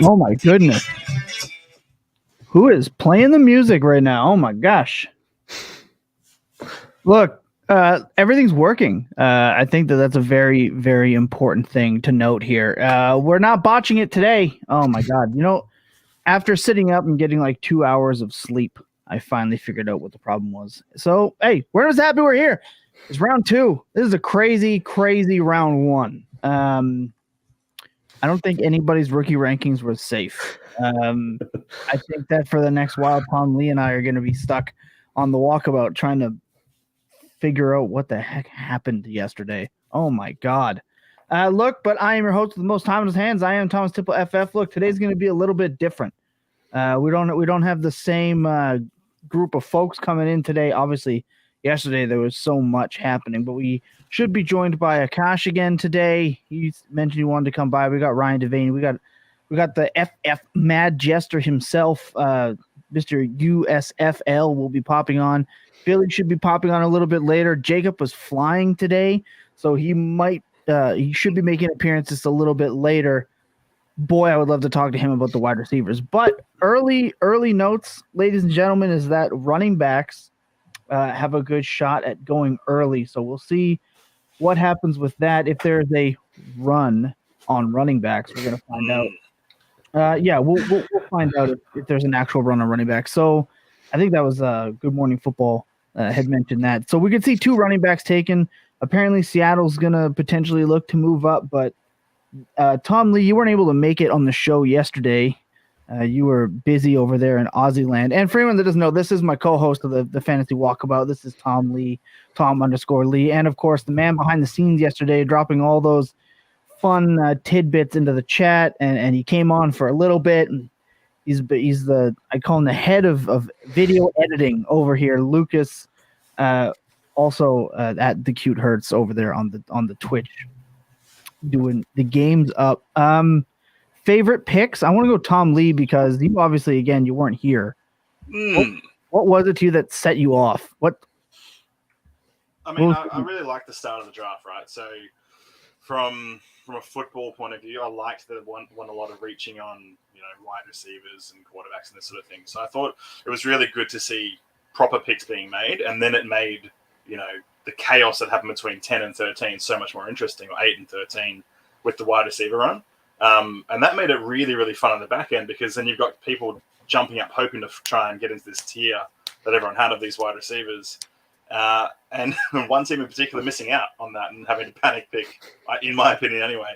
Oh my goodness. Who is playing the music right now? Oh my gosh. Look, everything's working. I think that's a very, very important thing to note here. We're not botching it today. Oh my God. After sitting up and getting like 2 hours of sleep, I finally figured out what the problem was. So, hey, we're just happy we're here. It's round 2. This is a crazy, crazy round 1. I don't think anybody's rookie rankings were safe. I think that for the next while, Tom Lee and I are going to be stuck on the walkabout trying to figure out what the heck happened yesterday. Oh my God. Look, but I am your host with the most time in his hands. I am Thomas Tipple FF. Look, today's going to be a little bit different. We don't have the same group of folks coming in today. Obviously, yesterday there was so much happening, but we should be joined by Akash again today. He mentioned he wanted to come by. We got Ryan Devaney. We got the FF Mad Jester himself, Mr. USFL will be popping on. Billy should be popping on a little bit later. Jacob was flying today, so he should be making an appearance just a little bit later. Boy, I would love to talk to him about the wide receivers. But early notes, ladies and gentlemen, is that running backs have a good shot at going early. So we'll see what happens with that. If there's a run on running backs, we're going to find out. We'll find out if there's an actual run on running backs. So I think that was Good Morning Football had mentioned that. So we could see 2 running backs taken. Apparently Seattle's going to potentially look to move up, but Tom Lee, you weren't able to make it on the show yesterday. You were busy over there in Aussie land. And for anyone that doesn't know, this is my co-host of the Fantasy Walkabout. This is Tom Lee, Tom_Lee. And, of course, the man behind the scenes yesterday, dropping all those fun tidbits into the chat. And he came on for a little bit. And he's I call him the head of video editing over here. Lucas, also at the Cute Hurts over there on the Twitch, doing the games up. Favorite picks? I want to go Tom Lee because you obviously, again, you weren't here. What was it to you that set you off? I really liked the start of the draft, right? So from a football point of view, I liked that it won a lot of reaching on, wide receivers and quarterbacks and this sort of thing. So I thought it was really good to see proper picks being made, and then it made, the chaos that happened between 10 and 13 so much more interesting, or 8 and 13 with the wide receiver run. And that made it really, really fun on the back end, because then you've got people jumping up, hoping to try and get into this tier that everyone had of these wide receivers. And one team in particular missing out on that and having to panic pick, in my opinion anyway,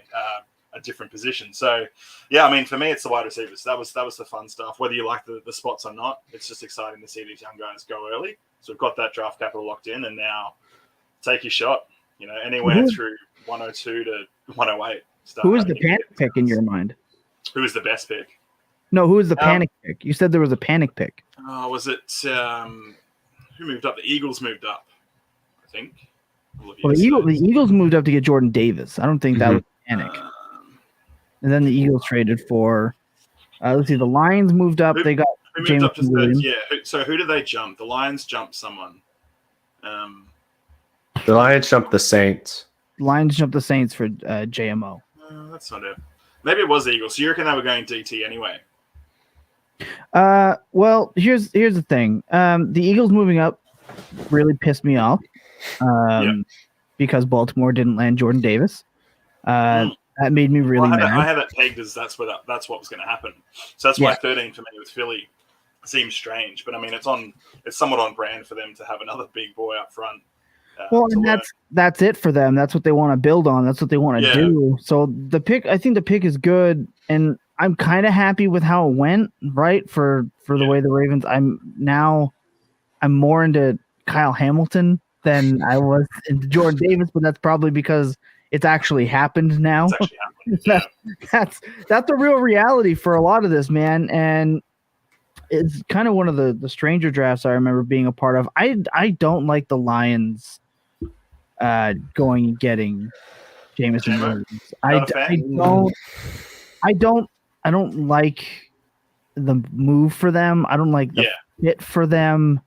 a different position. So, yeah, for me, it's the wide receivers. That was the fun stuff. Whether you like the spots or not, it's just exciting to see these young guys go early. So we've got that draft capital locked in, and now take your shot, anywhere through 102 to 108. Who is the panic pick in your mind? Who is the best pick? No, who is the panic pick? You said there was a panic pick. Was it who moved up? The Eagles moved up, I think. Well, the Eagles moved up to get Jordan Davis. I don't think that was panic. And then the Eagles traded for, let's see, the Lions moved up. They got James Williams. Yeah. So who did they jump? The Lions jumped someone. The Lions jumped the Saints. Lions jumped the Saints for JMO. That's not it. Maybe it was the Eagles. So you reckon they were going DT anyway? Well, here's the thing. The Eagles moving up really pissed me off because Baltimore didn't land Jordan Davis. That made me really mad. I had that pegged as that's what was going to happen. So that's why 13 for me with Philly seems strange. But it's somewhat on brand for them to have another big boy up front. Well, and that's it for them. That's what they want to build on. That's what they want to do. So I think the pick is good, and I'm kind of happy with how it went. Right for the way the Ravens. I'm more into Kyle Hamilton than I was into Jordan Davis, but that's probably because it's actually happened now. It's actually happened. That's a real reality for a lot of this, man, and it's kind of one of the stranger drafts I remember being a part of. I don't like the Lions going and getting Jameson Williams. I don't like the move for them. I don't like the fit for them.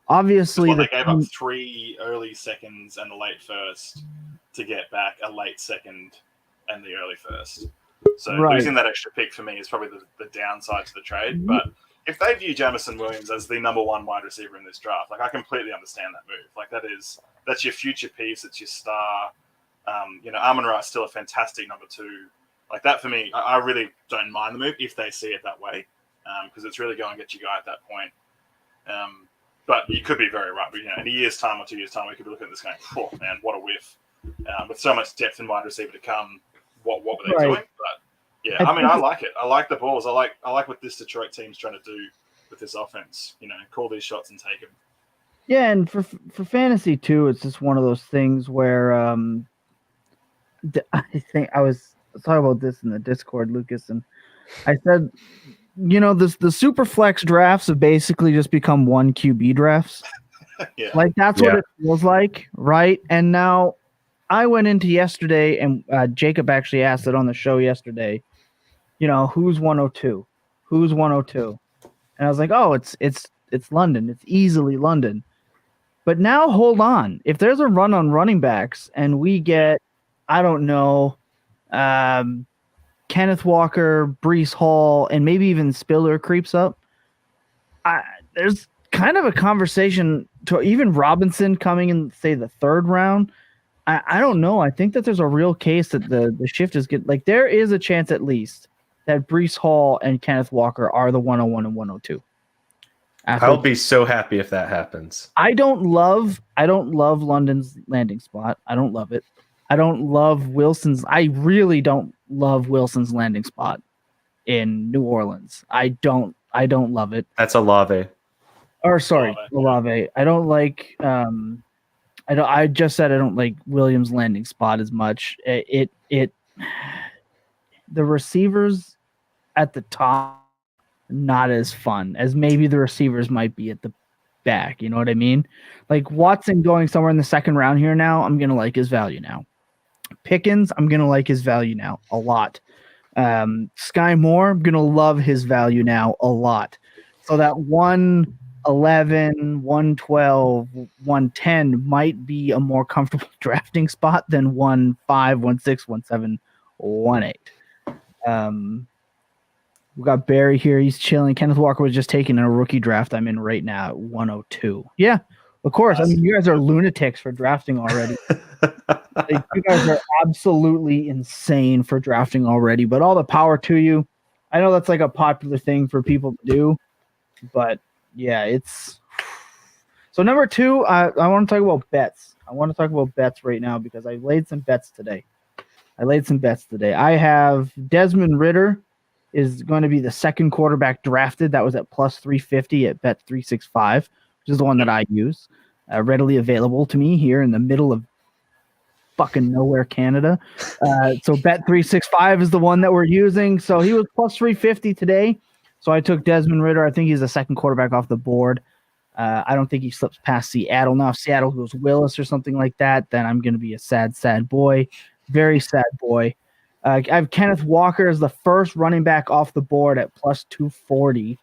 Obviously, they gave up 3 early seconds and a late first to get back a late second and the early first. So Right. losing that extra pick for me is probably the downside to the trade. But if they view Jamison Williams as the number one wide receiver in this draft, like I completely understand that move. Like that's your future piece. It's your star. Amon-Ra is still a fantastic number two. Like that for me, I really don't mind the move if they see it that way, because it's really going to get your guy at that point. But you could be very right. But, in a year's time or 2 years' time, we could be looking at this going, "Oh man, what a whiff!" With so much depth in wide receiver to come, what were they doing? But yeah, I like it. I like the balls. I like what this Detroit team's trying to do with this offense. Call these shots and take them. Yeah, and for fantasy too, it's just one of those things where I think I was talking about this in the Discord, Lucas, and I said, the super flex drafts have basically just become one QB drafts. Yeah. Like that's what it feels like, right? And now I went into yesterday, and Jacob actually asked it on the show yesterday. Who's 102? Who's 102? And I was like, oh, it's London. It's easily London. But now hold on. If there's a run on running backs and we get, I don't know, Kenneth Walker, Breece Hall, and maybe even Spiller creeps up, there's kind of a conversation to even Robinson coming in, say, the third round. I don't know. I think that there's a real case that the shift is good. Like there is a chance at least that Breece Hall and Kenneth Walker are the 101 and 102. I'll be so happy if that happens. I don't love London's landing spot. I don't love it. I don't love Wilson's. I really don't love Wilson's landing spot in New Orleans. I don't love it. That's Olave. Or sorry, Olave. I don't like. I just said I don't like Williams' landing spot as much. The receivers at the top, not as fun as maybe the receivers might be at the back. You know what I mean? Like Watson going somewhere in the second round here now, I'm going to like his value now. Pickens, I'm going to like his value now a lot. Sky Moore, I'm going to love his value now a lot. So that 111, 112, 110 might be a more comfortable drafting spot than 15, 16, 17, 18. We got Barry here. He's chilling. Kenneth Walker was just taken in a rookie draft I'm in right now at 102. Yeah, of course. I mean, you guys are lunatics for drafting already. Like, you guys are absolutely insane for drafting already, but all the power to you. I know that's like a popular thing for people to do, but yeah, it's – so number two, I want to talk about bets. I want to talk about bets right now because I laid some bets today. I have Desmond Ridder is going to be the second quarterback drafted. That was at plus 350 at Bet 365, which is the one that I use. Readily available to me here in the middle of fucking nowhere, Canada. So Bet 365 is the one that we're using. So he was plus 350 today. So I took Desmond Ridder. I think he's the second quarterback off the board. I don't think he slips past Seattle. Now, if Seattle goes Willis or something like that, then I'm going to be a sad, sad boy. Very sad boy. I have Kenneth Walker as the first running back off the board at plus 240.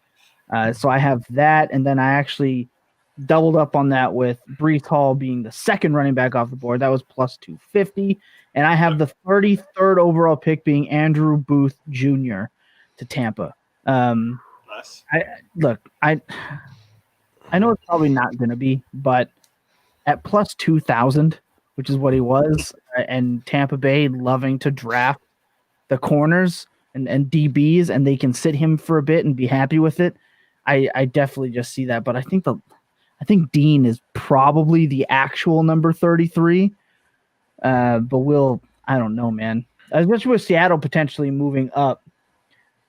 So I have that, and then I actually doubled up on that with Breece Hall being the second running back off the board. That was plus 250. And I have the 33rd overall pick being Andrew Booth Jr. to Tampa. Nice. I know it's probably not going to be, but at plus 2,000, which is what he was, and Tampa Bay loving to draft the corners and DBs, and they can sit him for a bit and be happy with it. I definitely just see that, but I think Dean is probably the actual number 33. But I don't know, man. Especially with Seattle potentially moving up.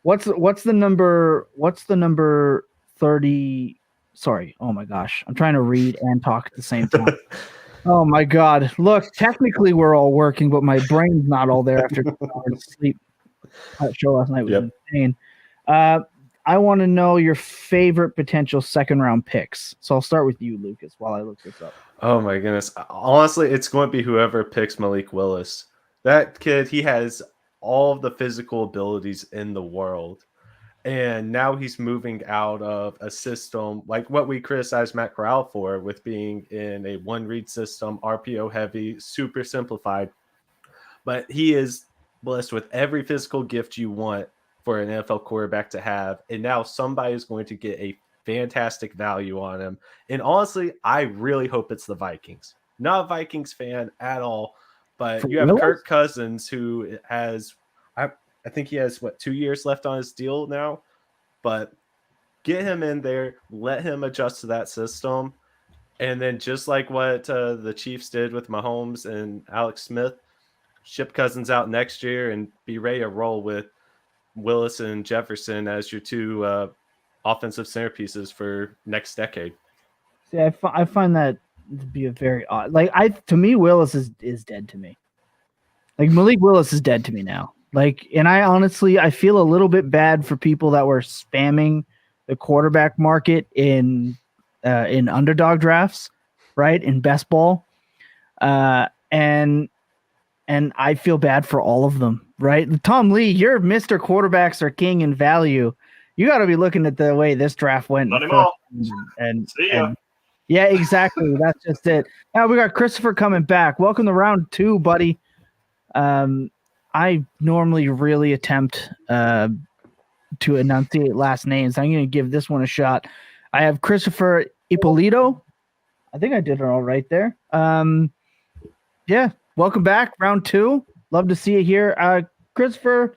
What's the number 30? Sorry. Oh my gosh. I'm trying to read and talk at the same time. Oh my God. Look, technically we're all working, but my brain's not all there after 2 hours of sleep. That show last night was insane. I want to know your favorite potential second round picks. So I'll start with you, Lucas, while I look this up. Oh my goodness. Honestly, it's going to be whoever picks Malik Willis. That kid, he has all of the physical abilities in the world. And now he's moving out of a system like what we criticized Matt Corral for, with being in a one-read system, RPO heavy, super simplified. But he is blessed with every physical gift you want for an NFL quarterback to have, and now somebody is going to get a fantastic value on him. And honestly, I really hope it's the Vikings. Not a Vikings fan at all, but For you have Willis? Kirk Cousins, who has, I think he has 2 years left on his deal now, but get him in there, let him adjust to that system. And then just like what the Chiefs did with Mahomes and Alex Smith, ship Cousins out next year and be ready to roll with Willis and Jefferson as your two offensive centerpieces for next decade. See, I find that to be a very odd. To me, Willis is dead to me. Like Malik Willis is dead to me now. And I feel a little bit bad for people that were spamming the quarterback market in underdog drafts, right? In best ball. And I feel bad for all of them, right? Tom Lee, you're Mr. Quarterbacks are king in value. You got to be looking at the way this draft went. Not anymore. See ya. Yeah, exactly. That's just it. Now we got Christopher coming back. Welcome to round 2, buddy. I normally really attempt to enunciate last names. I'm going to give this one a shot. I have Christopher Ippolito. I think I did it all right there. Yeah, welcome back. Round 2. Love to see you here. Christopher,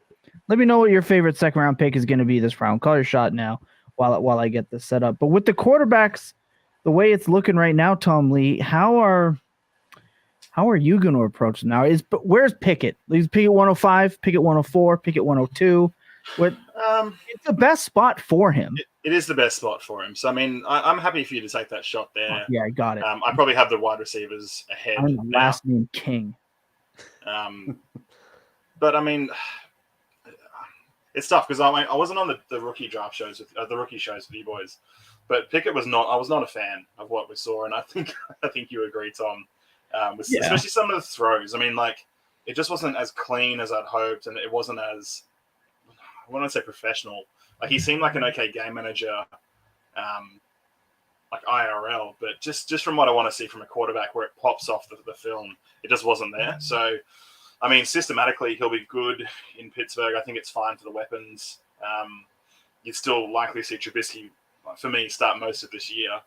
let me know what your favorite second round pick is going to be this round. Call your shot now while I get this set up. But with the quarterbacks, the way it's looking right now, Tom Lee, how are you going to approach it now? Where's Pickett? Is Pickett 105, Pickett 104, Pickett 102? It's the best spot for him. It is the best spot for him. So, I mean, I'm happy for you to take that shot there. Oh, yeah, I got it. I probably have the wide receivers ahead. I'm the last name King. But, I mean, it's tough because I wasn't on the rookie draft shows the rookie shows with you boys. But Pickett was not. I was not a fan of what we saw, and I think you agree, Tom. Especially some of the throws. I mean, it just wasn't as clean as I'd hoped, and it wasn't as, I want to say, professional. He seemed like an okay game manager, like IRL, but just from what I want to see from a quarterback, where it pops off the film, it just wasn't there. So, I mean, systematically, he'll be good in Pittsburgh. I think it's fine for the weapons. You'd still likely see Trubisky, for me, start most of this year.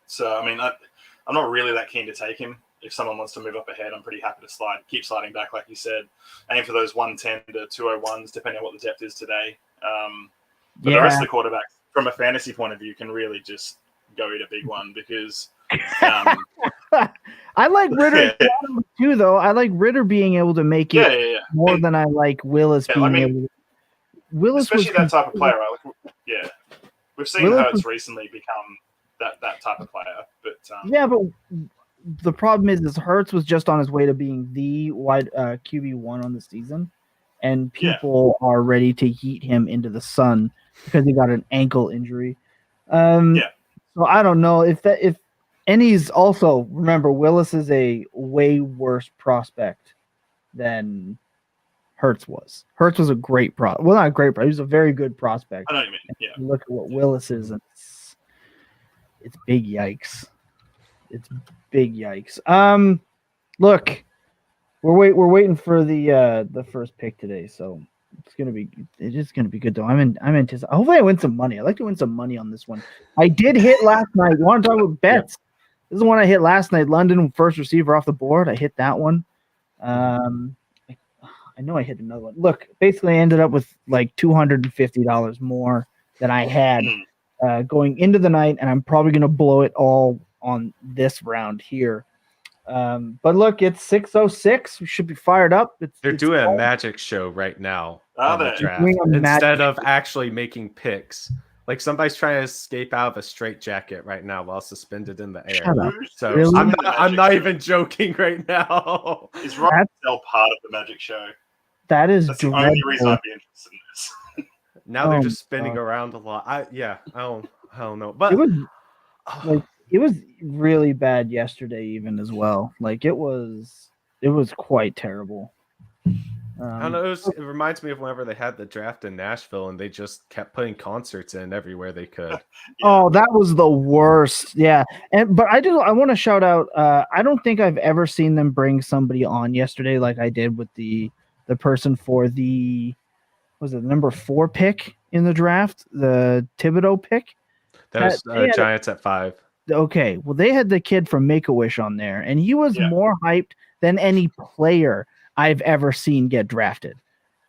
So, I mean, I'm not really that keen to take him. If someone wants to move up ahead, I'm pretty happy to keep sliding back, like you said. Aim for those 110 to 201s, depending on what the depth is today. But the rest of the quarterbacks, from a fantasy point of view, can really just go eat a big one because I like Ritter too, though. I like Ritter being able to make it more than I like Willis being able to. Willis, especially that type of player, right? We've seen Hurts recently become that type of player, but but the problem is Hurts was just on his way to being the wide QB1 on the season, and people are ready to yeet him into the sun because he got an ankle injury. So I don't know and he's also, remember, Willis is a way worse prospect than Hurts was. Hurts was a great well, not a great he was a very good prospect. I know what you mean. Yeah. Look at what Willis is, and it's big yikes. It's big yikes. Look, we're waiting for the first pick today, so it is gonna be good though. I'm anticipating. Hopefully I win some money. I'd like to win some money on this one. I did hit last night. You want to talk about bets? This is the one I hit last night. London first receiver off the board. I hit that one. I know I hit another one. Look, basically I ended up with like $250 more than I had going into the night, and I'm probably gonna blow it all on this round here. But look, it's 6:06. We should be fired up. They're doing a magic show right now on the draft instead of actually making picks. Like somebody's trying to escape out of a straitjacket right now while suspended in the air. Shut up. So Really? I'm not even joking right now. Is Rob still part of the magic show? That's the only reason I'd be interested in this. Now they're just spinning around a lot. I don't know. But it was really bad yesterday even as well. Like it was quite terrible. I don't know. It reminds me of whenever they had the draft in Nashville and they just kept putting concerts in everywhere they could. Oh, that was the worst. Yeah. But I want to shout out. I don't think I've ever seen them bring somebody on yesterday like I did with the person for the number 4 pick in the draft, the Thibodeau pick. That was Giants at 5. Okay, well, they had the kid from Make-A-Wish on there, and he was more hyped than any player I've ever seen get drafted.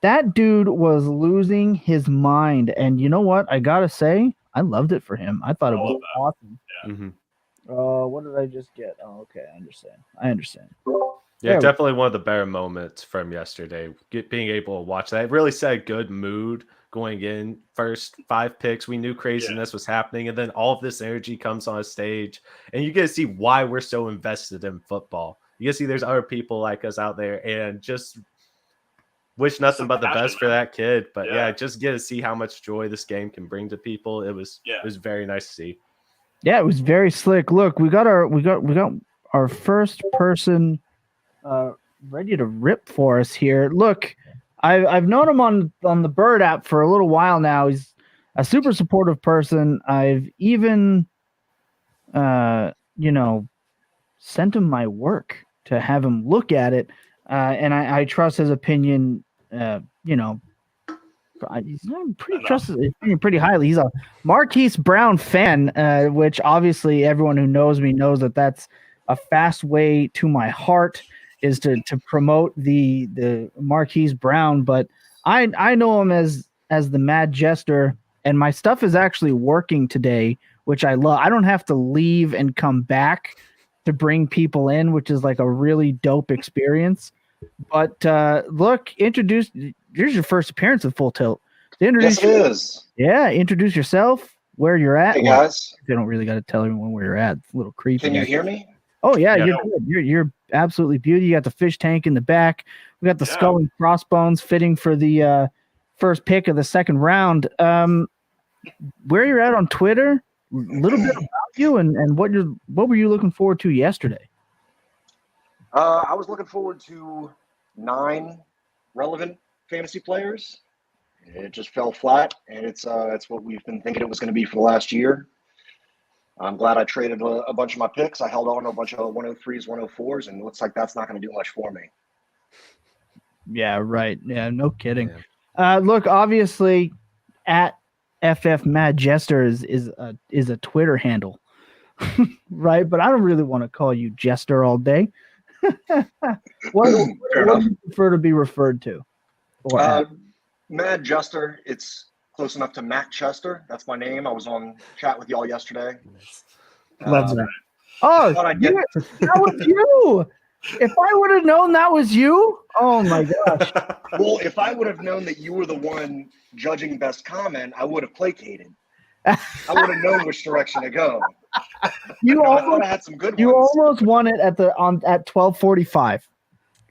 That dude was losing his mind, and you know what? I gotta say, I loved it for him. I thought it was awesome. Yeah. Mm-hmm. What did I just get? Oh, okay, I understand. Yeah, definitely one of the better moments from yesterday. Being able to watch that, it really set a good mood going in. First 5 picks, we knew craziness was happening, and then all of this energy comes on a stage, and you get to see why we're so invested in football. You get to see there's other people like us out there, and just wish nothing but the best for that kid. But just get to see how much joy this game can bring to people. It was very nice to see. Yeah, it was very slick. Look, we got our first person ready to rip for us here. Look, I've known him on the Bird app for a little while now. He's a super supportive person. I've even sent him my work to have him look at it, and I trust his opinion. He's trust his opinion pretty highly. He's a Marquise Brown fan, which obviously everyone who knows me knows that's a fast way to my heart is to promote the Marquise Brown. But I know him as the Mad Jester, and my stuff is actually working today, which I love. I don't have to leave and come back to bring people in, which is like a really dope experience. But look, here's your first appearance of Full Tilt. Yes, it is. Yeah, introduce yourself, where you're at. Hey, guys. They don't really got to tell everyone where you're at. It's a little creepy. Can you hear me? Oh, yeah, you're good. You're absolutely beautiful. You got the fish tank in the back. We got the skull and crossbones fitting for the first pick of the second round. Where you're at on Twitter, a little bit about you, and what were you looking forward to yesterday? I was looking forward to 9 relevant fantasy players. It just fell flat, and it's what we've been thinking it was going to be for the last year. I'm glad I traded a bunch of my picks. I held on to a bunch of 103s, 104s, and it looks like that's not going to do much for me. Yeah, right. Yeah, no kidding. Yeah. Look, obviously, at FF Mad Jester is a Twitter handle, right? But I don't really want to call you Jester all day. what do you prefer to be referred to? Mad Jester. It's close enough to Matt Chester. That's my name. I was on chat with y'all yesterday. Love that. Oh, that was you. If I would have known that was you, oh my gosh. Well, if I would have known that you were the one judging best comment, I would have placated. I would have known which direction to go. I thought I had some good ones. You almost won it at 12:45.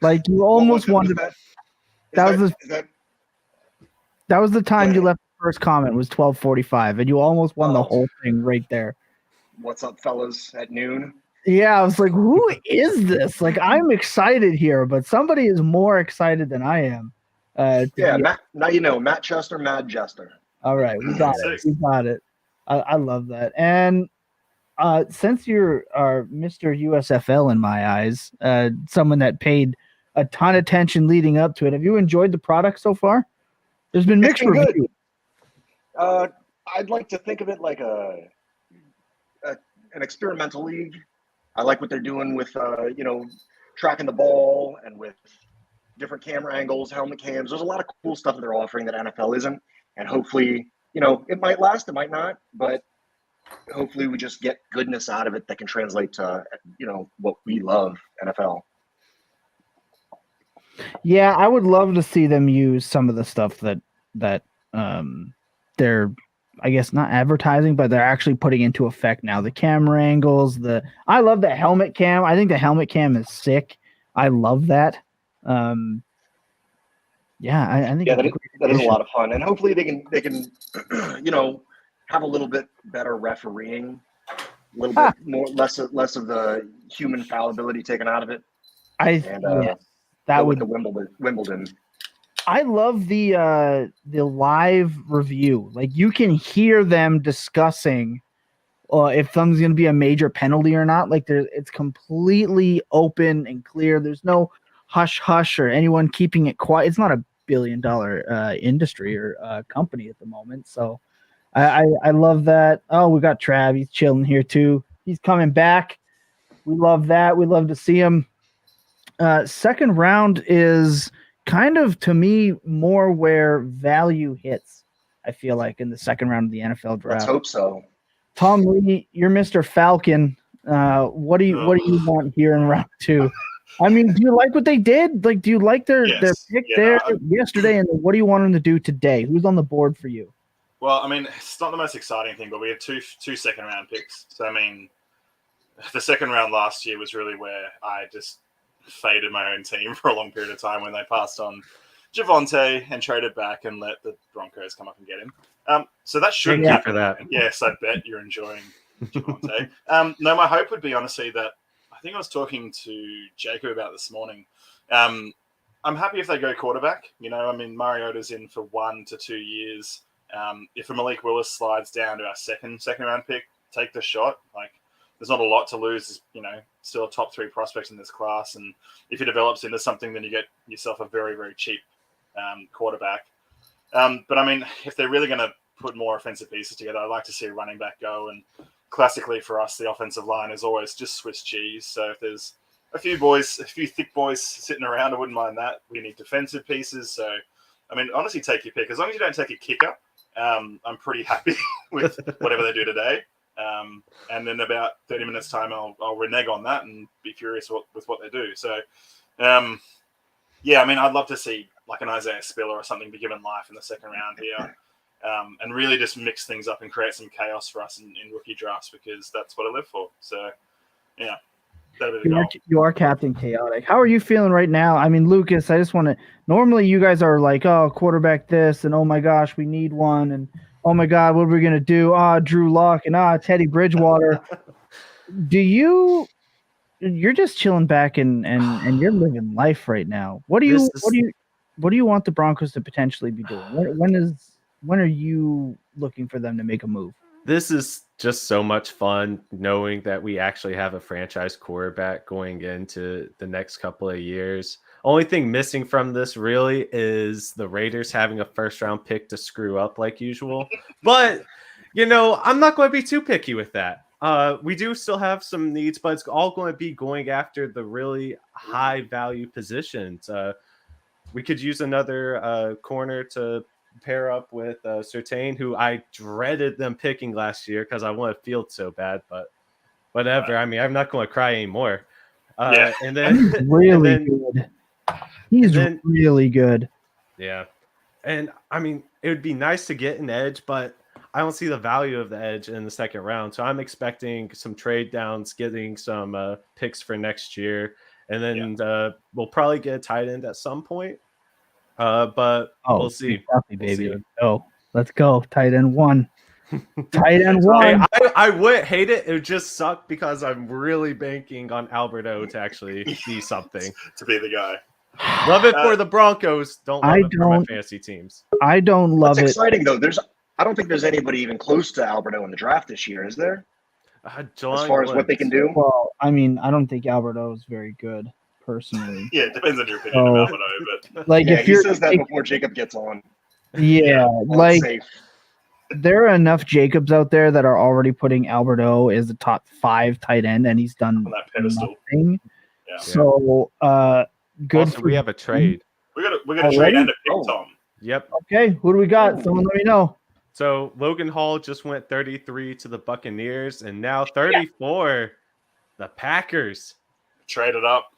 Like you almost won it. That was the time you left the first comment was 12:45, and you almost won the whole thing right there. What's up, fellas? At noon. Yeah, I was like, who is this? Like, I'm excited here, but somebody is more excited than I am. Now you know, Matt Chester, Mad Jester. All right, we got it. We got it. I love that. And since you're Mr. USFL in my eyes, someone that paid a ton of attention leading up to it, have you enjoyed the product so far? There's been mixed reviews. I'd like to think of it like an experimental league. I like what they're doing with tracking the ball and with different camera angles, helmet cams. There's a lot of cool stuff that they're offering that NFL isn't, and hopefully, it might last, it might not, but hopefully we just get goodness out of it that can translate to what we love, NFL. Yeah, I would love to see them use some of the stuff that they're, I guess, not advertising, but they're actually putting into effect now. The camera angles, I love the helmet cam. I think the helmet cam is sick. I love that. I think that is a lot of fun, and hopefully they can have a little bit better refereeing, a little bit more less of the human fallibility taken out of it. That would the Wimbledon. I love the live review. Like you can hear them discussing if something's going to be a major penalty or not. Like it's completely open and clear. There's no hush hush or anyone keeping it quiet. It's not a $1 billion industry or company at the moment. So I love that. Oh, we got Trav. He's chilling here too. He's coming back. We love that. We love to see him. Second round is kind of, to me, more where value hits, I feel like, in the second round of the NFL draft. Let's hope so. Tom Lee, you're Mr. Falcon. What do you want here in round 2? I mean, do you like what they did? Like, do you like their pick yesterday? And what do you want them to do today? Who's on the board for you? Well, I mean, it's not the most exciting thing, but we had two second round picks. So, I mean, the second round last year was really where I just faded my own team for a long period of time when they passed on Javonte and traded back and let the Broncos come up and get him. So that should be for that. Yes, I bet you're enjoying Javonte. No, my hope would be honestly that I think I was talking to Jacob about this morning. I'm happy if they go quarterback. You know, I mean, Mariota's in for 1 to 2 years. If a Malik Willis slides down to our second round pick, take the shot. Like, there's not a lot to lose. You know, still a top 3 prospects in this class, and if he develops into something, then you get yourself a very, very cheap quarterback. But I mean, if they're really going to put more offensive pieces together, I'd like to see a running back go. And classically for us, the offensive line is always just Swiss cheese. So if there's a few thick boys sitting around, I wouldn't mind that. We need defensive pieces. So, I mean, honestly, take your pick. As long as you don't take a kicker, I'm pretty happy with whatever they do today. And then about 30 minutes time, I'll renege on that and be furious with what they do. So, yeah, I mean, I'd love to see like an Isaiah Spiller or something be given life in the second round here, and really just mix things up and create some chaos for us in rookie drafts, because that's what I live for. So, yeah. You are Captain Chaotic. How are you feeling right now? I mean, Lucas, I just want to – normally you guys are like, oh, quarterback this, and oh, my gosh, we need one, and oh, my God, what are we going to do? Drew Lock and Teddy Bridgewater. You're just chilling back and you're living life right now. What do you want the Broncos to potentially be doing? When are you looking for them to make a move? This is just so much fun knowing that we actually have a franchise quarterback going into the next couple of years. Only thing missing from this really is the Raiders having a first round pick to screw up like usual. But, you know, I'm not going to be too picky with that. We do still have some needs, but it's all going to be going after the really high value positions. We could use another corner to pair up with Surtain, who I dreaded them picking last year because I wanted Field so bad, but whatever. I mean, I'm not going to cry anymore. And then good. He's really good. Yeah. And I mean, it would be nice to get an edge, but I don't see the value of the edge in the second round. So I'm expecting some trade downs, getting some picks for next year. And then we'll probably get a tight end at some point. But we'll see. Baby. Let's go. Tight end 1. Tight end 1. I wouldn't hate it. It would just suck because I'm really banking on Alberto to actually be something. To be the guy. Love it for the Broncos. Don't love it for my fantasy teams. I don't love it. It's exciting, though. I don't think there's anybody even close to Alberto in the draft this year, is there? As far as what they can do? Well, I mean, I don't think Alberto is very good, personally. Yeah, it depends on your opinion of Alberto. But like, if he says that before Jacob gets on. Yeah, like safe. There are enough Jacobs out there that are already putting Alberto as a top 5 tight end, and he's done on that pedestal. Nothing. Yeah. So, good. Also, we have a trade. We got a trade and a pick, Tom. Yep. Okay, who do we got? Someone let me know. So Logan Hall just went 33 to the Buccaneers, and now 34, the Packers. Traded up.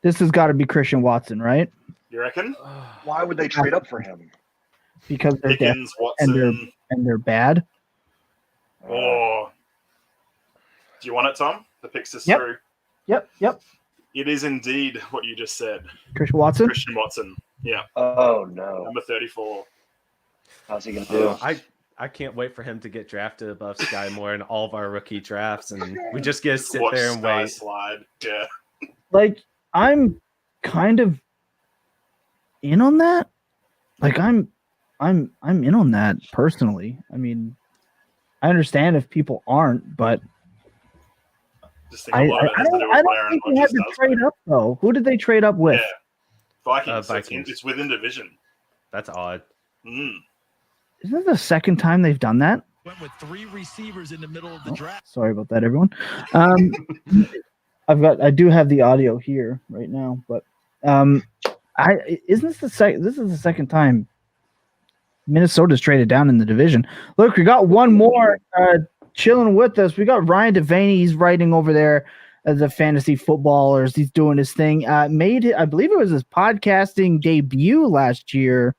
This has got to be Christian Watson, right? You reckon? Why would they trade up for him? Because they're Pickens, Watson, and they're bad. Oh, do you want it, Tom? The picks us Yep. through. Yep. It is indeed what you just said. Christian Watson. Yeah. Oh no. Number 34. How's he gonna do? I can't wait for him to get drafted above Sky Moore in all of our rookie drafts, and we just get to sit Watch there and Sky wait. Slide. Yeah. Like, I'm kind of in on that. like I'm in on that personally. I mean, I understand if people aren't, but Just think a lot of it has to do with I don't where think and they had Rodgers to does. trade up though. Who did they trade up with? Yeah, Vikings. Vikings. It's within division. That's odd. Mm. Isn't it the second time they've done that? Went with 3 receivers in the middle of the draft. Sorry about that, everyone. I do have the audio here right now, but isn't this the second? This is the second time Minnesota's traded down in the division. Look, we got one more chilling with us. We got Ryan Devaney. He's writing over there as a fantasy footballers. He's doing his thing. I believe it was his podcasting debut last year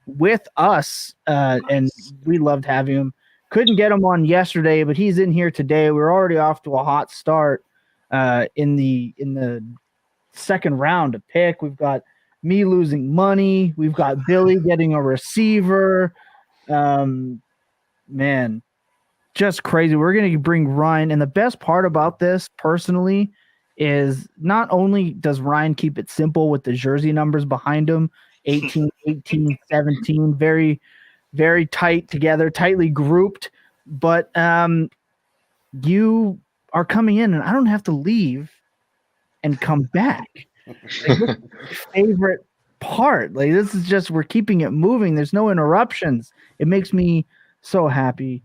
with us, and we loved having him. Couldn't get him on yesterday, but he's in here today. We're already off to a hot start in the second round to pick. We've got me losing money. We've got Billy getting a receiver. Man, just crazy. We're going to bring Ryan. And the best part about this personally is not only does Ryan keep it simple with the jersey numbers behind him, 18, 18, 17, very, very tight together, tightly grouped, but you are coming in and I don't have to leave and come back. Like, this is my favorite part. Like, this is just, we're keeping it moving. There's no interruptions. It makes me so happy.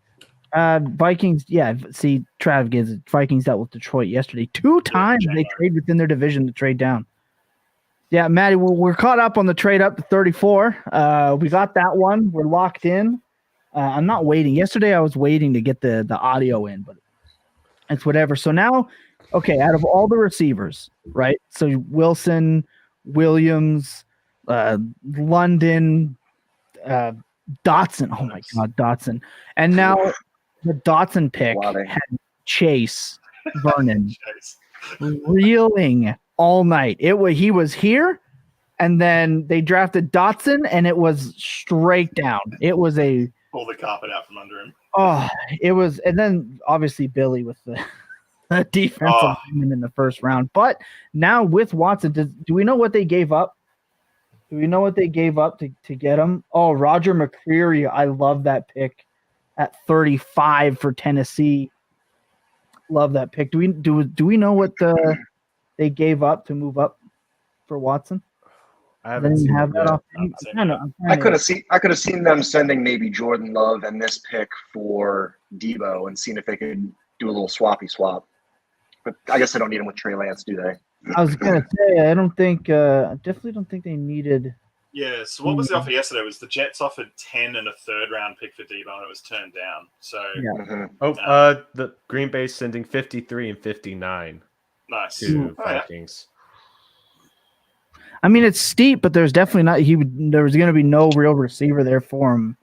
Vikings, yeah. See, Trav gives it. Vikings dealt with Detroit yesterday. 2 times they trade within their division to trade down. Yeah, Maddie, we're caught up on the trade up to 34. We got that one. We're locked in. I'm not waiting. Yesterday I was waiting to get the audio in, but it's whatever. So now, okay, out of all the receivers, right? So Wilson, Williams, London, Dotson. Oh my God, Dotson. And now the Dotson pick had Chase Vernon reeling all night. He was here, and then they drafted Dotson, and it was straight down. It was pull the carpet out from under him. Oh, it was, and then obviously Billy with the defensive lineman in the first round. But now with Watson, do we know what they gave up? Do we know what they gave up to get him? Oh, Roger McCreary. I love that pick at 35 for Tennessee. Love that pick. Do we know what they gave up to move up for Watson? I haven't seen that. I could have seen them sending maybe Jordan Love and this pick for Debo and seeing if they could do a little swappy swap. But I guess they don't need him with Trey Lance, do they? I was gonna say I definitely don't think they needed. Yeah. So what was the offer yesterday? It was the Jets offered 10 and a third round pick for Debo, and it was turned down. So the Green Bay sending 53 and 59. Nice to Vikings. I mean, it's steep, but there's definitely not. There was going to be no real receiver there for him.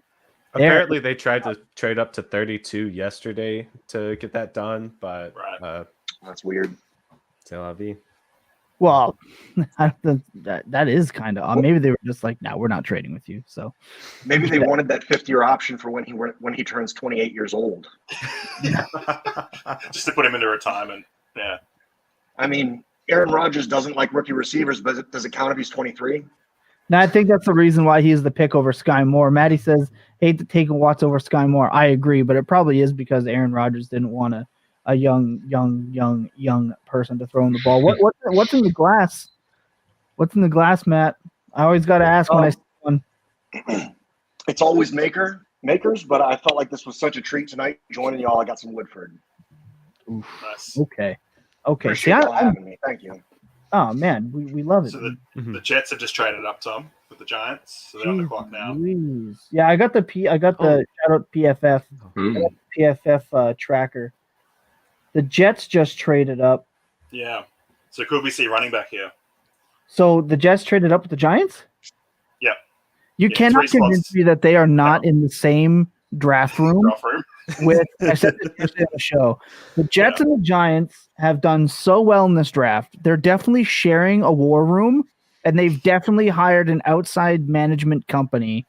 Apparently, they tried to trade up to 32 yesterday to get that done, but that's weird. C'est la vie. Well, that is kind of. Maybe they were just like, "No, we're not trading with you." So maybe they wanted that 5th-year option for when he turns 28 years old, just to put him into retirement. Yeah. I mean, Aaron Rodgers doesn't like rookie receivers, but does it count if he's 23? No, I think that's the reason why he's the pick over Sky Moore. Maddie says, hate to take Watts over Sky Moore. I agree, but it probably is because Aaron Rodgers didn't want a young person to throw in the ball. What's in the glass? What's in the glass, Matt? I always got to ask when I see one. It's always makers, but I felt like this was such a treat tonight. Joining y'all, I got some Woodford. Oof. Nice. Okay. Appreciate y'all having me. Thank you. Oh man, we love it. So the Jets have just traded up, Tom, with the Giants, so they're on the clock now. Please. Yeah, I got the shout out PFF, PFF tracker. The Jets just traded up. Yeah. So could we see running back here? So the Jets traded up with the Giants? Yeah. You cannot convince me that they are not in the same draft room. With I said this yesterday on the show. The Jets and the Giants have done so well in this draft. They're definitely sharing a war room, and they've definitely hired an outside management company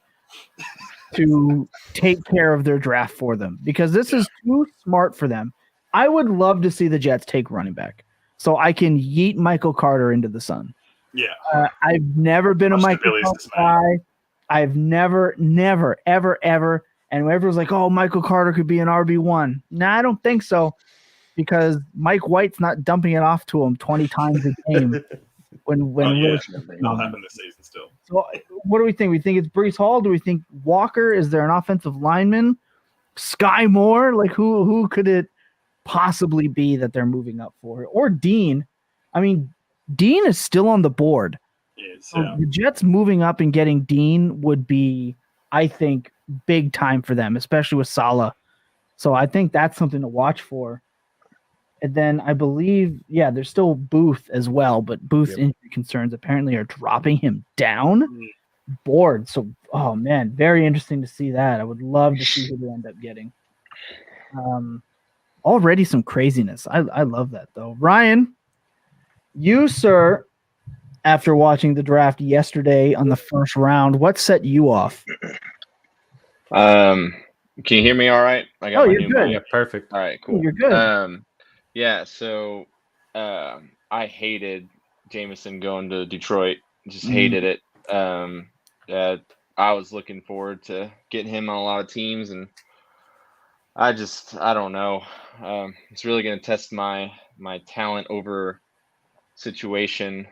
to take care of their draft for them because this is too smart for them. I would love to see the Jets take running back so I can yeet Michael Carter into the sun. Yeah. I've never been a Michael Carter guy. I've never, ever, and everyone's like, "Oh, Michael Carter could be an RB1." Nah, I don't think so, because Mike White's not dumping it off to him 20 times a game. When That'll happen this season still. So, what do we think? We think it's Breece Hall? Do we think Walker? Is there an offensive lineman? Sky Moore? Like, who could it possibly be that they're moving up for? Or Dean? I mean, Dean is still on the board. So the Jets moving up and getting Dean would be, I think, big time for them, especially with Saleh. So I think that's something to watch for. And then I believe, there's still Booth as well, but Booth's injury concerns apparently are dropping him down board. So, oh man, very interesting to see that. I would love to see who they end up getting. Already some craziness. I love that though. Ryan, you, sir, after watching the draft yesterday on the first round, what set you off? Can you hear me all right? I got my you're new good. mic. Yeah, perfect. All right, cool. You're good. So I hated Jameson going to Detroit. Just hated it. I was looking forward to getting him on a lot of teams, and I don't know. It's really going to test my talent over situation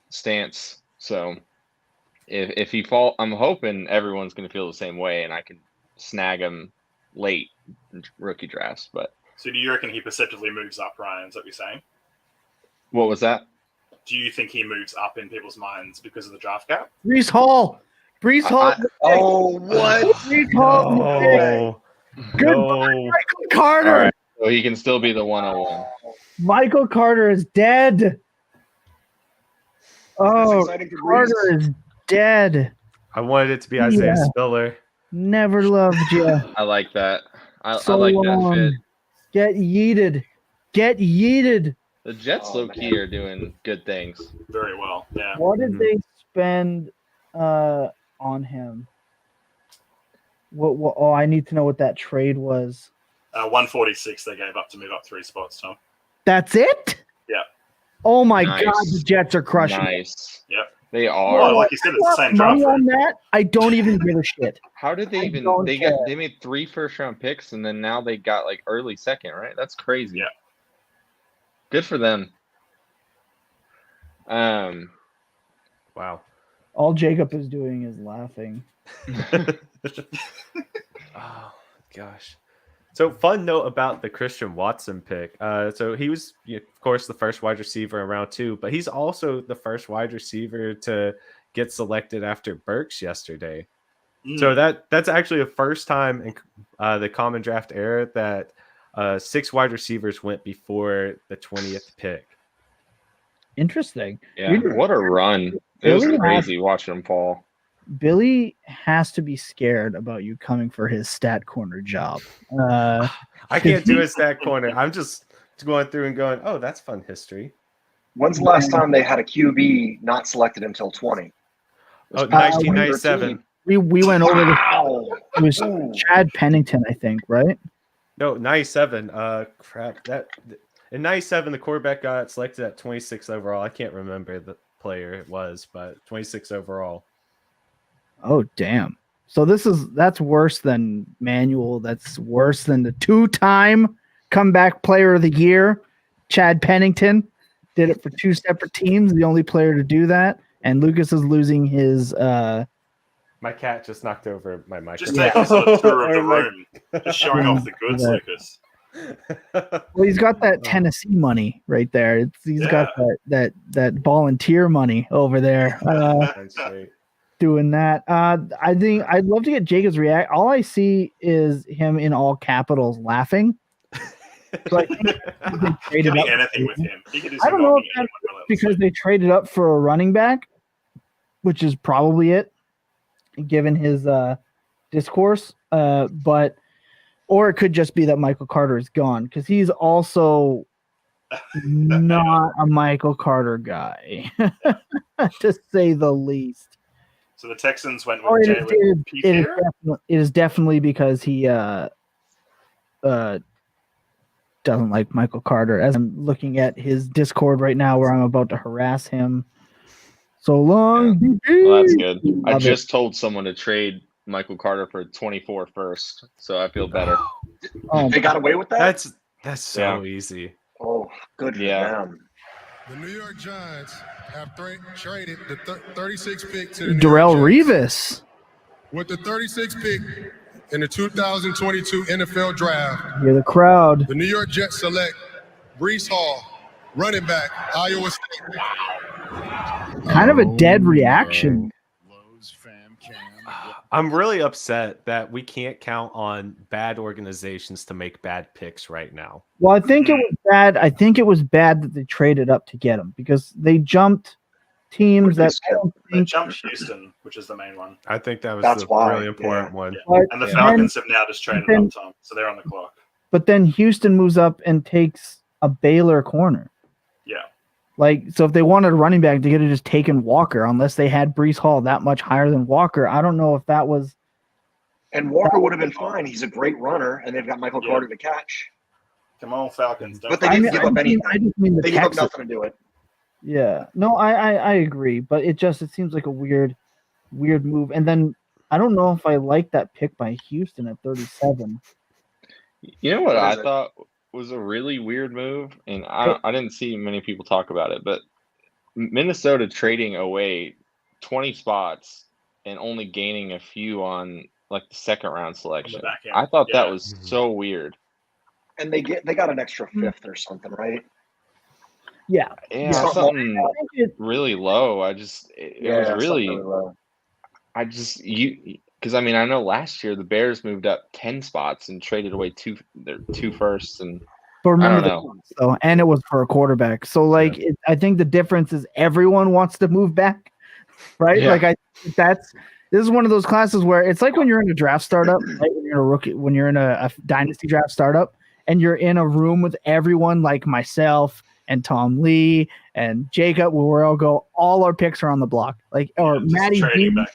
stance. So if he fall, I'm hoping everyone's going to feel the same way, and I can snag him late in rookie drafts. But so, do you reckon he perceptively moves up, Ryan? Is that what you're saying? what was that? Do you think he moves up in people's minds because of the draft gap? Breece Hall. Oh, what? Breece Hall. No. Goodbye, No. Michael Carter. All right, so he can still be the 101. Michael Carter is dead. Oh, exciting to Carter Breece? is dead. I wanted it to be Isaiah Yeah. Spiller. Never loved you. I like that. I So like that long. fit. Get yeeted. Get yeeted. The Jets Oh, low key are doing good things. Very well. Yeah. What did they spend on him? What? Oh, I need to know what that trade was. 146 they gave up to move up 3 spots, Tom. That's it? Yeah. Oh my Nice. God, the Jets are crushing. Nice. Yep. They Well, are. like you said, it's the same Money draft. on that? I don't even give a shit. How did they I even? don't They care. made 3 first-round picks, and then now they got like early second, right? That's crazy. Yeah. Good for them. Wow. All Jacob is doing is laughing. Oh gosh. So fun note about the Christian Watson pick. So he was, of course, the first wide receiver in round 2, but he's also the first wide receiver to get selected after Burks yesterday. So that's actually the first time in the common draft era that 6 wide receivers went before the 20th pick. Interesting. Yeah. What a run! It was Really crazy watching them fall. Billy has to be scared about you coming for his stat corner job. I can't do a stat corner. I'm just going through and going, oh, that's fun history. When's the last time they had a QB not selected until 20? Oh, 1997. We went over this. Wow. It was Ooh. Chad Pennington, I think, right? No, 97. Crap. In 97, the quarterback got selected at 26 overall. I can't remember the player it was, but 26 overall. Oh, damn. So that's worse than Manuel. That's worse than the 2-time comeback player of the year. Chad Pennington did it for 2 separate teams, the only player to do that. And Lucas is losing his My cat just knocked over my Just microphone. taking a tour of the room. Just showing off the goods, Lucas. well, he's got that Tennessee money right there. He's got that volunteer money over there. That's great. Doing that. I think I'd love to get Jacob's react. All I see is him in all capitals laughing. So I think they traded Could be up. anything with him. He could do I don't some know mocking if that's anyone because they traded up for a running back, which is probably it, given his discourse. But or it could just be that Michael Carter is gone because he's also not a Michael Carter guy, to say the least. So the Texans went Or with it Jalen it is definitely because he doesn't like Michael Carter. As I'm looking at his Discord right now, where I'm about to harass him. So long, DB. Well, that's good. I Love it. just told someone to trade Michael Carter for 24 first, so I feel better. They got away with that? That's so easy. Oh, good for them. The New York Giants have traded the 36th pick to the New Darrell York Jets. Revis. With the 36th pick in the 2022 NFL Draft, You're the crowd. the New York Jets select Breece Hall, running back, Iowa State. Kind of a dead reaction. I'm really upset that we can't count on bad organizations to make bad picks right now. Well, I think it was bad. I think it was bad that they traded up to get him because they jumped teams that I don't They think. jumped Houston, which is the main one. I think that was That's the why, really important one. But And the then- Falcons have now just traded then- up, Tom. So they're on the clock. But then Houston moves up and takes a Baylor corner. Yeah. Like, so if they wanted a running back, they could have just taken Walker, unless they had Breece Hall that much higher than Walker. I don't know if that was. And Walker would have been fine. He's a great runner, and they've got Michael Carter to catch. Come on, Falcons. Don't But they I didn't mean, give up anything. I just mean the They gave up Texans. nothing to do it. Yeah. No, I agree, but it seems like a weird move. And then I don't know if I like that pick by Houston at 37. You know what What I is it? thought was a really weird move, and I didn't see many people talk about it, but Minnesota trading away 20 spots and only gaining a few on like the second round selection. back end. I thought that Yeah. was so weird. And they got an extra fifth or something, right? Yeah. Yeah, Something something I think it, really low. It was something really. low. Because I mean, I know last year the Bears moved up 10 spots and traded away their two firsts, and but remember don't know. though, and it was for a quarterback. So like, I think the difference is everyone wants to move back, right? Yeah. Like this is one of those classes where it's like when you're in a draft startup, right? When you're a rookie, when you're in a dynasty draft startup, and you're in a room with everyone like myself and Tom Lee and Jacob, where we all go, all our picks are on the block, like or Just Matty trading B, back.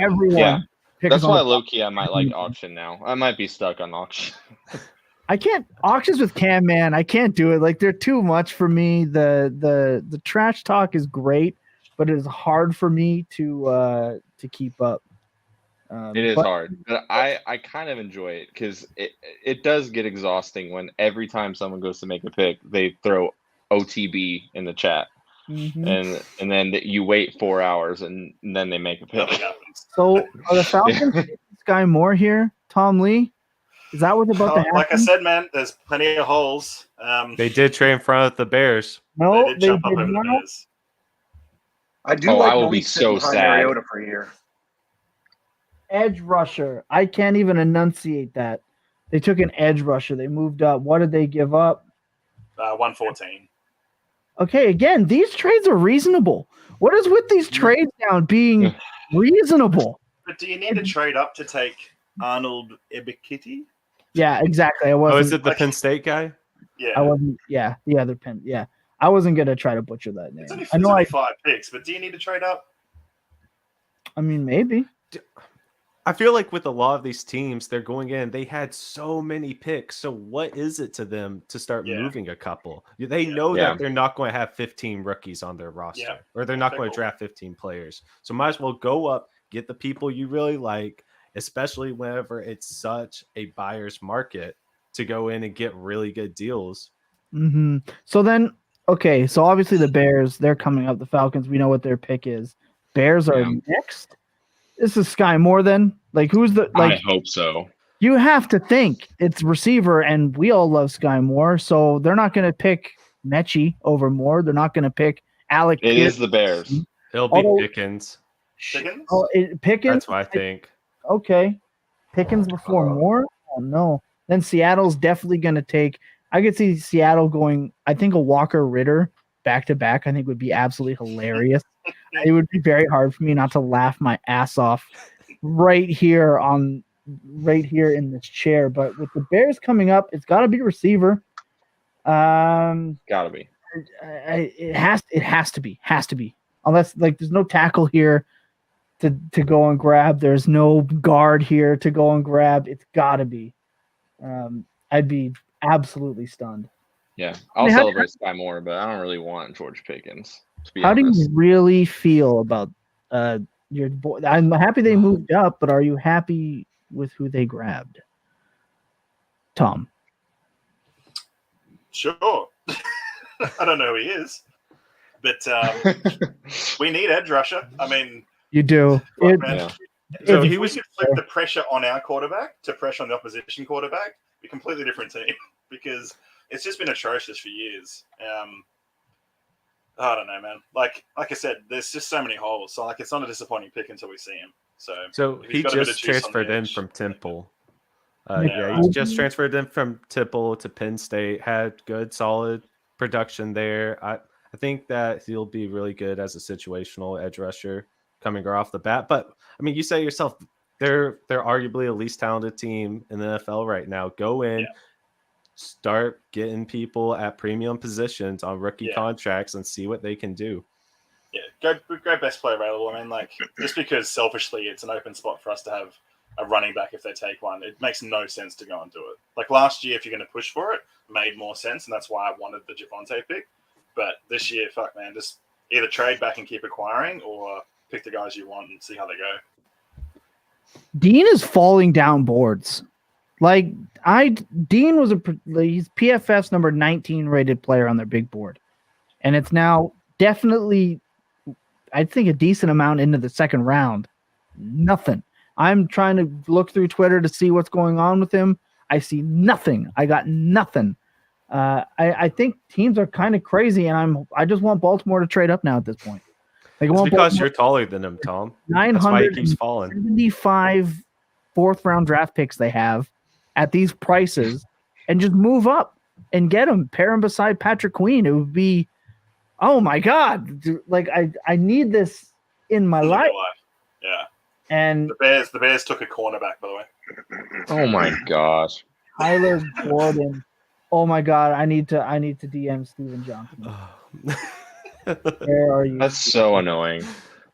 everyone. Yeah. picks That's on why the low key I might like auction now. I might be stuck on auction. I can't auctions with Cam, man. I can't do it. Like they're too much for me. The trash talk is great, but it is hard for me to keep up. It is but- hard, but I kind of enjoy it because it does get exhausting when every time someone goes to make a pick, they throw OTB in the chat, Mhm. and then you wait 4 hours and then they make a pick. Nothing happens. So are the Falcons taking Sky Moore here, Tom Lee? Is that what's about to happen? Like I said, man, there's plenty of holes. They did trade in front of the Bears. No, they did jump up over the not. Bears. I do Oh, like I will be Malik sitting so behind sad. Mariota for a year. Edge rusher. I can't even enunciate that. They took an edge rusher. They moved up. What did they give up? 114. Okay, again, these trades are reasonable. What is with these trades now being reasonable? But do you need to trade up to take Arnold Ebikiti? Yeah, exactly. I Oh, wasn't. is it the Penn State guy? Yeah. I wasn't. Yeah, the other Penn. Yeah, I wasn't gonna try to butcher that name. It's only, I know. 5 picks, but do you need to trade up? I mean, maybe. I feel like with a lot of these teams, they're going in. They had so many picks. So what is it to them to start Yeah. moving a couple? They know Yeah. that they're not going to have 15 rookies on their roster, Yeah. or they're not Okay, going to cool. draft 15 players. So might as well go up, get the people you really like, especially whenever it's such a buyer's market, to go in and get really good deals. Hmm. So then, okay. So obviously the Bears, they're coming up. The Falcons, we know what their pick is. Bears are Yeah. next. This is Sky Moore. Then, like, who's the I like? hope so. You have to think it's receiver, and we all love Sky Moore. So they're not going to pick Mechie over Moore. They're not going to pick Alec. It Pierce. is the Bears. It'll be Although- Pickens. Pickens? Oh, Pickens. That's what I think. Okay. Pickens before Moore? Oh, no. Then Seattle's definitely going to take. I could see Seattle going. I think a Walker Ritter back to back, I think would be absolutely hilarious. It would be very hard for me not to laugh my ass off right here in this chair. But with the Bears coming up, it's got to be receiver. Gotta be. It has to be unless like there's no tackle here to go and grab. There's no guard here to go and grab. It's got to be. I'd be absolutely stunned. Yeah, I'll mean, celebrate Sky Moore, but I don't really want George Pickens. To be How do honest. you really feel about your boy? I'm happy they moved up, but are you happy with who they grabbed? Tom. Sure. I don't know who he is, but we need edge rusher. I mean, You do. look, man, Yeah. So if he we was could flip the pressure on our quarterback to pressure on the opposition quarterback, be a completely different team because it's just been atrocious for years. I don't know, man. Like I said, there's just so many holes. So like, it's not a disappointing pick until we see him. So if he's he got a bit of just juice on the transferred in edge, from Temple. Yeah, He just transferred in from Temple to Penn State. Had good, solid production there. I think that he'll be really good as a situational edge rusher coming off the bat. But I mean, you say yourself, they're arguably the least talented team in the NFL right now. Go in, Yeah. start getting people at premium positions on rookie Yeah. contracts, and see what they can do. Yeah, go best player available. I mean, like, just because selfishly it's an open spot for us to have a running back if they take one, it makes no sense to go and do it. Like last year, if you're going to push for it, made more sense, and that's why I wanted the Javonte pick. But this year, fuck, man, just either trade back and keep acquiring, or pick the guys you want and see how they go. Dean is falling down boards. Like Dean was he's PFF's number 19 rated player on their big board, and it's now definitely, I think, a decent amount into the second round. Nothing. I'm trying to look through Twitter to see what's going on with him. I see nothing. I got nothing. I think teams are kind of crazy, and I just want Baltimore to trade up now at this point. Like, It's because you're taller than him, Tom. That's why he keeps falling. 975 fourth-round draft picks they have at these prices, and just move up and get him. Pair him beside Patrick Queen. It would be, oh my God! Like I need this in my life. Yeah. And the Bears took a cornerback, by the way. Oh my gosh. Tyler Gordon. Oh my God! I need to DM Steven Johnson. Where are you? That's so annoying.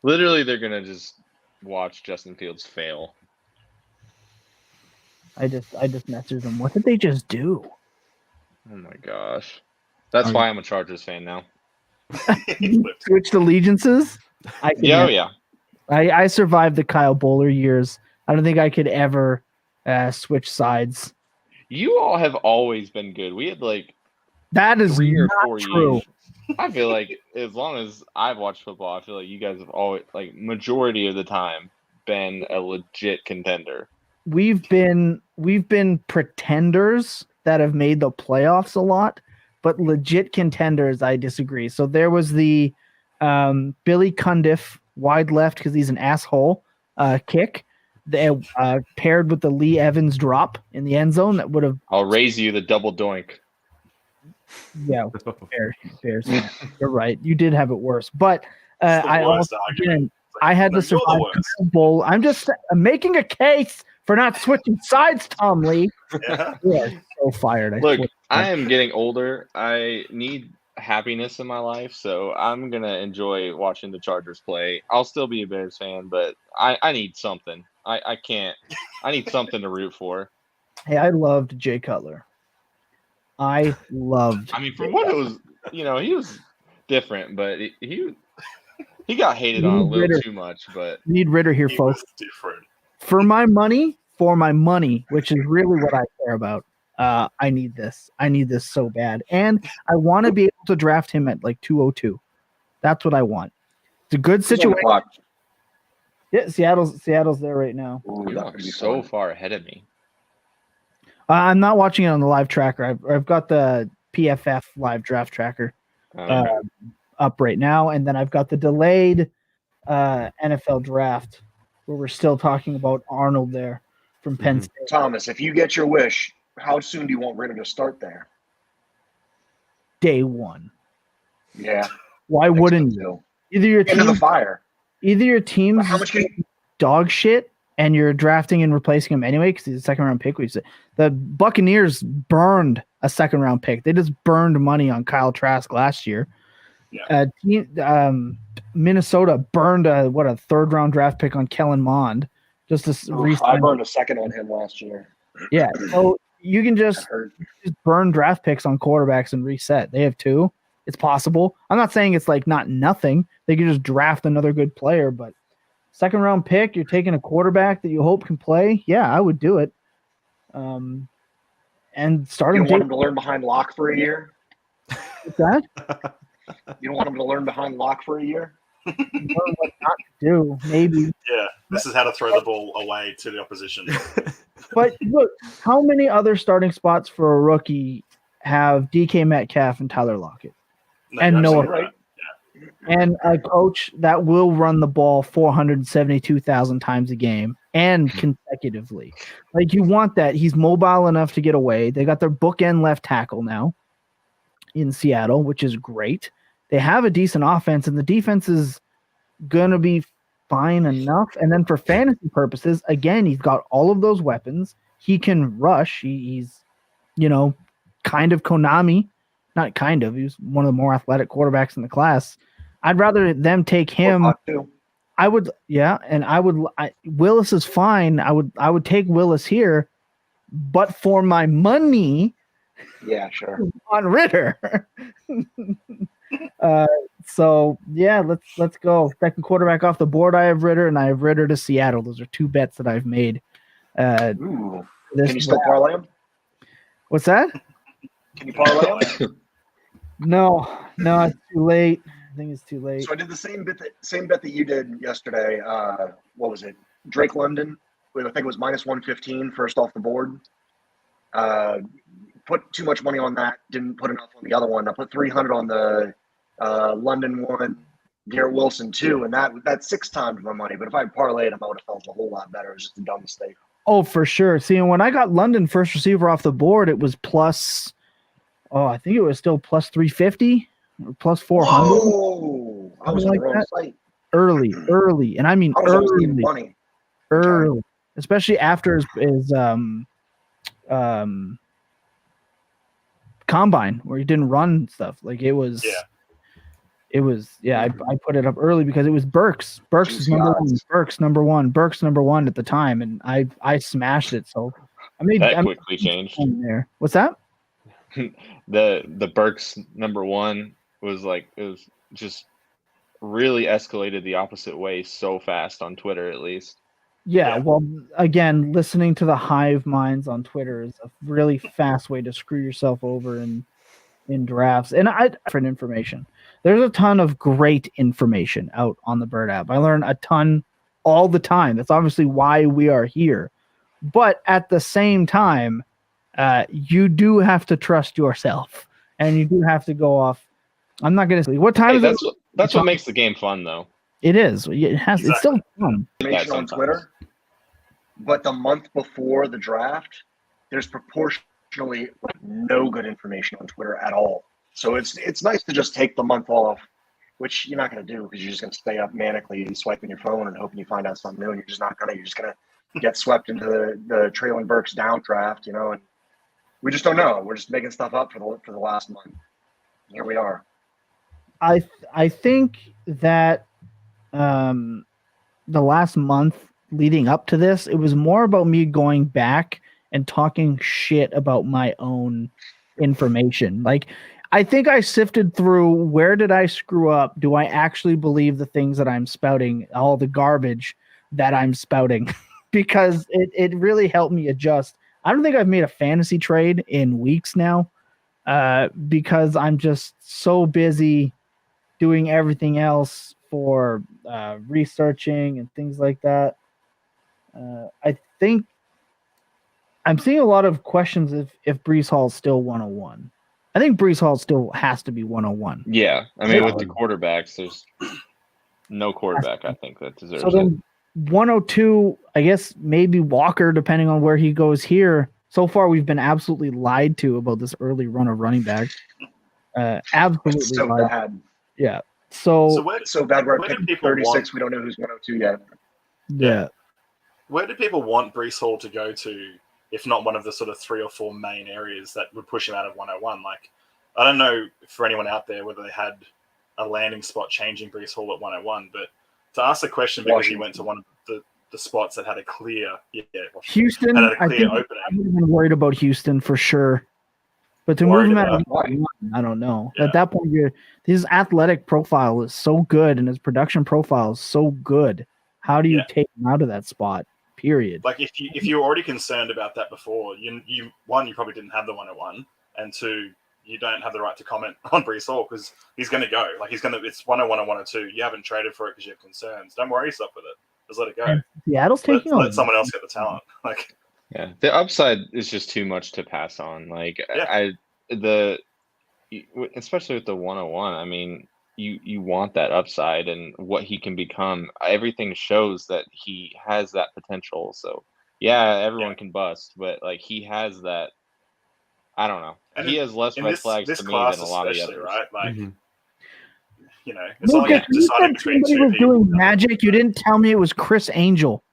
Literally, they're gonna just watch Justin Fields fail. I just messaged them. What did they just do? Oh my gosh. That's why I'm a Chargers fan now. Switched allegiances? Yeah. I survived the Kyle Bowler years. I don't think I could ever switch sides. You all have always been good. We had like that is 3 or not 4 true. years. I feel like as long as I've watched football, I feel like you guys have always, like, majority of the time, been a legit contender. We've been pretenders that have made the playoffs a lot, but legit contenders, I disagree. So there was the Billy Cundiff wide left because he's an asshole kick. Paired with the Lee Evans drop in the end zone that would have. I'll raise you the double doink. Yeah, Bears. You're right. You did have it worse, but I also I had to survive bowl. I'm making a case for not switching sides, Tom Lee. Yeah. You are so fired. Look, I am getting older. I need happiness in my life, so I'm gonna enjoy watching the Chargers play. I'll still be a Bears fan, but I need something. I can't. I need something to root for. Hey, I loved Jay Cutler. I mean, from what it was, he was different, but he got hated on a little too much. But need Ritter here, folks. Different. For my money, which is really what I care about. I need this. I need this so bad, and I want to be able to draft him at like 202. That's what I want. It's a good situation. Yeah, Seattle's there right now. Ooh, you are so far ahead of me. I'm not watching it on the live tracker. I've got the PFF live draft tracker up right now, and then I've got the delayed NFL draft where we're still talking about Arnold there from Penn State. Thomas, if you get your wish, how soon do you want Ritter to start there? Day one. Yeah. Why wouldn't you? Either your team, into the fire. Either your team's how much dog shit, and you're drafting and replacing him anyway because he's a second-round pick. The Buccaneers burned a second-round pick. They just burned money on Kyle Trask last year. Yeah. Minnesota burned a third-round draft pick on Kellen Mond. Just to I burned a second on him last year. Yeah, so you can just burn draft picks on quarterbacks and reset. They have 2. It's possible. I'm not saying it's like not nothing. They could just draft another good player, but second round pick, you're taking a quarterback that you hope can play. Yeah, I would do it. And You starting don't want him to learn behind lock for a year? what's that? You don't want him to learn behind lock for a year? Learn what not to do, maybe. Yeah, this is how to throw the ball away to the opposition. But look, how many other starting spots for a rookie have DK Metcalf and Tyler Lockett? And you're Noah absolutely right. And a coach that will run the ball 472,000 times a game and consecutively. Like, you want that. He's mobile enough to get away. They got their bookend left tackle now in Seattle, which is great. They have a decent offense, and the defense is going to be fine enough. And then for fantasy purposes, again, he's got all of those weapons. He can rush. He's, kind of Konami. Not kind of. He was one of the more athletic quarterbacks in the class. I'd rather them take him. I would, yeah, and Willis is fine. I would take Willis here, but for my money, yeah, sure, on Ritter. So yeah, let's go. Second quarterback off the board. I have Ritter, and I have Ritter to Seattle. Those are two bets that I've made. Can you still parlay them? What's that? Can you parlay them? No, it's too late. I think it's too late. So I did the same bet that you did yesterday. What was it? Drake London. I think it was minus 115 first off the board. Put too much money on that. Didn't put enough on the other one. I put 300 on the London one, Garrett Wilson 2, and that's 6 times my money. But if I had parlayed them, I would have felt a whole lot better. It was just a dumb mistake. Oh, for sure. See, when I got London first receiver off the board, it was plus. Oh, I think it was still plus 350 or plus 400. Oh, I was on the wrong site. Early, and I mean early, especially after his combine where he didn't run stuff. Like it was. I put it up early because it was Burks. Burks is number one. Burks number one at the time, and I smashed it. So I made that quickly changed there. What's that? The Burks number one was like, it was just really escalated the opposite way so fast on Twitter, at least. Yeah, well, again, listening to the hive minds on Twitter is a really fast way to screw yourself over in drafts. And different information. There's a ton of great information out on the Bird app. I learn a ton all the time. That's obviously why we are here. But at the same time, you do have to trust yourself, and you do have to go off. I'm not going to say what time is it. That's what makes the game fun, though. It is. It has. Exactly. It's still fun. Information on Twitter, but the month before the draft, there's proportionally no good information on Twitter at all. So it's nice to just take the month off, which you're not going to do because you're just going to stay up manically swiping your phone and hoping you find out something new. And you're just not going to. You're just going to get swept into the Traylon Burks down draft, and we just don't know. We're just making stuff up for the last month. Here we are. I think that the last month leading up to this, it was more about me going back and talking shit about my own information. Like, I think I sifted through, where did I screw up? Do I actually believe the things that I'm spouting, all the garbage that I'm spouting? Because it really helped me adjust. I don't think I've made a fantasy trade in weeks now because I'm just so busy doing everything else for researching and things like that. I think I'm seeing a lot of questions if Breece Hall is still 101. I think Breece Hall still has to be 101. Yeah. I mean, with the quarterbacks, there's no quarterback, I think, that deserves so then, 102, I guess maybe Walker, depending on where he goes here. So far, we've been absolutely lied to about this early run of running back. Absolutely it's so lied. bad. Yeah. So bad we're picking 36. We don't know who's 102 yet. Yeah. Where do people want Breece Hall to go to, if not one of the sort of 3 or 4 main areas that would push him out of 101? Like, I don't know for anyone out there whether they had a landing spot changing Breece Hall at 101, but to ask the question because he went to one of the spots that had a clear Houston, had a clear I think opening. I'm even worried about Houston for sure. But to move him out of I don't know. Yeah. At that point, his athletic profile is so good and his production profile is so good. How do you take him out of that spot? Period. Like if you were already concerned about that before, you probably didn't have the 101, and two, you don't have the right to comment on Breece Hall because he's going to go. Like it's 101 and 102. You haven't traded for it because you have concerns. Don't worry yourself with it. Just let it go. And Seattle's taking let someone else get the talent. Like the upside is just too much to pass on. Like especially with the 101. I mean, you want that upside and what he can become. Everything shows that he has that potential. So everyone can bust, but like he has that. I don't know. And he has less red flags to me than a lot of the others. Right? Like, it's all Lucas, you deciding said between somebody two was people. doing magic. You didn't tell me it was Chris Angel.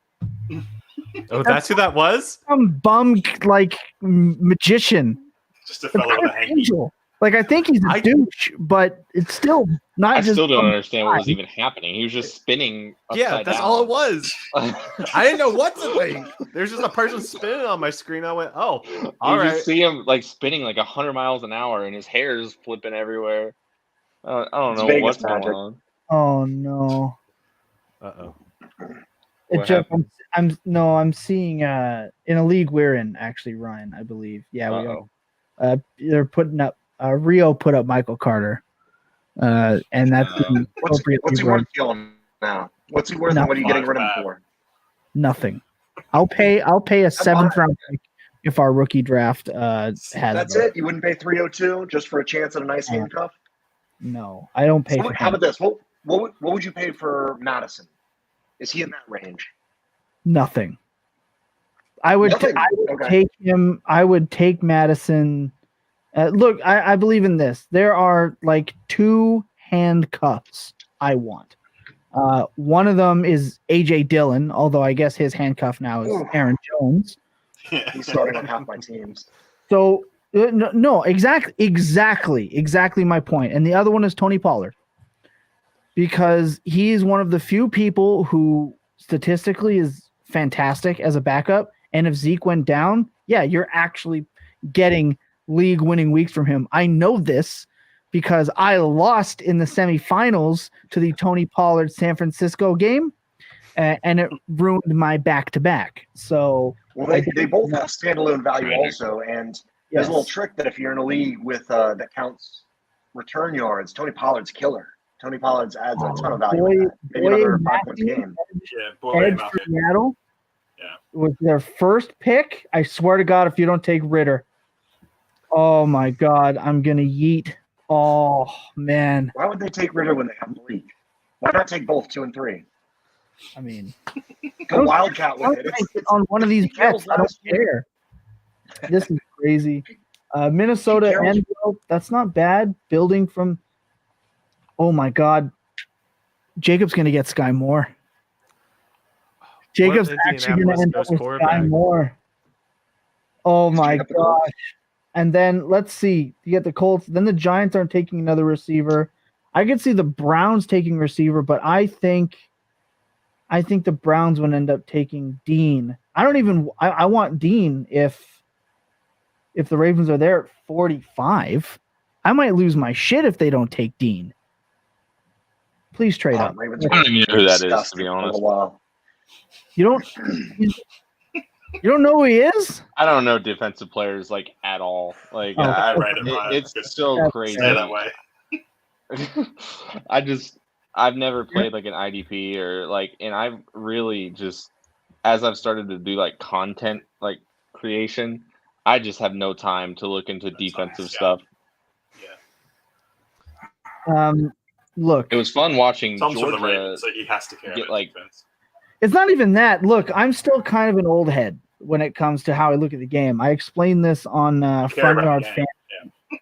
Oh, that's who that was? Some bum like magician. Just a fellow with a hanky. Angel. Like I think he's a douche, but it's still not. I just still don't understand what was guy. even happening. He was just spinning. Yeah, that's down. all it was. I didn't know what to think. There's just a person spinning on my screen. I went, oh, all you right. just see him like spinning like 100 miles an hour, and his hair is flipping everywhere. I don't know Vegas what's magic. going on. Oh no! Uh-oh. What I'm seeing in a league we're in actually, Ryan, I believe. Yeah, we are. They're putting up. Rio put up Michael Carter, and that's What's he worth killing now? What's he worth? And what are you getting rid of him for? Nothing. I'll pay a seventh round pick if our rookie draft has. That's it. You wouldn't pay 302 just for a chance at a nice handcuff? No, I don't pay. So how about this? What would you pay for Madison? Is he in that range? Nothing. I would take him. I would take Madison. Look, I believe in this. There are like 2 handcuffs I want. One of them is AJ Dillon, although I guess his handcuff now is Aaron Jones. He's starting on half my teams. So no, exactly my point. And the other one is Tony Pollard, because he is one of the few people who statistically is fantastic as a backup. And if Zeke went down, you're actually getting league-winning weeks from him. I know this because I lost in the semifinals to the Tony Pollard San Francisco game, and it ruined my back-to-back. So they both have standalone value also, and there's a little trick that if you're in a league with that counts return yards, Tony Pollard's killer. Tony Pollard adds a ton of value. Maybe another 5 points a game. Edge for Seattle was their first pick. I swear to God, if you don't take Ritter, oh my God, I'm gonna yeet. Oh man. Why would they take Ritter when they have Malik? Why not take both 2 and 3? I mean, go Wildcat with it. It's on one of these bets. I don't care. This is crazy. Minnesota and that's not bad. Building from. Oh my God, Jacob's gonna get Sky Moore. Jacob's actually gonna end up with Sky Moore. Oh my gosh. And then let's see. You get the Colts. Then the Giants aren't taking another receiver. I could see the Browns taking receiver, but I think the Browns would end up taking Dean. I want Dean if the Ravens are there at 45. I might lose my shit if they don't take Dean. Please trade up. I don't even know who that is, to be honest. You don't know who he is? I don't know defensive players like at all. Like it's so crazy that way. I've never played like an IDP or like, and I've really just, as I've started to do like content like creation, I just have no time to look into defensive stuff. Look, it was fun watching Georgia. The Ravens, so he has to care get about like. defense. It's not even that. Look, I'm still kind of an old head when it comes to how I look at the game. I explained this on Front Yard Fan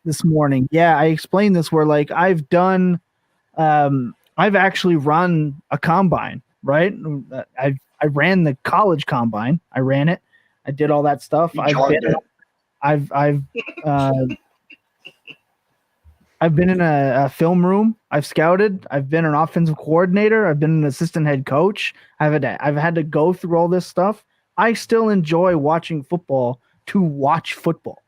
this morning. Yeah, I explained this where like I've actually run a combine, right? I ran the college combine. I ran it. I did all that stuff. I've been in a film room. I've scouted. I've been an offensive coordinator. I've been an assistant head coach. I've had to go through all this stuff. I still enjoy watching football to watch football.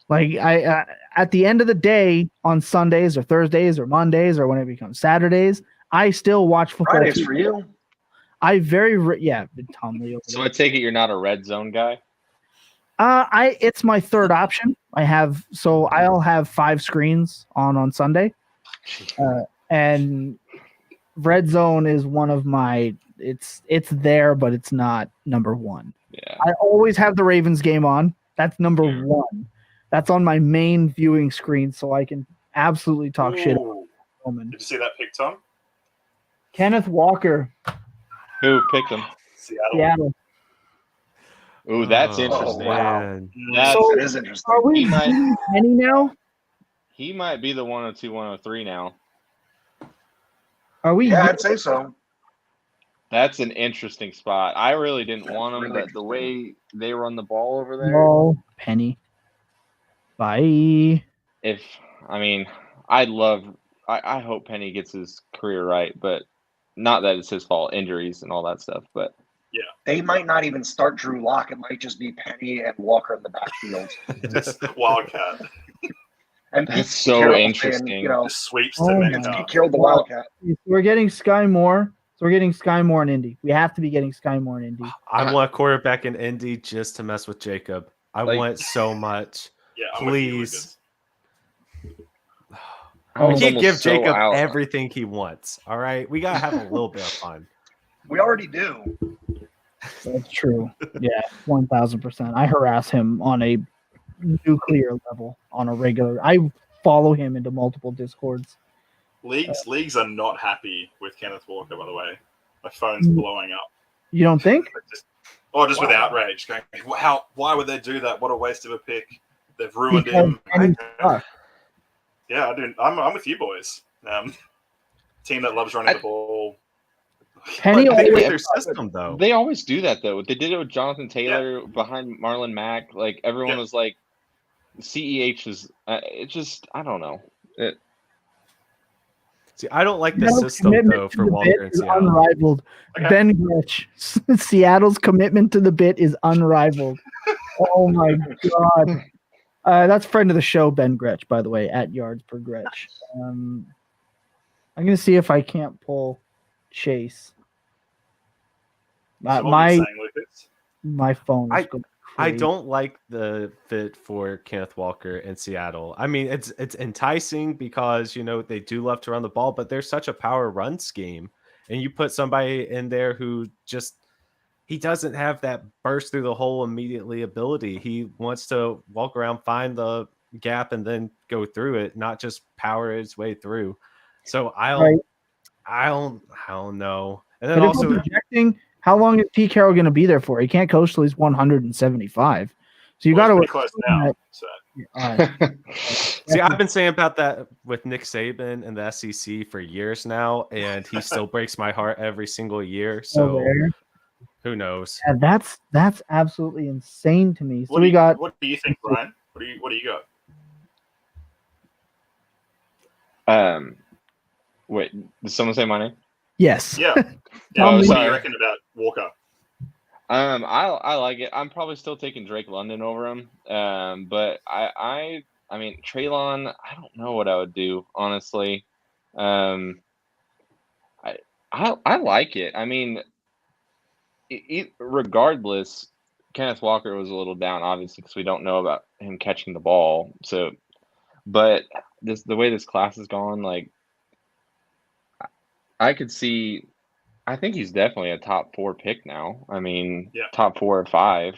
Like I at the end of the day on Sundays or Thursdays or Mondays or when it becomes Saturdays, I still watch football. Fridays for you. I Tom Lee over So there. I take it you're not a red zone guy. It's my third option. I'll have 5 screens on Sunday, and Red Zone is one of my. It's there, but it's not number one. Yeah. I always have the Ravens game on. That's number one. That's on my main viewing screen, so I can absolutely talk shit. Did you see that pick, Tom? Kenneth Walker, Who picked him? Seattle. Ooh, that's Oh, interesting. man. That's, That is interesting. Are we He might- Penny now? he might be the 102, 103 now. Are we? Yeah, I'd say so. That's an interesting spot. I really didn't That's want him, really but the way they run the ball over there, No, Penny. Bye. I hope Penny gets his career right, but not that it's his fault, injuries and all that stuff. But They might not even start Drew Lock. It might just be Penny and Walker in the backfield. Just Wildcat. And That's Pete so Carroll saying, interesting. Just sweeps Oh to my make God. Pete Carroll the Wildcat. We're getting Sky Moore. So we're getting Sky Moore in Indy. We have to be getting Sky Moore in Indy. I want a quarterback in Indy just to mess with Jacob. I want it so much. Yeah, I'm with you, Please. Lucas. I We was can't almost give so Jacob out. everything he wants. All right. We gotta have a little bit of fun. We already do. That's true. Yeah, 1,000%. I harass him on a nuclear level on a regular. I follow him into multiple discords. Leagues are not happy with Kenneth Walker, by the way. My phone's blowing up. You don't think? Just with outrage. Going, why would they do that? What a waste of a pick. They've ruined Because him. Penny sucks. Yeah, I do. I'm with you boys. Team that loves running the ball. Penny But think with always their system, though. They always do that though. They did it with Jonathan Taylor behind Marlon Mack. Like everyone was like, CEH is. It just I don't know. See, I don't like the Seattle's system commitment though to for the Walker bit and is Seattle. unrivaled. Okay. Ben Gretch. Seattle's commitment to the bit is unrivaled. Oh my God. That's friend of the show, Ben Gretch, by the way, at Yards Per Gretch. I'm going to see if I can't pull Chase. So what were you My saying, Lucas? my phone is going I crazy. don't like the fit for Kenneth Walker in Seattle. I mean, it's enticing because they do love to run the ball, but there's such a power run scheme, and you put somebody in there who he doesn't have that burst through the hole immediately ability. He wants to walk around, find the gap, and then go through it, not just power his way through. So I don't know. And then But if also, we're projecting, how long is Pete Carroll going to be there for? He can't coach till he's 175. So you got to Pretty close now. So. see, I've been saying about that with Nick Saban and the SEC for years now, and he still breaks my heart every single year. So who knows? Yeah, that's absolutely insane to me. So What we got. What do you think, Brian? What do you got? Wait, did someone say my name? Yes. Yeah. Tell What me. do sorry. you reckon about Walker? I like it. I'm probably still taking Drake London over him. But I mean Treylon, I don't know what I would do, honestly. I like it. I mean, regardless, Kenneth Walker was a little down, obviously, because we don't know about him catching the ball. So, but the way this class has gone, like, I could see. I think he's definitely a top 4 pick now. I mean, top 4 or 5.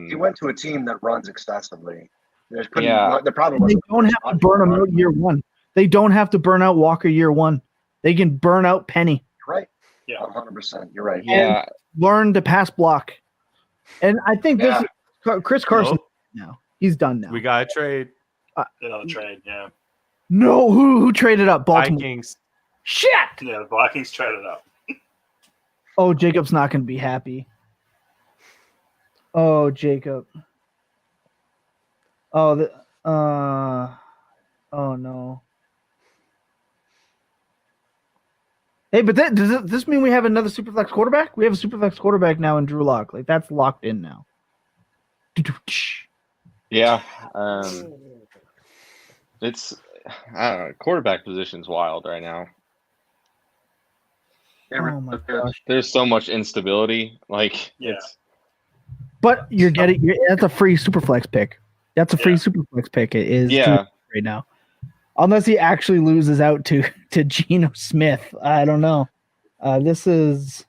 He went to a team that runs excessively. The problem They was don't have to burn him out year one. They don't have to burn out Walker year one. They can burn out Penny. Right. Yeah. 100%. You're right. Yeah. Learn to pass block. And I think this is Chris Carson now. He's done now. We got to trade Another trade, yeah. No, who traded up? Baltimore. Vikings. Shit. Yeah, the Vikings traded up. Oh, Jacob's not going to be happy. Oh, Jacob. Oh, oh no. Hey, but does this mean we have another Superflex quarterback? We have a Superflex quarterback now in Drew Lock. Like, that's locked in now. Yeah. It's I don't know. Quarterback position's wild right now. Oh my gosh! There's so much instability. Like But that's a free superflex pick. That's a free superflex pick. It is right now, unless he actually loses out to Geno Smith. I don't know. This is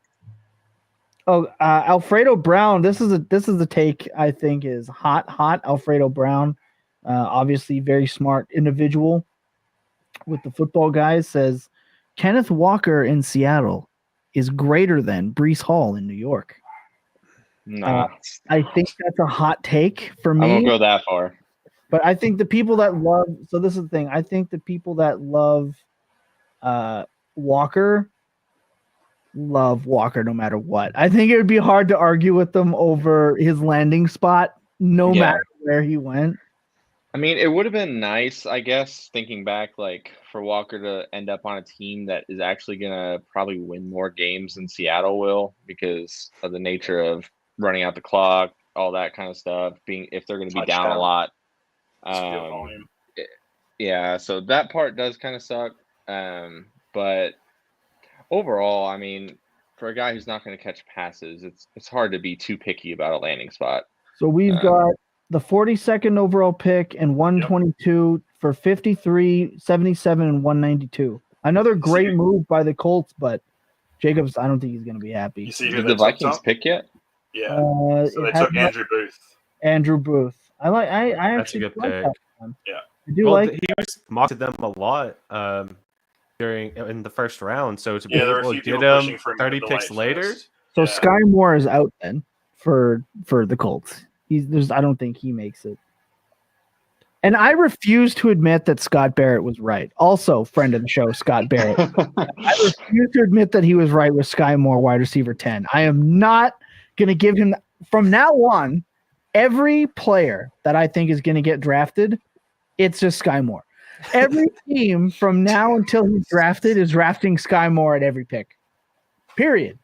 Alfredo Brown. This is a take I think is hot. Alfredo Brown, obviously very smart individual with the football guys, says Kenneth Walker in Seattle is greater than Breece Hall in New York. No, I think that's a hot take for me. I won't go that far. But I think the people that love – so this is the thing. I think the people that love Walker love Walker no matter what. I think it would be hard to argue with them over his landing spot no matter where he went. I mean, it would have been nice, I guess, thinking back, like for Walker to end up on a team that is actually going to probably win more games than Seattle will because of the nature of running out the clock, all that kind of stuff, if they're going to be down a lot. Yeah, so that part does kind of suck. But overall, I mean, for a guy who's not going to catch passes, it's hard to be too picky about a landing spot. So we've got the 42nd overall pick and 122 for 53, 77, and 192. Another great move by the Colts, but Jacobs, I don't think he's going to be happy. You see Did the Vikings pick yet? Yeah. So they took Andrew Booth. Andrew Booth. I That's a good pick. that one. Yeah. I do he was mocked to them a lot in the first round. So to be able to get him 30 picks later. So Sky Moore is out then for the Colts. I don't think he makes it. And I refuse to admit that Scott Barrett was right. Also, friend of the show, Scott Barrett. I refuse to admit that he was right with Sky Moore, wide receiver 10. I am not going to give him – from now on, every player that I think is going to get drafted, it's just Sky Moore. Every team from now until he's drafted is drafting Sky Moore at every pick. Period.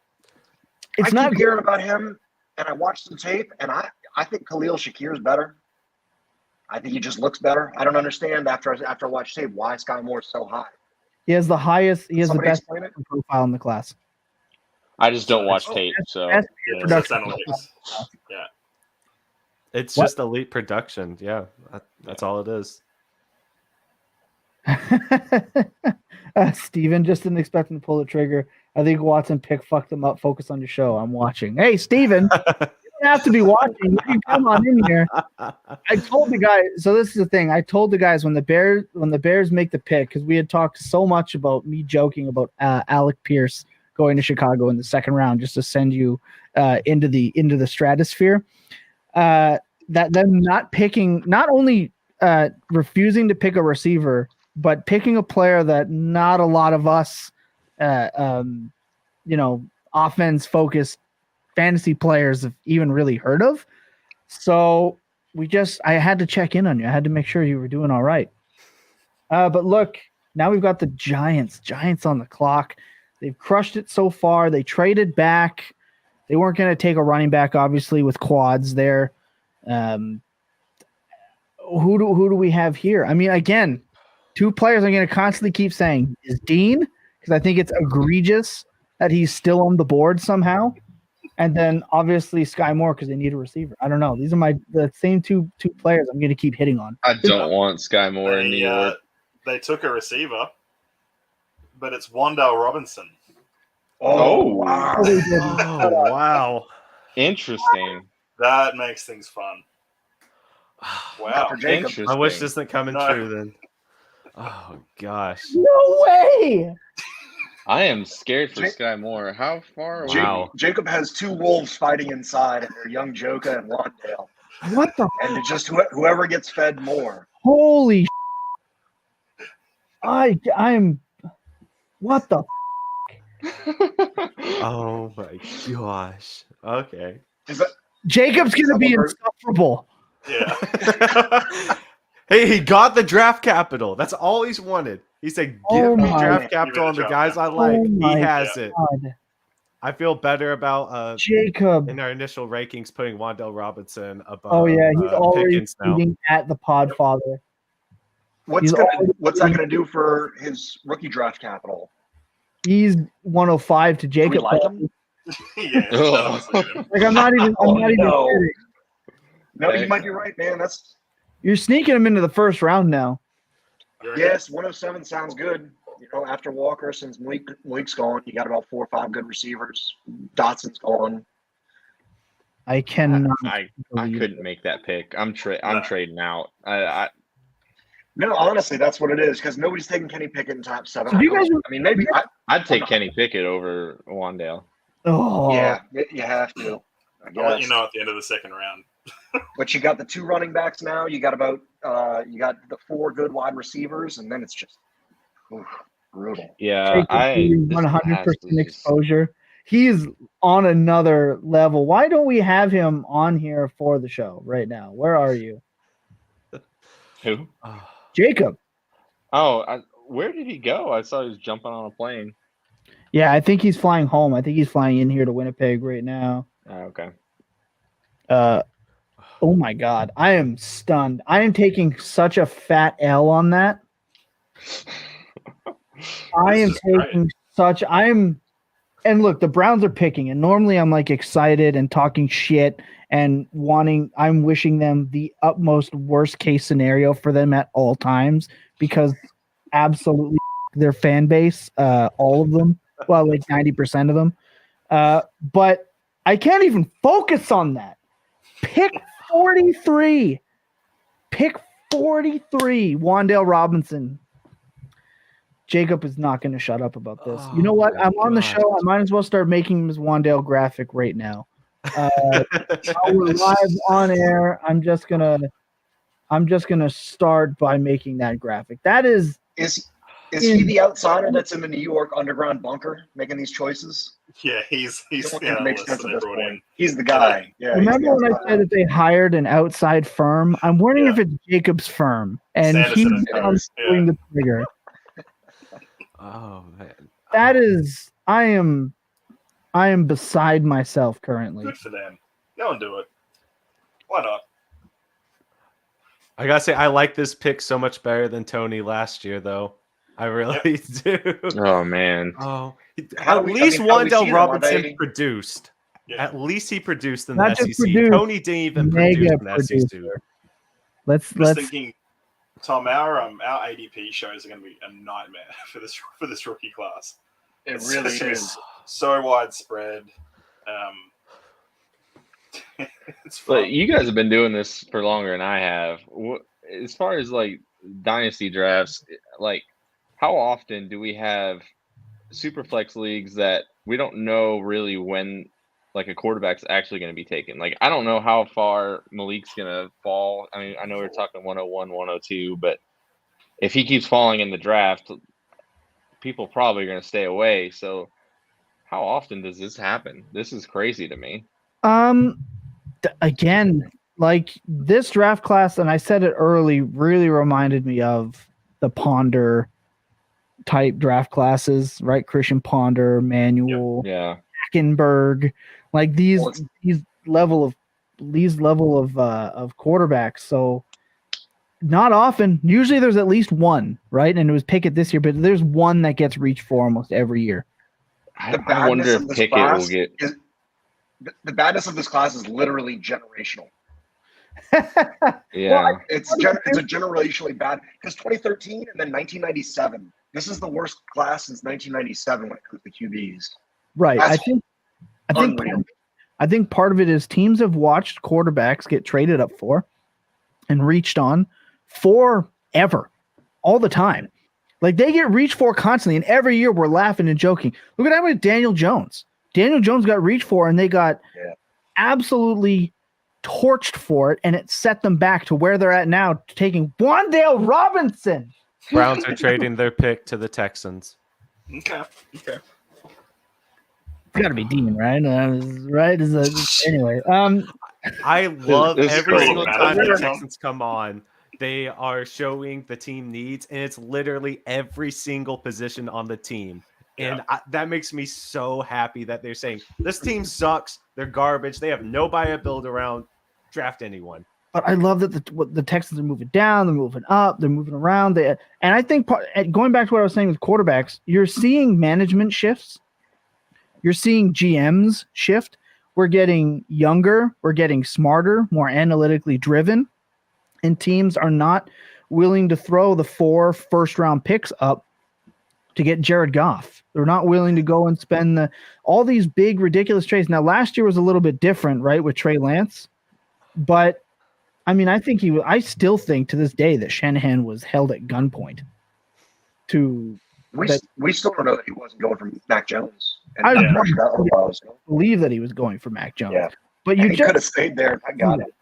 It's not hearing about him, and I watched the tape, and I think Khalil Shakir is better. I think he just looks better. I don't understand after I watch tape why Sky Moore is so high. He has the the best profile in the class. I just don't watch tape, so that's analytics. Yeah. It's just elite production. Yeah, that's all it is. Steven just didn't expect him to pull the trigger. I think Watson pick fucked him up. Focus on your show. I'm watching. Hey, Steven, you don't have to be watching. You can come on in here. I told the guys. So this is the thing. I told the guys when the Bears make the pick, because we had talked so much about me joking about Alec Pierce going to Chicago in the second round just to send you into the stratosphere. That them not picking, not only refusing to pick a receiver, but picking a player that not a lot of us, offense focused fantasy players have even really heard of. So I had to check in on you. I had to make sure you were doing all right. But look, now we've got the Giants on the clock. They've crushed it so far. They traded back. They weren't going to take a running back, obviously, with quads there. Who do we have here? I mean, again, two players I'm going to constantly keep saying is Dean, because I think it's egregious that he's still on the board somehow. And then obviously Sky Moore because they need a receiver. I don't know. These are the same two players I'm going to keep hitting on. I don't want Sky Moore in New York. They took a receiver, but it's Wan'Dale Robinson. Oh wow! Oh wow! Interesting. That makes things fun. Wow! I wish this isn't coming true then. Oh gosh! No way! I am scared for Sky Moore. How far away? Wow. Jacob has two wolves fighting inside, and they're young Joka and Wan'Dale. What the? And it's just whoever gets fed more. Holy! I'm. What the? Oh my gosh! Okay. Jacob's gonna be insufferable. Yeah. Hey, he got the draft capital. That's all he's wanted. He said, "Give me draft capital on the guys I like." He has it. I feel better about Jacob. in our initial rankings putting Wan'Dale Robinson above. Oh yeah, he's already Pickens now. eating at the Podfather. What's that gonna do for his rookie draft capital? He's 105 to Do we Jacob. like him? Yeah, Like I'm not even no. kidding. No, you might be right, man. That's You're sneaking him into the first round now. yes, 107 sounds good. You know, after Walker, since Malik's gone, you got about 4 or 5 good receivers. Dotson's gone. I cannot. I couldn't make that pick. I'm trading out. No, honestly, that's what it is because nobody's taking Kenny Pickett in top 7. So you guys, I mean, maybe I'd take Kenny Pickett over Wan'Dale. oh yeah, you have to. I'll let you know at the end of the second round. But you got the 2 running backs now. You got about you got the 4 good wide receivers, and then it's just brutal. Yeah, 100% exposure. He's on another level. Why don't we have him on here for the show right now? Where are you, Who? Jacob? Oh, where did he go? I saw he was jumping on a plane. Yeah, I think he's flying home. I think he's flying in here to Winnipeg right now. Oh, okay. Oh my God, I am stunned. I am taking such a fat L on that. And look, the Browns are picking, and normally I'm like excited and talking shit and I'm wishing them the utmost worst case scenario for them at all times because absolutely their fan base, all of them, well, like 90% of them. But I can't even focus on that. Pick 43. Pick 43. Wan'Dale Robinson. Jacob is not going to shut up about this. You know what? I'm on the show. I might as well start making his Wan'Dale graphic right now. We're live on air. I'm just gonna start by making that graphic. That is he the outsider that's in the New York underground bunker making these choices? Yeah, he's It makes sense at this point. He's the guy. Yeah. Remember when I said that they hired an outside firm? I'm wondering if it's Jacob's firm, and he's doing the trigger. Oh man, that is. I am beside myself currently. Good for them. Go and do it. Why not? I gotta say, I like this pick so much better than Tony last year, though. I really do. Oh man. Oh, at least Wan'Dale Robinson produced. Yeah. At least he produced in the SEC. Tony didn't even produce in the SEC. Let's thinking, Tom, our ADP shows are going to be a nightmare for this rookie class. It really is so widespread. But you guys have been doing this for longer than I have. As far as like dynasty drafts, like how often do we have superflex leagues that we don't know really when like a quarterback's actually going to be taken? Like I don't know how far Malik's going to fall. I mean, I know we're talking 101, 102, but if he keeps falling in the draft, people probably are going to stay away. So how often does this happen? This is crazy to me. Again, like this draft class, and I said it early, really reminded me of the Ponder type draft classes, right? Christian Ponder, Manuel, Hackenberg, like these level of quarterbacks. So not often. Usually there's at least one, right? And it was Pickett this year, but there's one that gets reached for almost every year. I wonder if Pickett will get. The badness of this class is literally generational. Yeah, well, it's a generationally bad because 2013 and then 1997. This is the worst class since 1997 when it comes to QBs. Right. I think part of it is teams have watched quarterbacks get traded up for and reached on forever, all the time. Like they get reached for constantly, and every year we're laughing and joking. Look at that with Daniel Jones. Daniel Jones got reached for, and they got absolutely torched for it, and it set them back to where they're at now, taking Wan'Dale Robinson. Browns are trading their pick to the Texans. Okay. It's got to be Dean, right? Right? Anyway. I love every single time the Texans come on. They are showing the team needs, and it's literally every single position on the team. And that makes me so happy that they're saying this team sucks. They're garbage. They have nobody to build around. Draft anyone. But I love that the Texans are moving down, they're moving up, they're moving around. And I think going back to what I was saying with quarterbacks, you're seeing management shifts. You're seeing GMs shift. We're getting younger. We're getting smarter, more analytically driven. And teams are not willing to throw the 4 first-round picks up to get Jared Goff. They're not willing to go and spend all these big, ridiculous trades. Now, last year was a little bit different, right, with Trey Lance. But, I mean, I still think to this day that Shanahan was held at gunpoint. We still don't know that he wasn't going for Mac Jones. I that believe that he was going for Mac Jones. Yeah. But he could have stayed there. I got it.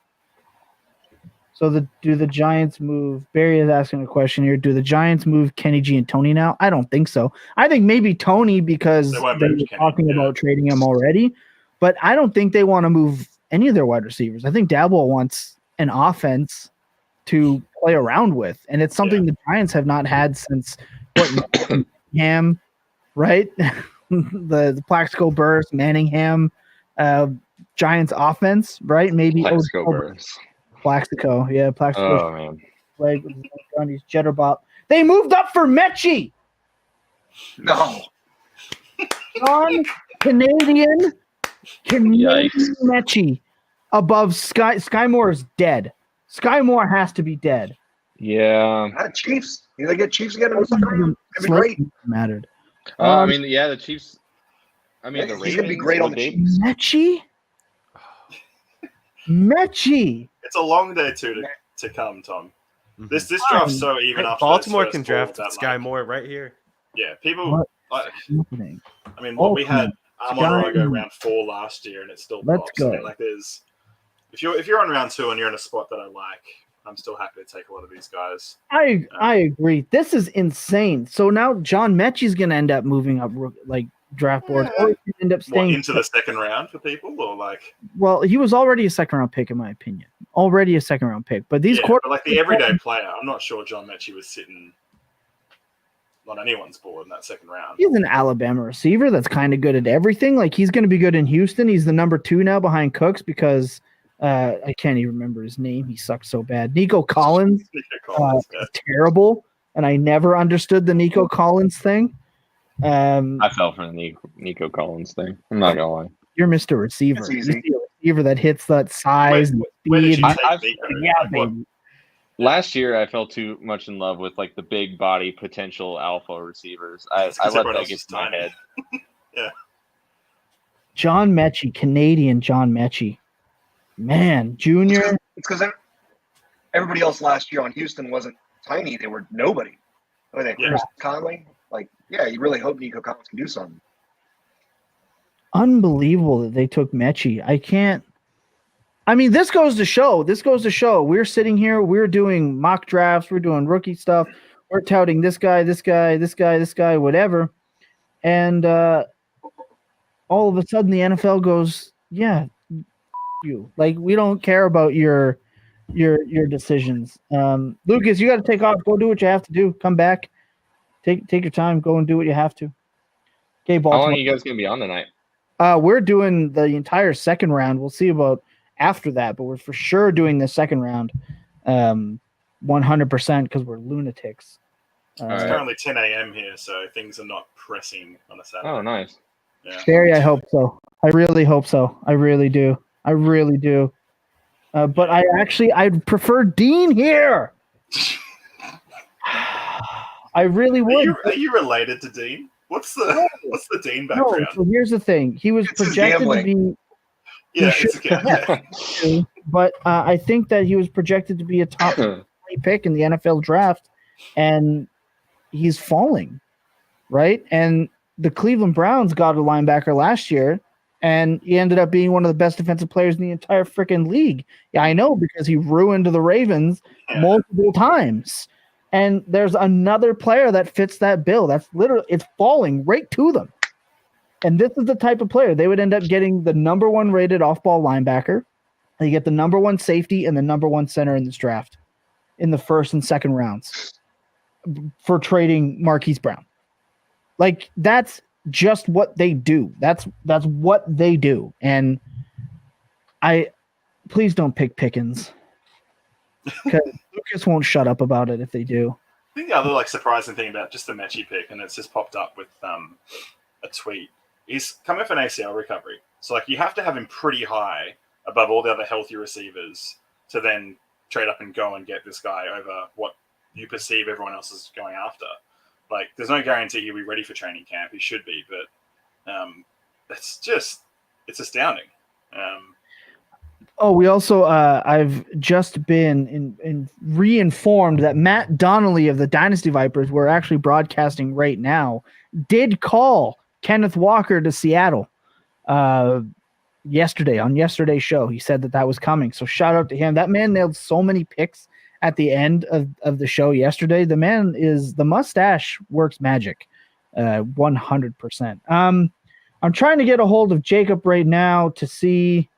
So do the Giants move? Barry is asking a question here. Do the Giants move Kenny G and Tony now? I don't think so. I think maybe Tony because they were talking about trading him already. But I don't think they want to move any of their wide receivers. I think Dabble wants an offense to play around with. And it's something the Giants have not had since Ham, right? the Plaxico Burst, Manningham, Giants offense, right? Maybe Plaxico Burst. Plaxico, yeah, Plaxico. Oh man, Like on these Jetterbop. They moved up for Mechie. No. Canadian Mechie above Sky Moore is dead. Sky Moore has to be dead. Yeah. Chiefs. You get Chiefs again in the second round. It'd be great. Mattered. I mean, the Chiefs. I mean, the he's gonna be great on the Chiefs. Mechie. It's a long day to come, Tom. Mhm. This draft's so even after Baltimore those can first four draft that, Sky Moore right here. Yeah, people. I mean, we had Amon-Ra round 4 last year, and it's still Let's go. I mean, like there's if you're on round 2 and you're in a spot that I like, I'm still happy to take a lot of these guys. I agree. This is insane. So now John Mechie's going to end up moving up like draft boards, or he can end up staying into the second round for people, or like. Well, he was already a second round pick in my opinion. Already a second round pick, but these but like the everyday player, I'm not sure John Mechie was sitting on anyone's board in that second round. He's an Alabama receiver that's kind of good at everything. Like he's going to be good in Houston. He's the number 2 now behind Cooks because I can't even remember his name. He sucks so bad. Nico Collins, is terrible, and I never understood the Nico Collins thing. I fell for the Nico Collins thing. I'm not gonna lie. You're Mr. Receiver. That's You easy. see a receiver that hits that size and Where did speed. you take Nico? Yeah, Like, what- baby. Last year, I fell too much in love with like the big body potential alpha receivers. I It's 'cause let everyone that else get is to my tiny. head. John Mechie, Canadian John Mechie. Man, Junior. It's because everybody else last year on Houston wasn't tiny. They were nobody. I mean, Chris Conley. Like, yeah, you really hope Nico Collins can do something. Unbelievable that they took Mechie. I can't. I mean, this goes to show. We're sitting here. We're doing mock drafts. We're doing rookie stuff. We're touting this guy, whatever. And all of a sudden, the NFL goes, "Yeah, you like we don't care about your decisions." Lucas, you got to take off. Go do what you have to do. Come back. Take your time. Go and do what you have to. Okay, How Baltimore. long are you guys gonna be on tonight? We're doing the entire second round. We'll see about after that, but we're for sure doing the second round 100% because we're lunatics. It's currently 10 a.m. here, so things are not pressing on a Saturday. Oh, nice. Yeah. Barry, I hope so. I really hope so. I really do. But I'd prefer Dean here. I really would. Are you related to Dean? What's the Dean background? No, so here's the thing. He was It's his projected to gambling. be Yeah, should- it's but I think that he was projected to be a top 20 pick in the NFL draft, and he's falling, right? And the Cleveland Browns got a linebacker last year, and he ended up being one of the best defensive players in the entire freaking league. Yeah, I know, because he ruined the Ravens multiple times. And there's another player that fits that bill. That's literally, it's falling right to them. And this is the type of player they would end up getting: the number 1 rated off-ball linebacker. They get the number 1 safety and the number 1 center in this draft in the first and second rounds for trading Marquise Brown. Like, that's just what they do. That's what they do. And please don't pick Pickens, because Lucas won't shut up about it if they do. I think the other surprising thing about just the Mechie pick, and it's just popped up with a tweet, he's coming for an ACL recovery. So you have to have him pretty high above all the other healthy receivers to then trade up and go and get this guy over what you perceive everyone else is going after. There's no guarantee he'll be ready for training camp. He should be, but it's astounding. We also, I've just been reinformed that Matt Donnelly of the Dynasty Vipers, we're actually broadcasting right now, did call Kenneth Walker to Seattle yesterday on yesterday's show. He said that was coming. So shout out to him. That man nailed so many picks at the end of the show yesterday. The man the mustache works magic, 100%. I'm trying to get a hold of Jacob right now to see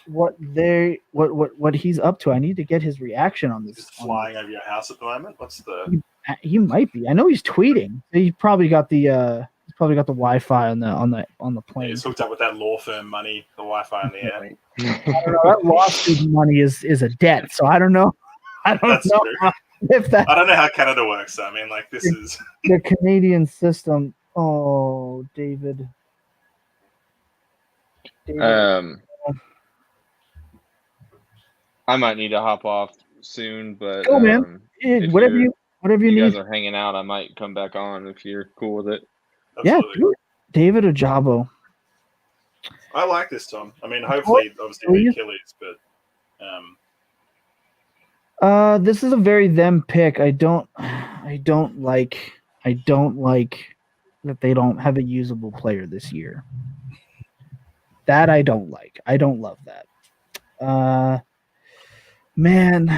what he's up to. I need to get his reaction on this. He's flying over your house at the moment. What's the? He might be. I know he's tweeting. He probably got the Wi-Fi on the plane. Yeah, he's hooked up with that law firm money, the Wi-Fi in the air. I don't know. That lawsuit money is a debt, so I don't know. I don't know if that. I don't know how Canada works. I mean, this is the Canadian system. Oh, David. I might need to hop off soon, but go, man. Whatever you need. You guys are hanging out, I might come back on if you're cool with it. Absolutely. Yeah, David Ojabo. I like this, Tom. I mean, hopefully, obviously, the Achilles, but this is a very them pick. I don't like that they don't have a usable player this year. That I don't like. I don't love that. Man,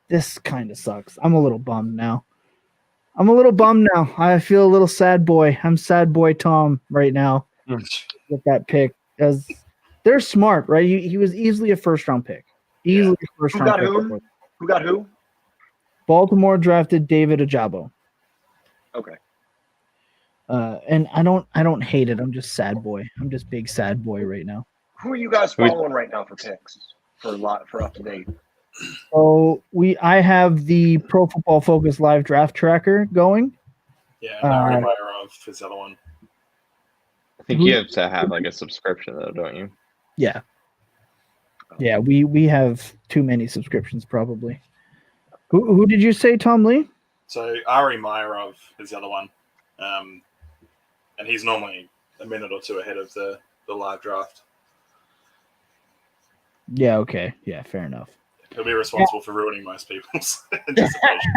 this kind of sucks. I'm a little bummed now. I feel a little sad boy. I'm sad boy Tom right now with that pick, because they're smart, right? He was easily a first-round pick. Easily a first-round pick. Who got who? Baltimore drafted David Ojabo. Okay. And I don't hate it. I'm just sad boy. I'm just big sad boy right now. Who are you guys following right now for picks for up to date? So I have the Pro Football Focus live draft tracker going. Yeah, Murray is the other one. I think you have to have a subscription though, don't you? Yeah. Yeah, we have too many subscriptions probably. Who did you say, Tom Lee? So Ari Myrov is the other one. And he's normally a minute or two ahead of the live draft. Yeah, okay. Yeah, fair enough. He'll be responsible for ruining most people's anticipation.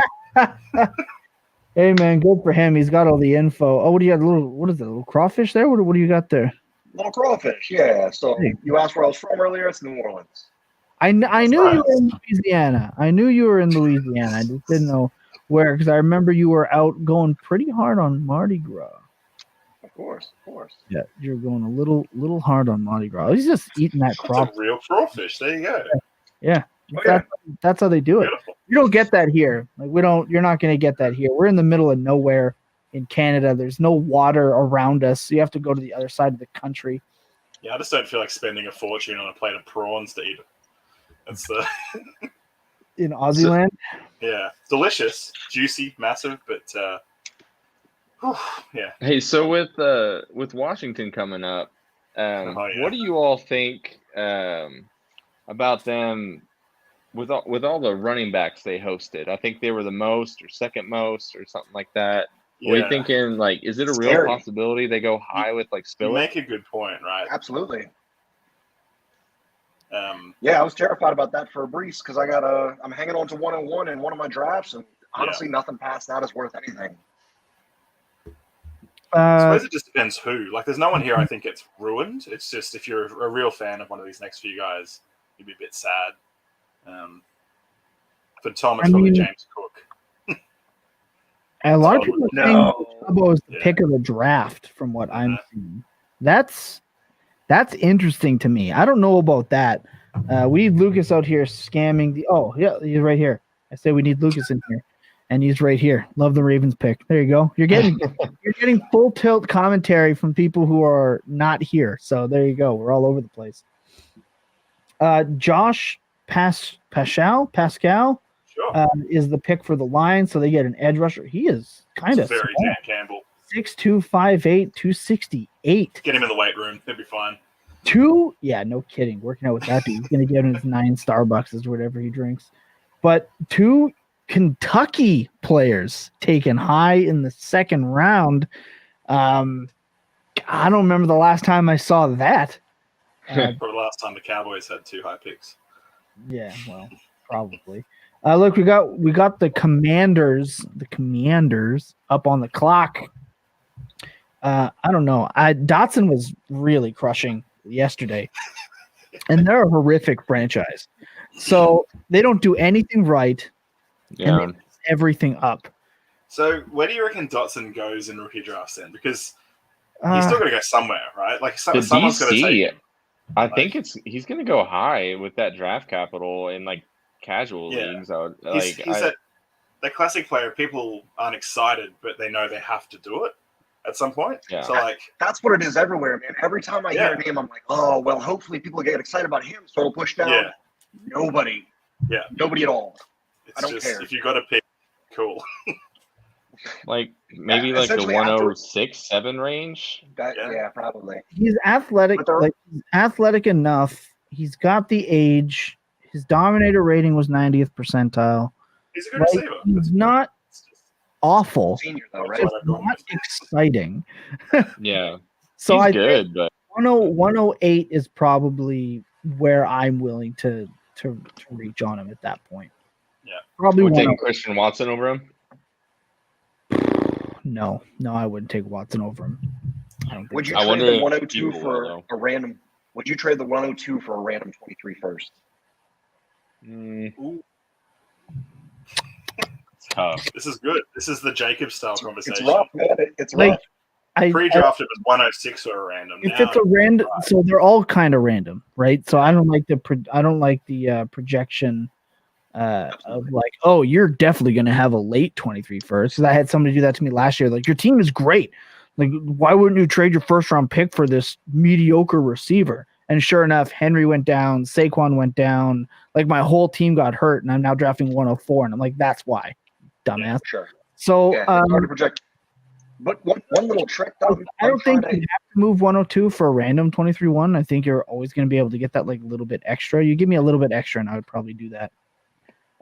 Hey, man, good for him. He's got all the info. Oh, what do you got? What is it, a little crawfish there? What do you got there? Little crawfish, yeah. So you asked where I was from earlier. It's New Orleans. I knew you were in Louisiana. I just didn't know where, because I remember you were out going pretty hard on Mardi Gras. Of course. Yeah, you're going a little hard on Mardi Gras. He's just eating that crawfish. That's a real crawfish. There you go. Yeah. That's how they do it. Beautiful. You don't get that here. You're not going to get that here. We're in the middle of nowhere in Canada. There's no water around us. So you have to go to the other side of the country. Yeah, I just don't feel like spending a fortune on a plate of prawns to eat it. That's the in Aussie land. Yeah, delicious, juicy, massive, but yeah. Hey, so with Washington coming up, what do you all think about them with all the running backs they hosted? I think they were the most or second most or something like that. Yeah. What are you thinking? Is it a real possibility they go high with Spiller? You make a good point, right? Absolutely. Yeah, I was terrified about that for Brees because I'm hanging on to 101 in one of my drafts, and honestly, nothing past that is worth anything. I suppose it just depends who. There's no one here I think gets ruined. It's just if you're a real fan of one of these next few guys, you'd be a bit sad. For Tom, it's probably James Cook. A lot of people think Ojabo is the pick of the draft from what I'm seeing. That's interesting to me. I don't know about that. We need Lucas out here scamming the. Oh, yeah, he's right here. I say we need Lucas in here. and he's right here. Love the Ravens pick. There you go. You're getting full tilt commentary from people who are not here. So there you go. We're all over the place. Josh Pascal Sure. is the pick for the Lions, so they get an edge rusher. He is kind of very Dan Campbell. 6'2", 5'8", 268. Get him in the weight room. He'll be fine. Yeah, no kidding. Working out with that dude. He's going to get him his 9 Starbucks or whatever he drinks. But 2 Kentucky players taken high in the second round. I don't remember the last time I saw that. Probably the last time the Cowboys had 2 high picks. Yeah, well, probably. Look, we got the Commanders up on the clock. I don't know. Dotson was really crushing yesterday, and they're a horrific franchise. So they don't do anything right, and they mess everything up. So where do you reckon Dotson goes in rookie drafts then? Because he's still going to go somewhere, right? Like someone's going to take him. I think he's going to go high with that draft capital in like casual leagues. He's that classic player. People aren't excited, but they know they have to do it at some point. Yeah. So that's what it is everywhere, man. Every time I hear a name, I'm like, oh well, hopefully people get excited about him, so it'll push down. Yeah. Nobody. Yeah. Nobody at all. I don't care. If you got to pick, cool. Like maybe like the 106-7 range. Yeah, probably. He's athletic. He's athletic enough. He's got the age. His Dominator rating was 90th percentile. He's a good receiver. He's not awful. Senior though, right? It's not exciting. Yeah. So he's good, but 108 is probably where I'm willing to reach on him at that point. Yeah. Probably would take Christian Watson over him. No, I wouldn't take Watson over him. Would you trade the 102 for a random? Would you trade the 102 for a random 23 first? Tough. This is good. This is the Jacob style conversation. It's rough, man. It's rough. Pre-draft it was 106 or a random. If it's a random, so they're all kind of random, right? So I don't like the projection of like, oh, you're definitely going to have a late 23 first. Because I had somebody do that to me last year. Like, your team is great. Like, why wouldn't you trade your first round pick for this mediocre receiver? And sure enough, Henry went down, Saquon went down. Like, my whole team got hurt, and I'm now drafting 104. And I'm like, that's why, dumbass. Yeah, sure. So it's hard to project. But one little trick, though. I don't think you have to move 102 for a random 23-1. I think you're always going to be able to get that like little bit extra. You give me a little bit extra, and I would probably do that.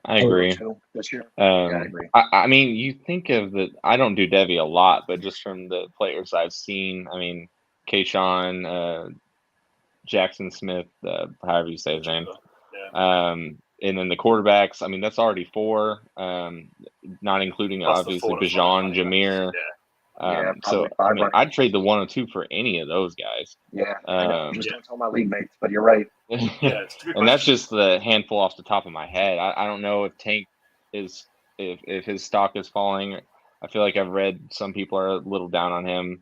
I agree. This year. I agree. I mean, you think of the. I don't do Devy a lot, but just from the players I've seen, I mean, Kayshawn, Jackson Smith, however you say his name, and then the quarterbacks. I mean, that's already 4, not including plus obviously Bijan, Jameer. So I mean, I'd trade the 102 for any of those guys. Yeah, just don't tell my league mates, but you're right. And that's just the handful off the top of my head. I don't know if Tank is if his stock is falling. I feel like I've read some people are a little down on him.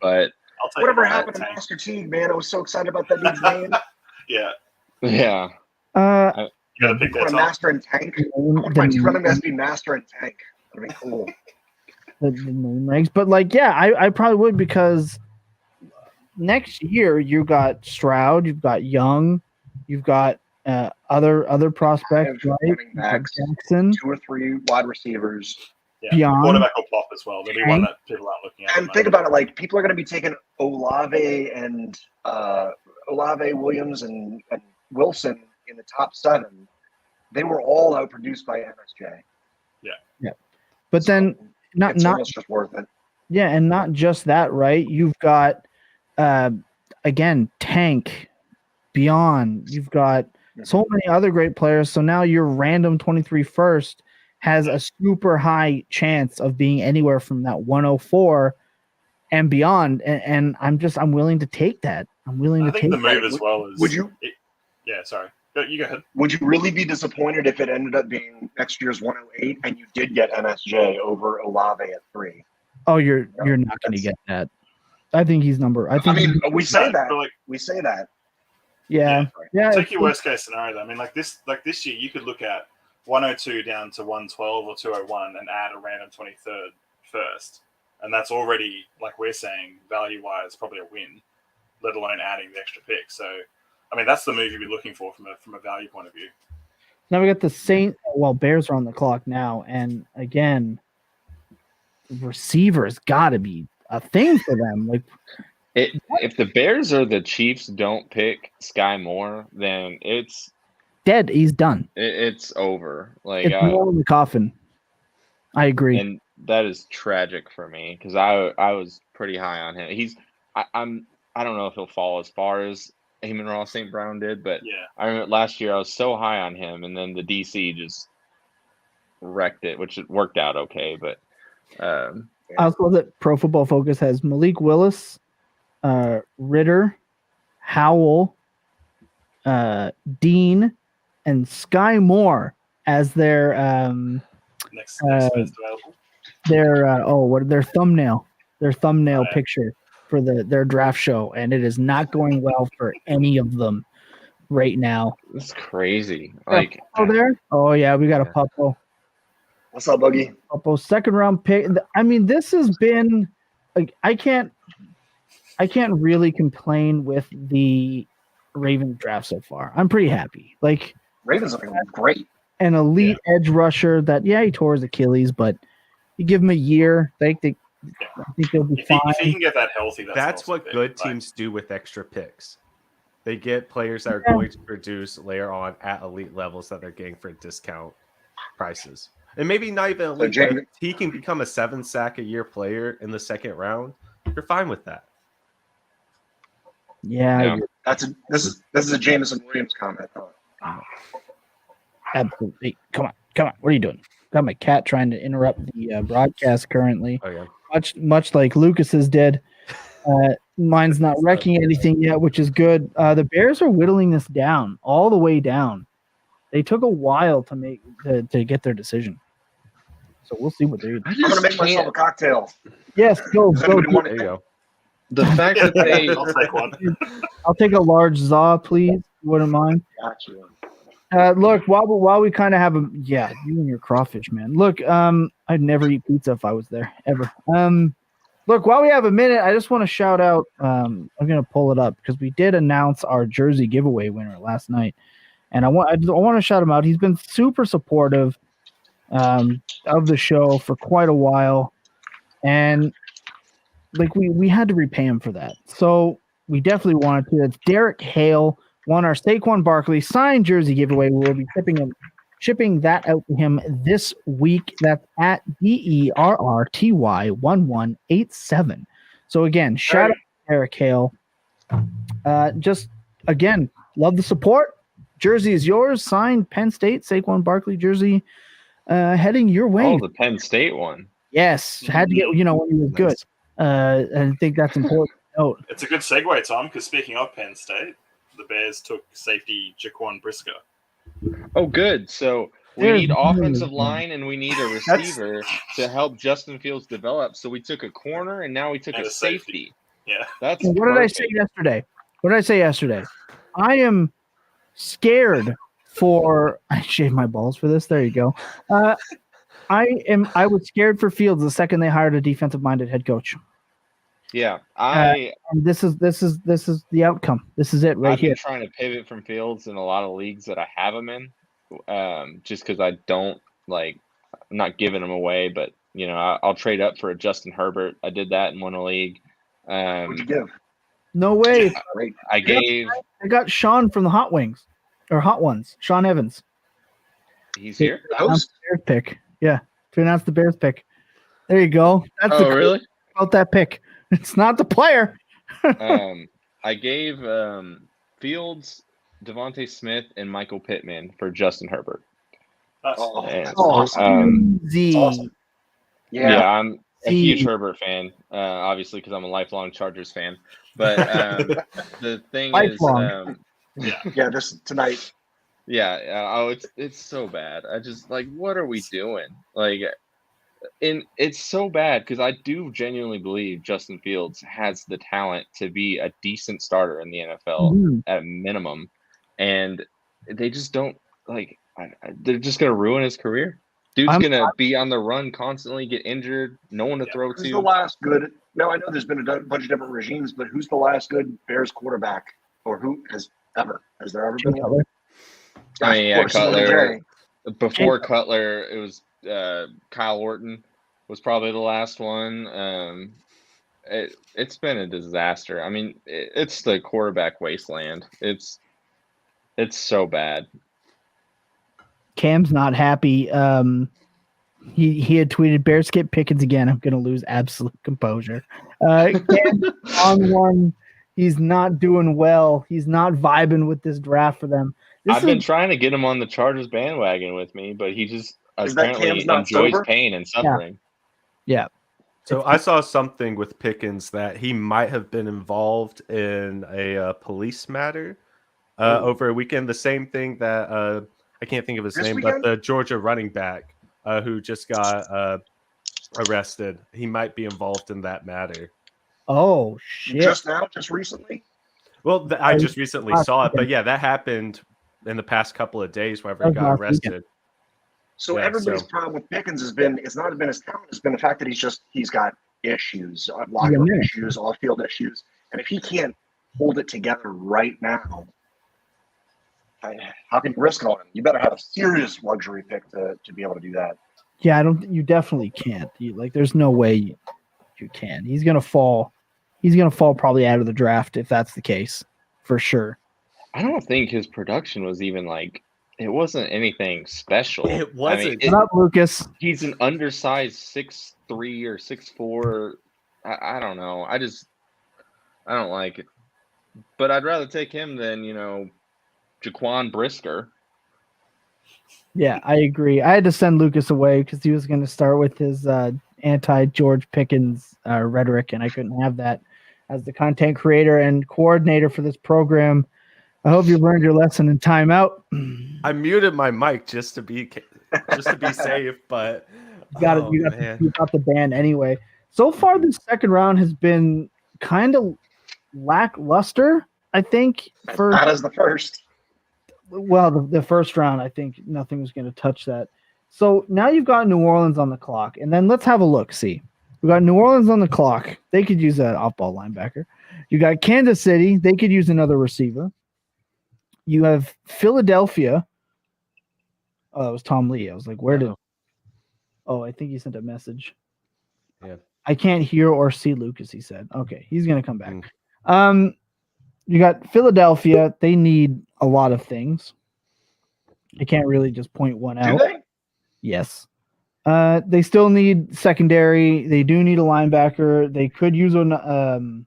But whatever happened to Master Teague, man? I was so excited about that dude's name. Yeah. Yeah. You gotta pick that Master and Tank. I want my running backs to be Master and Tank. That'd be cool. The name ranks, but like, yeah, I probably would, because next year you got Stroud, you've got Young, you've got other prospects, right? Jackson, 2 or 3 wide receivers. Yeah, quarterback will pop as well. There'll be one that people aren't looking at. And think about it, like, people are going to be taking Olave and Williams and Wilson in the top 7. They were all outproduced by MSJ. Yeah. But then not just worth it. Yeah, and not just that, right? You've got again, Tank, Beyond. You've got so many other great players. So now your random 23 first has a super high chance of being anywhere from that 104 and beyond. And I'm willing to take that. I'm willing to take that. I think the move as well is. Would you? Yeah, sorry. You go ahead. Would you really be disappointed if it ended up being next year's 108 and you did get MSJ over Olave at 3? Oh, you're not going to get that. I think he's number. We say that. We say that. Yeah. Take your worst case scenario. I mean, like this year, you could look at 102 down to 112 or 201 and add a random 23rd first. And that's already, like we're saying, value-wise, probably a win, let alone adding the extra pick. So, I mean, that's the move you'd be looking for from a value point of view. Now we got the Saints. Well, Bears are on the clock now. And again, receivers got to be a thing for them. Like, if the Bears or the Chiefs don't pick Sky Moore, then it's dead. He's done. It's over. Like, It's nail in the coffin. I agree. And that is tragic for me because I was pretty high on him. I don't know if he'll fall as far as Amon-Ra St. Brown did, but yeah. I remember last year I was so high on him, and then the DC just wrecked it, which it worked out okay. But I also love that Pro Football Focus has Malik Willis, Ritter, Howell, Dean, and Sky Moore as their next best available. Their thumbnail picture for their draft show, and it is not going well for any of them right now. It's crazy. Like, there? Oh yeah, we got a Puppo. What's up, Buggy? Puppo, second round pick. I mean, this has been like I can't really complain with the Ravens draft so far. I'm pretty happy. Like, Ravens looking great. An elite edge rusher that he tore his Achilles, but you give him a year, I think they'll be fine. If he can get that healthy, that's what good teams do with extra picks. They get players that are going to produce later on at elite levels that they're getting for discount prices. And maybe not even elite, but if he can become a 7-sack-a-year player in the second round, you're fine with that. Yeah. This is a Jameson Williams comment, though. Absolutely. Come on. What are you doing? Got my cat trying to interrupt the broadcast currently. Oh yeah. Much like Lucas's did. Mine's not wrecking anything yet, which is good. The Bears are whittling this down, all the way down. They took a while to get their decision. So we'll see what they do. I'm gonna make myself a cocktail. Yes, go. There you go. The fact that they I'll take one. I'll take a large za, please. You wouldn't mind. Gotcha. Look, while we kind of have you and your crawfish, man. Look, I'd never eat pizza if I was there ever. Look, while we have a minute, I just want to shout out. I'm gonna pull it up because we did announce our jersey giveaway winner last night, and I want to shout him out. He's been super supportive of the show for quite a while, and like we had to repay him for that. So we definitely wanted to. That's Derek Hale. Won our Saquon Barkley signed jersey giveaway. We'll be shipping that out to him this week. That's at DERRTY1187. So again, shout out to Derek Hale. Just again, love the support. Jersey is yours. Signed Penn State Saquon Barkley jersey, heading your way. Oh, the Penn State one. Yes, had to get when he was good. I think that's important to note. It's a good segue, Tom, because speaking of Penn State, the Bears took safety Jaquan Brisker. Oh, good. So we need offensive line and we need a receiver to help Justin Fields develop. So we took a corner and now we took a safety. Yeah. That's what did I say yesterday? I am scared for I shaved my balls for this. There you go. I was scared for Fields the second they hired a defensive minded head coach. Yeah, and this is the outcome. This is it I've here. been trying to pivot from Fields in a lot of leagues that I have him in, just because I don't I'm not giving him away, but I'll trade up for a Justin Herbert. I did that in one league. What'd you give? No way. I got Sean from the Hot Wings or Hot Ones. Sean Evans. He's here. Bears pick. Yeah, to announce the Bears pick. There you go. That's really about that pick. It's not the player. I gave Fields, Devontae Smith, and Michael Pittman for Justin Herbert. That's awesome. Awesome. Yeah, I'm a huge Herbert fan, obviously, because I'm a lifelong Chargers fan. But the thing lifelong. is, this tonight. Yeah. It's so bad. I just what are we doing? And it's so bad because I do genuinely believe Justin Fields has the talent to be a decent starter in the NFL at minimum, and they just don't they're just gonna ruin his career. Dude's gonna be on the run constantly, get injured, no one to throw Who's to. the last good? No, I know there's been a bunch of different regimes, but who's the last good Bears quarterback, or who has ever? Has there ever been one? I mean, yeah, Of course, Cutler. Before Cutler, it was Kyle Orton was probably the last one. It's been a disaster. I mean, it's the quarterback wasteland. It's so bad. Cam's not happy. He had tweeted, "Bears skip Pickens again. I'm gonna lose absolute composure." Cam on one. He's not doing well. He's not vibing with this draft for them. I've been trying to get him on the Chargers bandwagon with me, but he just apparently enjoys pain and suffering. Yeah. So I saw something with Pickens that he might have been involved in a police matter over a weekend. The same thing that I can't think of his name, but the Georgia running back who just got arrested. He might be involved in that matter. Oh, shit. Just recently? Well, I just recently saw it, but yeah, that happened in the past couple of days whenever he got arrested. So everybody's problem with Pickens it's not been his talent, it's been the fact that he's got issues, locker room issues, off-field issues. And if he can't hold it together right now, how can you risk it on him? You better have a serious luxury pick to be able to do that. Yeah, you definitely can't. There's no way you can. He's gonna fall. He's gonna fall probably out of the draft if that's the case, for sure. I don't think his production was even it wasn't anything special. It wasn't. Shut up, Lucas. He's an undersized 6'3" or 6'4". I don't know. I don't like it. But I'd rather take him than, Jaquan Brisker. Yeah, I agree. I had to send Lucas away because he was going to start with his anti-George Pickens rhetoric, and I couldn't have that as the content creator and coordinator for this program. I hope you learned your lesson in timeout. I muted my mic just to be safe, but you got the ban anyway. So far, the second round has been kind of lackluster. I think not as the first. Well, the first round, I think nothing was going to touch that. So now you've got New Orleans on the clock, and then let's have a look. See, we got New Orleans on the clock. They could use an off-ball linebacker. You got Kansas City. They could use another receiver. You have Philadelphia. Oh, it was Tom Lee. I was like, where did? Oh, I think he sent a message. Yeah. I can't hear or see Lucas, he said. Okay, he's going to come back. You got Philadelphia. They need a lot of things. I can't really just point one out. Do they? Yes. They still need secondary. They do need a linebacker. They could use an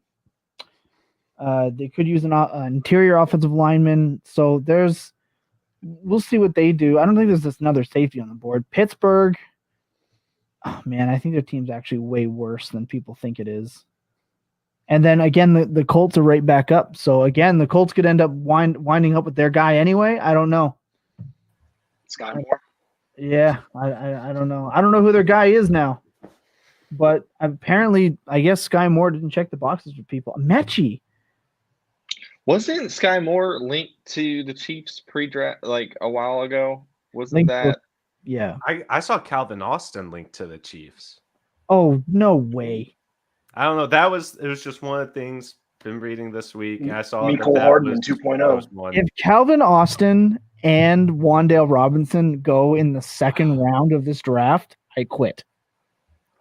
interior offensive lineman. So we'll see what they do. I don't think there's just another safety on the board. Pittsburgh. Oh man, I think their team's actually way worse than people think it is. And then again, the Colts are right back up. So again, the Colts could end up winding up with their guy anyway. I don't know. Sky Moore. Yeah, I don't know. I don't know who their guy is now. But apparently, I guess Sky Moore didn't check the boxes for people. Mechie. Wasn't Sky Moore linked to the Chiefs pre-draft a while ago? Wasn't that? Yeah. I saw Calvin Austin linked to the Chiefs. Oh, no way. I don't know. It was just one of the things been reading this week. I saw Nico Hardman 2.0. If Calvin Austin and Wan'Dale Robinson go in the second round of this draft, I quit.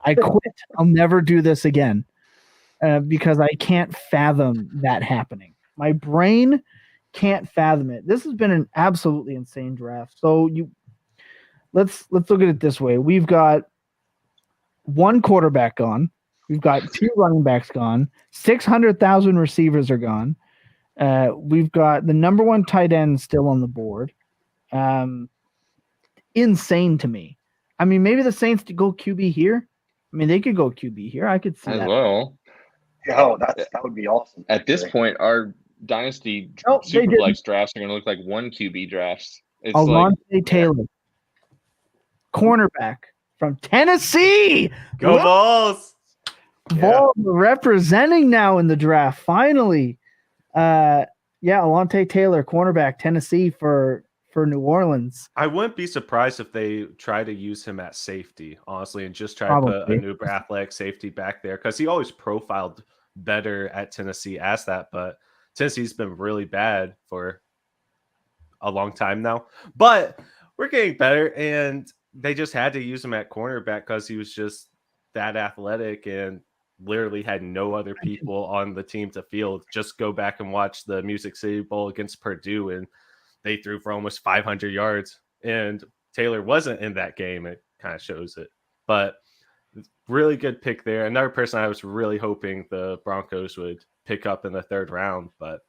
I'll never do this again because I can't fathom that happening. My brain can't fathom it. This has been an absolutely insane draft. So let's look at it this way. We've got one quarterback gone. We've got two running backs gone. 600,000 receivers are gone. We've got the number one tight end still on the board. Insane to me. I mean, maybe the Saints to go QB here. I mean, they could go QB here. I could see that. Well. Oh, that would be awesome. At this point, our Dynasty Superflex drafts are going to look like one QB drafts. It's Alontae Taylor, cornerback from Tennessee. Go Vols! Vols representing now in the draft. Finally, Alontae Taylor, cornerback, Tennessee for for New Orleans. I wouldn't be surprised if they try to use him at safety, honestly, and just try to Probably. put an uber athletic safety back there because he always profiled better at Tennessee as that. But Tennessee's been really bad for a long time now. But we're getting better, and they just had to use him at cornerback because he was just that athletic and literally had no other people on the team to field. Just go back and watch the Music City Bowl against Purdue, and they threw for almost 500 yards. And Taylor wasn't in that game. It kind of shows it. But really good pick there. Another person I was really hoping the Broncos would pick up in the 3rd round. But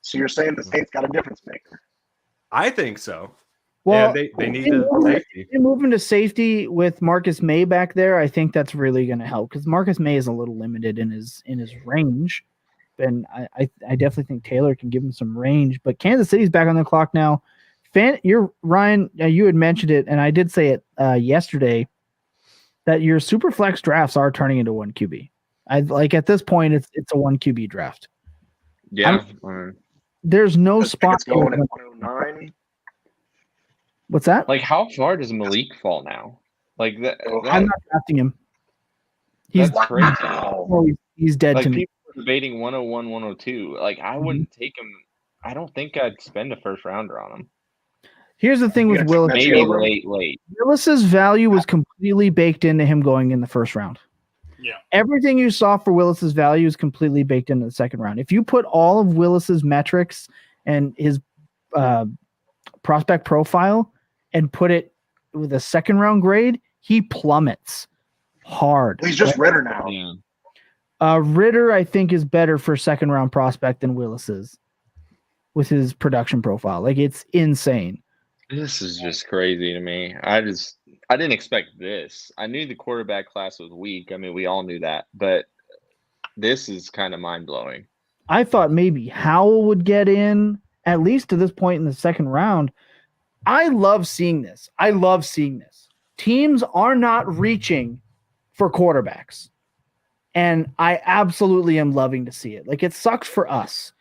So you're saying the Saints got a difference maker? I think so. Well, and they need a safety. Moving to safety with Marcus May back there, I think that's really going to help because Marcus May is a little limited in his range, and I definitely think Taylor can give him some range. But Kansas City's back on the clock now. You're Ryan. You had mentioned it, and I did say it yesterday that your super flex drafts are turning into 1 QB. I like at this point it's a 1 QB draft. Yeah, there's no spot It's going at 109. What's that? like how far does Malik fall now? Like that. I'm not drafting him. He's That's crazy. he's dead Like to me. people are debating 101, 102. Like I wouldn't take him. I don't think I'd spend a 1st rounder on him. Here's the thing with Willis. Maybe late. Willis's value was completely baked into him going in the 1st round. Yeah. Everything you saw for Willis's value is completely baked into the 2nd round. If you put all of Willis's metrics and his prospect profile and put it with a 2nd round grade, he plummets hard. Well, he's just Ritter now. Yeah. Ritter, I think, is better for 2nd round prospect than Willis is with his production profile. Like it's insane. This is just crazy to me. I didn't expect this. I knew the quarterback class was weak. I mean, we all knew that, but this is kind of mind blowing. I thought maybe Howell would get in at least to this point in the 2nd round. I love seeing this. Teams are not reaching for quarterbacks. And I absolutely am loving to see it. Like it sucks for us,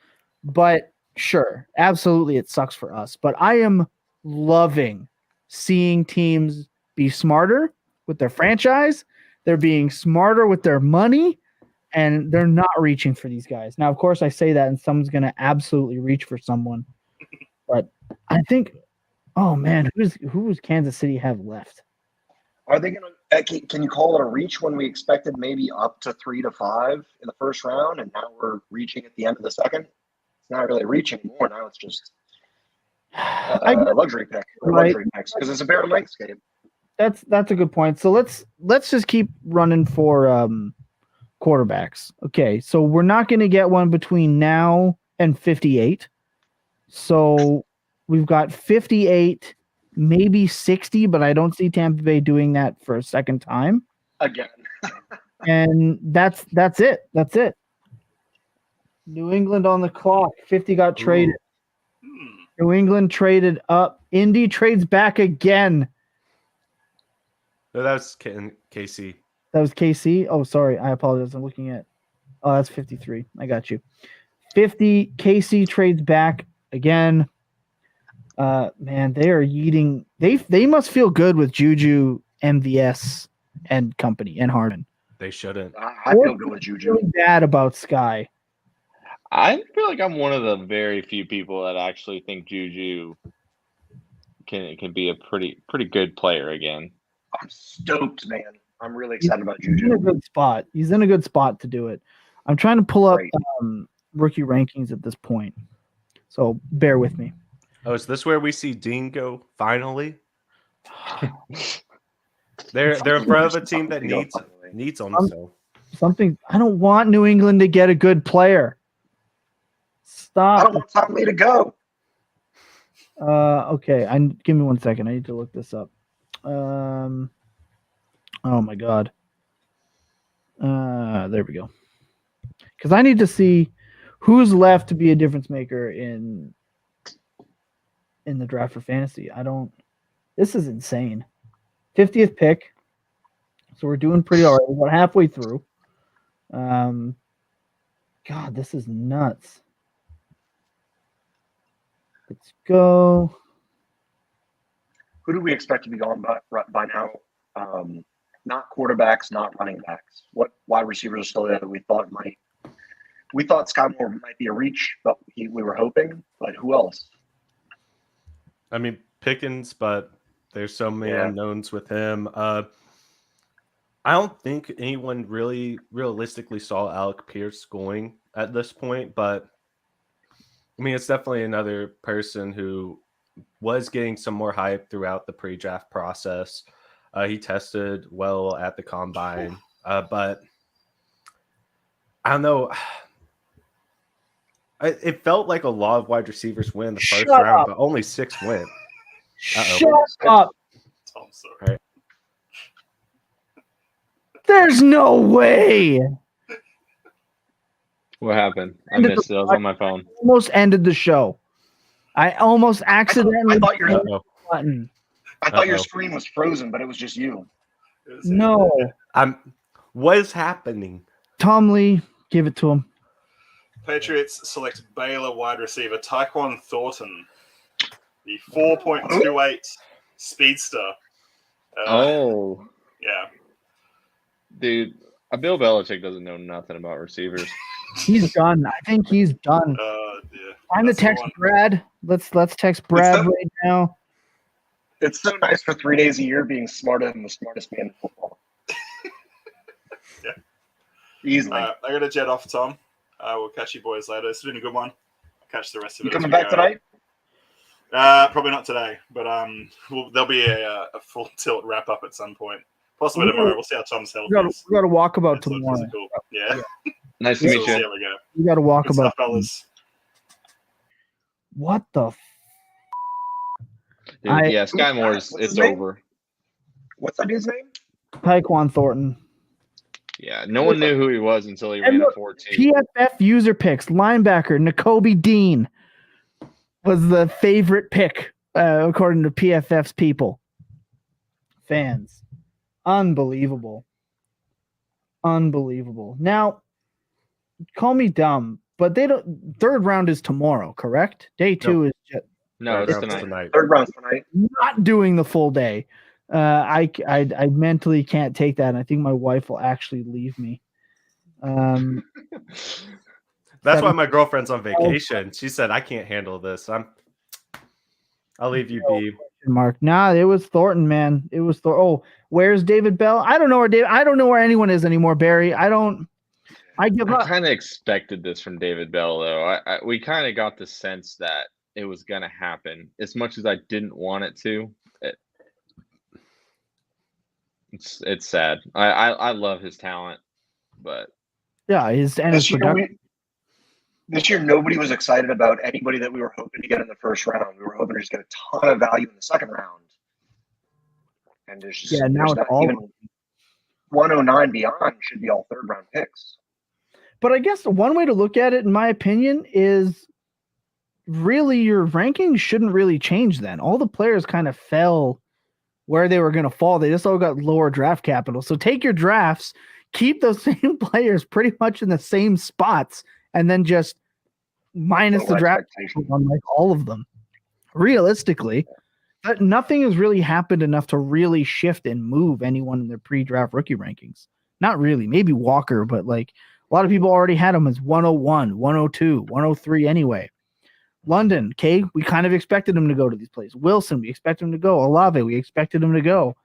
but sure, absolutely it sucks for us. But I am loving seeing teams be smarter with their franchise. They're being smarter with their money, and they're not reaching for these guys. Now, of course, I say that, and someone's going to absolutely reach for someone. But I think, oh man, who does Kansas City have left? Are they going to? Can you call it a reach when we expected maybe up to 3 to 5 in the 1st round, and now we're reaching at the end of the 2nd? It's not really reaching more now. It's just a luxury pick, luxury picks, because it's a bare landscape. That's a good point. So let's just keep running for quarterbacks. Okay, so we're not going to get one between now and 58. So we've got 58, maybe 60, but I don't see Tampa Bay doing that for a 2nd time. Again. And that's it. That's it. New England on the clock. 50 got traded. New England traded up. Indy trades back again. No, that was KC. That was KC. Oh, sorry. I apologize. I'm looking at. Oh, that's 53. I got you. 50. KC trades back again. Man, they are eating. They must feel good with Juju, MVS, and company, and Harden. They shouldn't. I feel good with Juju. Really bad about Sky. I feel like I'm one of the very few people that actually think Juju can be a pretty good player again. I'm stoked, man. I'm really excited about He's in Juju. a good spot. He's in a good spot to do it. I'm trying to pull up Great. rookie rankings at this point, so bear with me. Oh, is this where we see Dean go finally? They're in front of a team that needs him. So Something. I don't want New England to get a good player. I Stop. don't want Tom Lee to go. Okay. Give me 1 second. I need to look this up. Oh my God. There we go. Because I need to see who's left to be a difference maker in the draft for fantasy. This is insane. 50th pick. So we're doing pretty all right. We're about halfway through. God, this is nuts. Let's go. who do we expect to be gone by now? Not quarterbacks, not running backs. What wide receivers are still there that we thought might? We thought Sky Moore might be a reach, but we were hoping. But who else? I mean, Pickens, but there's so many unknowns with him. I don't think anyone really realistically saw Alec Pierce going at this point, but I mean, it's definitely another person who was getting some more hype throughout the pre-draft process. He tested well at the combine, but I don't know. It felt like a lot of wide receivers win the first round, but only 6 went. Shut up. I'm sorry. Right. There's no way. What happened? I missed it. I was on my phone. Almost ended the show. I almost accidentally I thought hit the button. I thought your screen was frozen, but it was just you. No. What is happening? Tom Lee, give it to him. Patriots select Baylor wide receiver Tyquan Thornton, the 4.28 speedster. Yeah. Dude, Bill Belichick doesn't know nothing about receivers. He's done. I think he's done. Yeah. Time to text Brad. Let's text Brad right now. It's so nice for 3 days a year being smarter than the smartest man in football. Yeah. Easily. I got to jet off, Tom. We'll catch you boys later. It's been a good one. I'll catch the rest of it. You coming back tonight? Probably not today, but there'll be a full tilt wrap up at some point. Possibly tomorrow. We'll see how Tom's health is. We got to walk about tomorrow. Physical. Yeah. Nice to meet you. There we go. We got to walk Good about. stuff, fellas. What the? Dude, Sky Moore's it's over. What's that dude's name? Tyquan Thornton. Yeah, no one knew who he was until he ran a 14. PFF user picks linebacker N'Kobe Dean was the favorite pick according to PFF's people. Fans. Unbelievable. Now, call me dumb, but they don't. Third round is tomorrow, correct? Day 2 is just No, it's tonight. Third round's tonight. not doing the full day. I mentally can't take that, and I think my wife will actually leave me. That's why my girlfriend's on vacation. She said, I can't handle this. I'll leave you be. Mark. Nah, it was Thornton, man. It was Oh, where's David Bell? I don't know where anyone is anymore, Barry. I give up. I kind of expected this from David Bell, though. We kind of got the sense that it was going to happen. As much as I didn't want it to, it's sad. I love his talent, but yeah, his production. This year, nobody was excited about anybody that we were hoping to get in the first round. We were hoping to just get a ton of value in the second round. And there's just now it's all even 109 beyond should be all third round picks. But I guess one way to look at it, in my opinion, is really your rankings shouldn't really change then. All the players kind of fell where they were going to fall. They just all got lower draft capital. So take your drafts, keep those same players pretty much in the same spots, and then just minus the draft on like all of them. Realistically, but nothing has really happened enough to really shift and move anyone in their pre-draft rookie rankings. Not really. Maybe Walker, but like a lot of people already had him as 101, 102, 103 anyway. London, okay, we kind of expected him to go to these places. Wilson, we expected him to go. Olave, we expected him to go.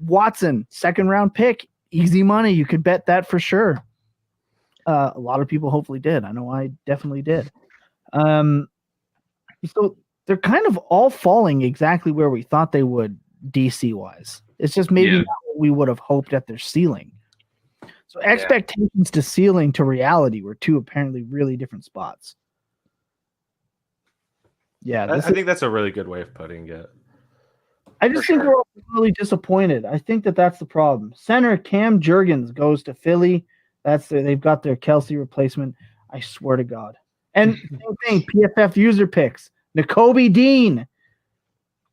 Watson, second round pick, easy money. You could bet that for sure. A lot of people hopefully did. I know I definitely did. So they're kind of all falling exactly where we thought they would DC wise. It's just maybe not what we would have hoped at their ceiling. So expectations to ceiling to reality were two apparently really different spots. Yeah, I think that's a really good way of putting it. I just think we're all really disappointed. I think that's the problem. Center Cam Jurgens goes to Philly. They've got their Kelsey replacement. I swear to God. And same thing, PFF user picks. N'Kobe Dean.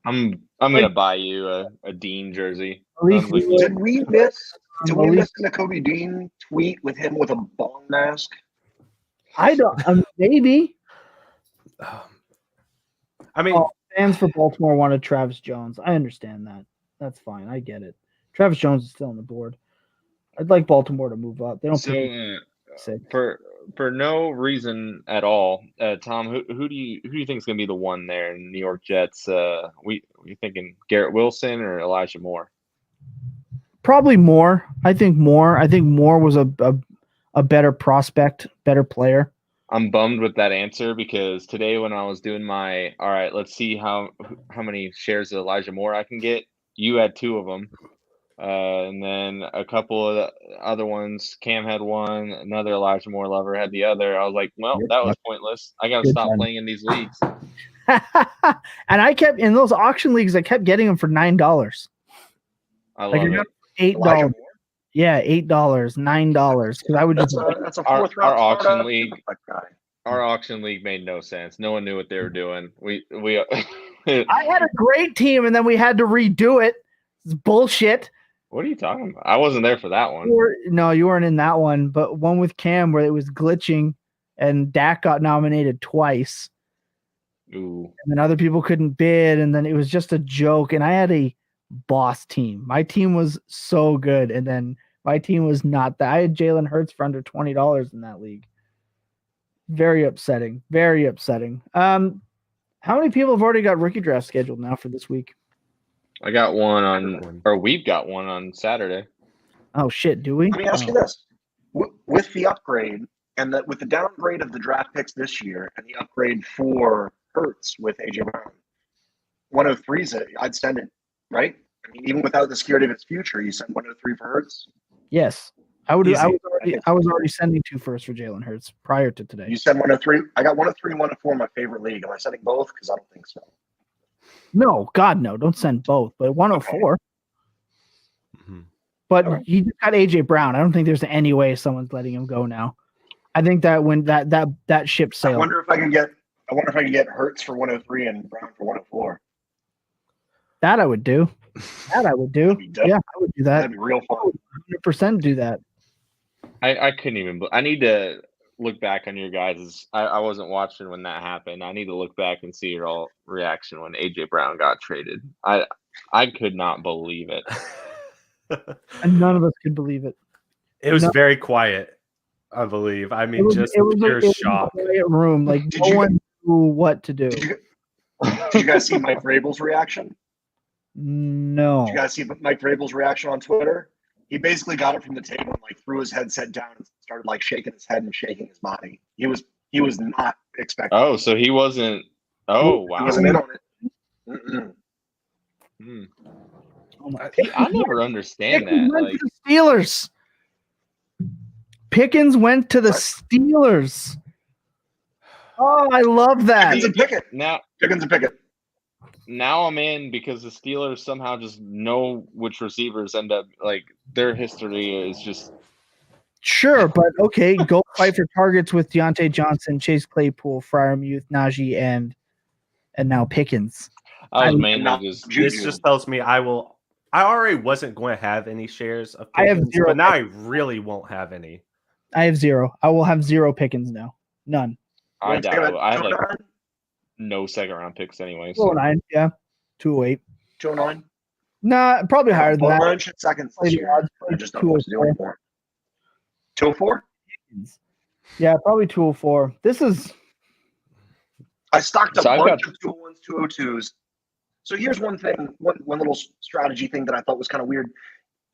I'm gonna buy you a Dean jersey. Did we miss N'Kobe Dean tweet with him with a bong mask? I don't. Maybe. I mean, Fans for Baltimore wanted Travis Jones. I understand that. That's fine. I get it. Travis Jones is still on the board. I'd like Baltimore to move up. They don't pick for no reason at all, Tom. Who do you think is going to be the one there in New York Jets? We thinking Garrett Wilson or Elijah Moore? Probably Moore. I think Moore. I think Moore was a better prospect, better player. I'm bummed with that answer because today when I was doing my all right, let's see how many shares of Elijah Moore I can get. You had 2 of them. And then a couple of the other ones, Cam had one, another Elijah Moore lover had the other. I was like, well, that was pointless. I got to stop playing in these leagues. And I kept in those auction leagues. I kept getting them for $9. I love it. $8. Yeah, $8, $9. Because I would just that's a fourth round our auction league. Our auction league made no sense. No one knew what they were doing. We I had a great team, and then we had to redo it. It's bullshit. What are you talking about? I wasn't there for that one. No, you weren't in that one, but one with Cam where it was glitching and Dak got nominated twice. Ooh. And then other people couldn't bid, and then it was just a joke. And I had a boss team. My team was so good, and then my team was not that. I had Jalen Hurts for under $20 in that league. Very upsetting. Very upsetting. How many people have already got rookie draft scheduled now for this week? I got one we've got one on Saturday. Oh shit, do we? Let me ask you this: with the upgrade and with the downgrade of the draft picks this year, and the upgrade for Hurts with AJ Brown, 103's I'd send it, right? I mean, even without the security of its future, you send 103 for Hurts. Yes, I would. Easy. I was already sending 2 firsts for Jalen Hurts prior to today. You send 103. I got 103 and 104 in my favorite league. Am I sending both? Because I don't think so. No, God, no. Don't send both. But 104. Okay. Mm-hmm. But he just got AJ Brown. I don't think there's any way someone's letting him go now. I think that when that ship sailed. I wonder if I can get Hurts for 103 and Brown for 104. That I would do. Yeah, I would do that. That'd be real fun. 100% do that. I couldn't even. I need to look back on your guys'. I wasn't watching when that happened. I need to look back and see your all reaction when AJ Brown got traded. I could not believe it. And none of us could believe it. It was very quiet, I believe. I mean, it was pure shock. A quiet room, like no one knew what to do. Did you guys see Mike Vrabel's reaction? No. Did you guys see Mike Vrabel's reaction on Twitter? He basically got it from the table and like threw his headset down and started like shaking his head and shaking his body. He was not expecting. Oh, so he wasn't. Oh, wow. He wasn't in on it. I never understand that. Went to the Steelers. Pickens went to the Steelers. Oh, I love that. Pickens and Pickett. Pickens and Pickett. Now I'm in because the Steelers somehow just know which receivers end up like their history is just sure, but okay, go fight for targets with Deontay Johnson, Chase Claypool, Freiermuth, Najee, and now Pickens. This just tells me I already wasn't going to have any shares of Pickens, I have 0, but now I really won't have any. I have 0. I will have 0 Pickens now. None. I doubt I have like no second round picks anyway. So. 209, yeah. 208. 209? Nah, probably higher than that. Seconds this year. I just don't know what to do anymore. 204? Yeah, probably 204. This is. I stocked a bunch of 201s, 202s. So here's one thing, one little strategy thing that I thought was kind of weird.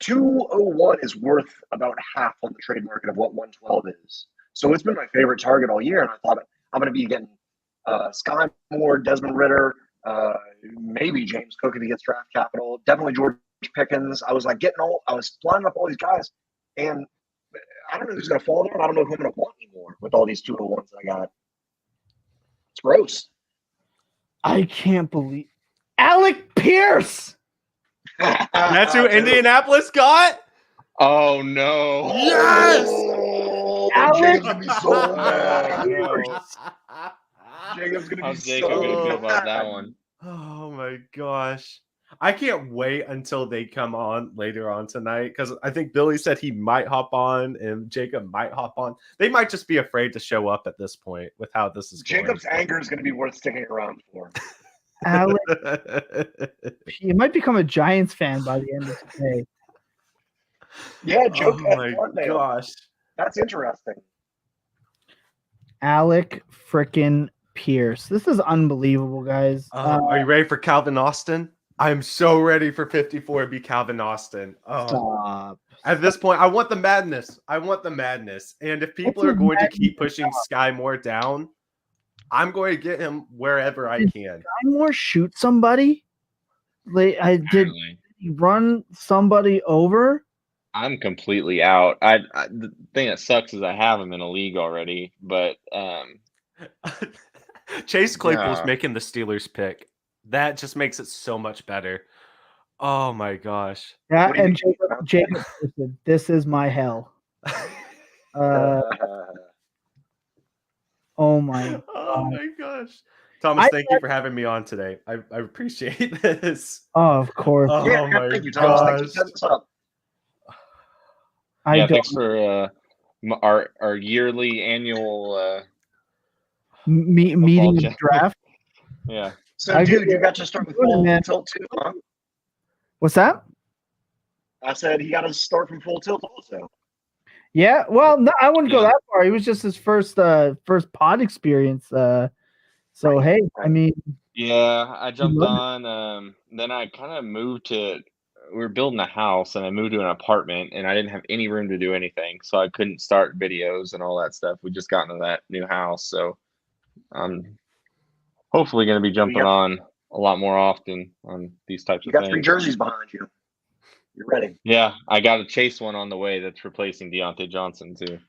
201 is worth about half on the trade market of what 112 is. So it's been my favorite target all year, and I thought I'm going to be getting Sky Moore, Desmond Ridder, maybe James Cook if he gets draft capital, definitely George Pickens. I was like I was lining up all these guys, and I don't know who's going to fall there, and I don't know who I'm going to want anymore with all these 201s that I got. It's gross. I can't believe Alec Pierce. That's who Indianapolis got? Oh no! Yes. Jacob's gonna be so mad. Jacob's gonna How's be Jacob so gonna feel about mad. that one? Oh my gosh. I can't wait until they come on later on tonight because I think Billy said he might hop on and Jacob might hop on. They might just be afraid to show up at this point with how this is going. Jacob's anger is going to be worth sticking around for. Alec, he might become a Giants fan by the end of today. Yeah, Joe. Oh my gosh. That's interesting. Alec frickin' Pierce. This is unbelievable, guys. Are you ready for Calvin Austin? I'm so ready for 54 to be Calvin Austin. Stop. At this point, I want the madness. And if people are going to keep pushing Sky Moore down, I'm going to get him wherever I can. Sky Moore shoot somebody? Like, did he run somebody over? I'm completely out. The thing that sucks is I have him in a league already, but Chase Claypool's making the Steelers pick. That just makes it so much better. Oh my gosh. Yeah, and Jacob said, this is my hell. Oh my gosh. Thomas, thank you for having me on today. I appreciate this. Oh, of course. Oh my thank you, Thomas. gosh. Thanks for setting this up. Thanks for our yearly annual meeting draft. Yeah. So, dude, you got to start with full tilt too, huh? What's that? I said he got to start from full tilt also. Yeah, well, no, I wouldn't go that far. He was just his first pod experience. So hey, I mean, yeah, I jumped on. Then I kind of moved to. We were building a house, and I moved to an apartment, and I didn't have any room to do anything, so I couldn't start videos and all that stuff. We just got into that new house, so I'm hopefully going to be jumping on a lot more often on these types of things. You got 3 jerseys behind you. You're ready. Yeah, I got a Chase one on the way that's replacing Deontay Johnson too.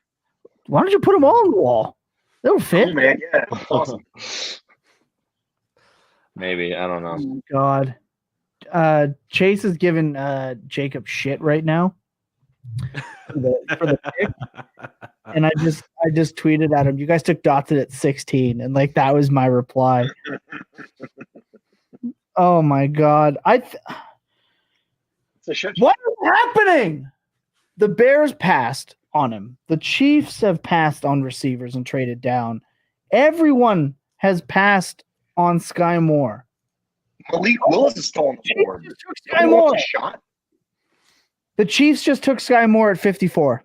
Why don't you put them all on the wall? They'll fit. Cool, man. Yeah, that's awesome. Maybe, I don't know. Oh my God. Chase is giving Jacob shit right now for the pick. And I just tweeted at him, you guys took Dotson at 16, and like that was my reply. Oh my God. It's a shit. What is happening? The Bears passed on him. The Chiefs have passed on receivers and traded down. Everyone has passed on Sky Moore. Malik Willis is still on the board. Sky Moore. Shot. The Chiefs just took Sky Moore at 54.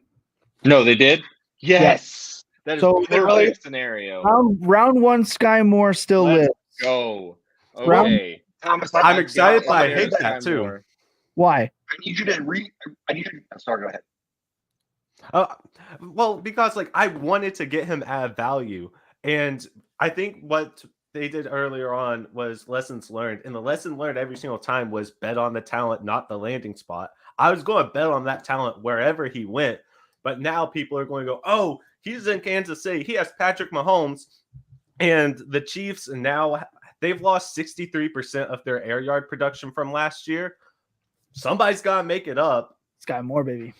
No, they did? Yes. That is So, perfect scenario. Round 1, Sky Moore still lives. Go. Okay. Thomas, I'm excited, but I hate that too. More. Why? I need you to sorry, go ahead. Well, because like I wanted to get him at value, and I think what they did earlier on was lessons learned, and the lesson learned every single time was bet on the talent, not the landing spot. I was going to bet on that talent wherever he went, but now people are going to go, oh, he's in Kansas City, he has Patrick Mahomes, and the Chiefs, and now they've lost 63% of their air yard production from last year. Somebody's got to make it up. Sky Moore, baby.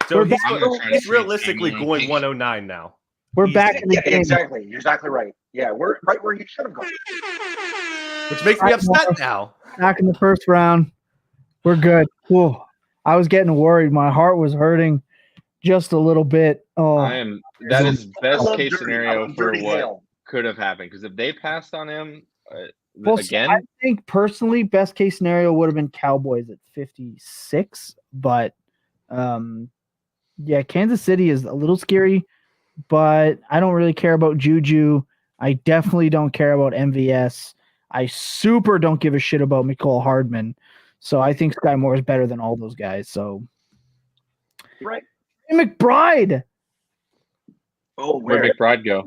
So he's realistically going 109 now. We're back in the game. Exactly. You're exactly right. Yeah, we're right where you should have gone. Which makes me upset now. Back in the first round. We're good. Cool. I was getting worried. My heart was hurting just a little bit. Oh, that is best case scenario for what could have happened. Because if they passed on him again, I think personally, best case scenario would have been Cowboys at 56. But yeah, Kansas City is a little scary. But I don't really care about Juju. I definitely don't care about MVS. I super don't give a shit about Mecole Hardman. So I think Sky Moore is better than all those guys. So right. Trey McBride. Oh, where'd McBride go?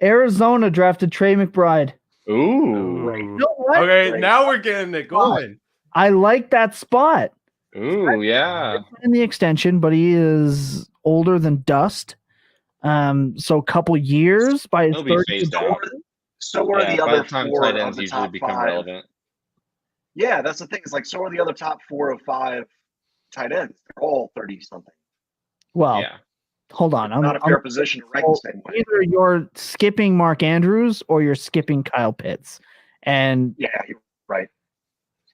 Arizona drafted Trey McBride. Ooh. You know what? Okay, now we're getting it going. I like that spot. Ooh, yeah. In the extension, but he is older than dust. So a couple years by his third year. So are the other time four tight of ends the usually top become 5. relevant. Yeah, that's the thing. It's like so are the other top 4 of 5 tight ends. They're all 30 something. Well, yeah. Hold on. I'm not a fair position to rank the same way. Either you're skipping Mark Andrews or you're skipping Kyle Pitts. And yeah, you're right.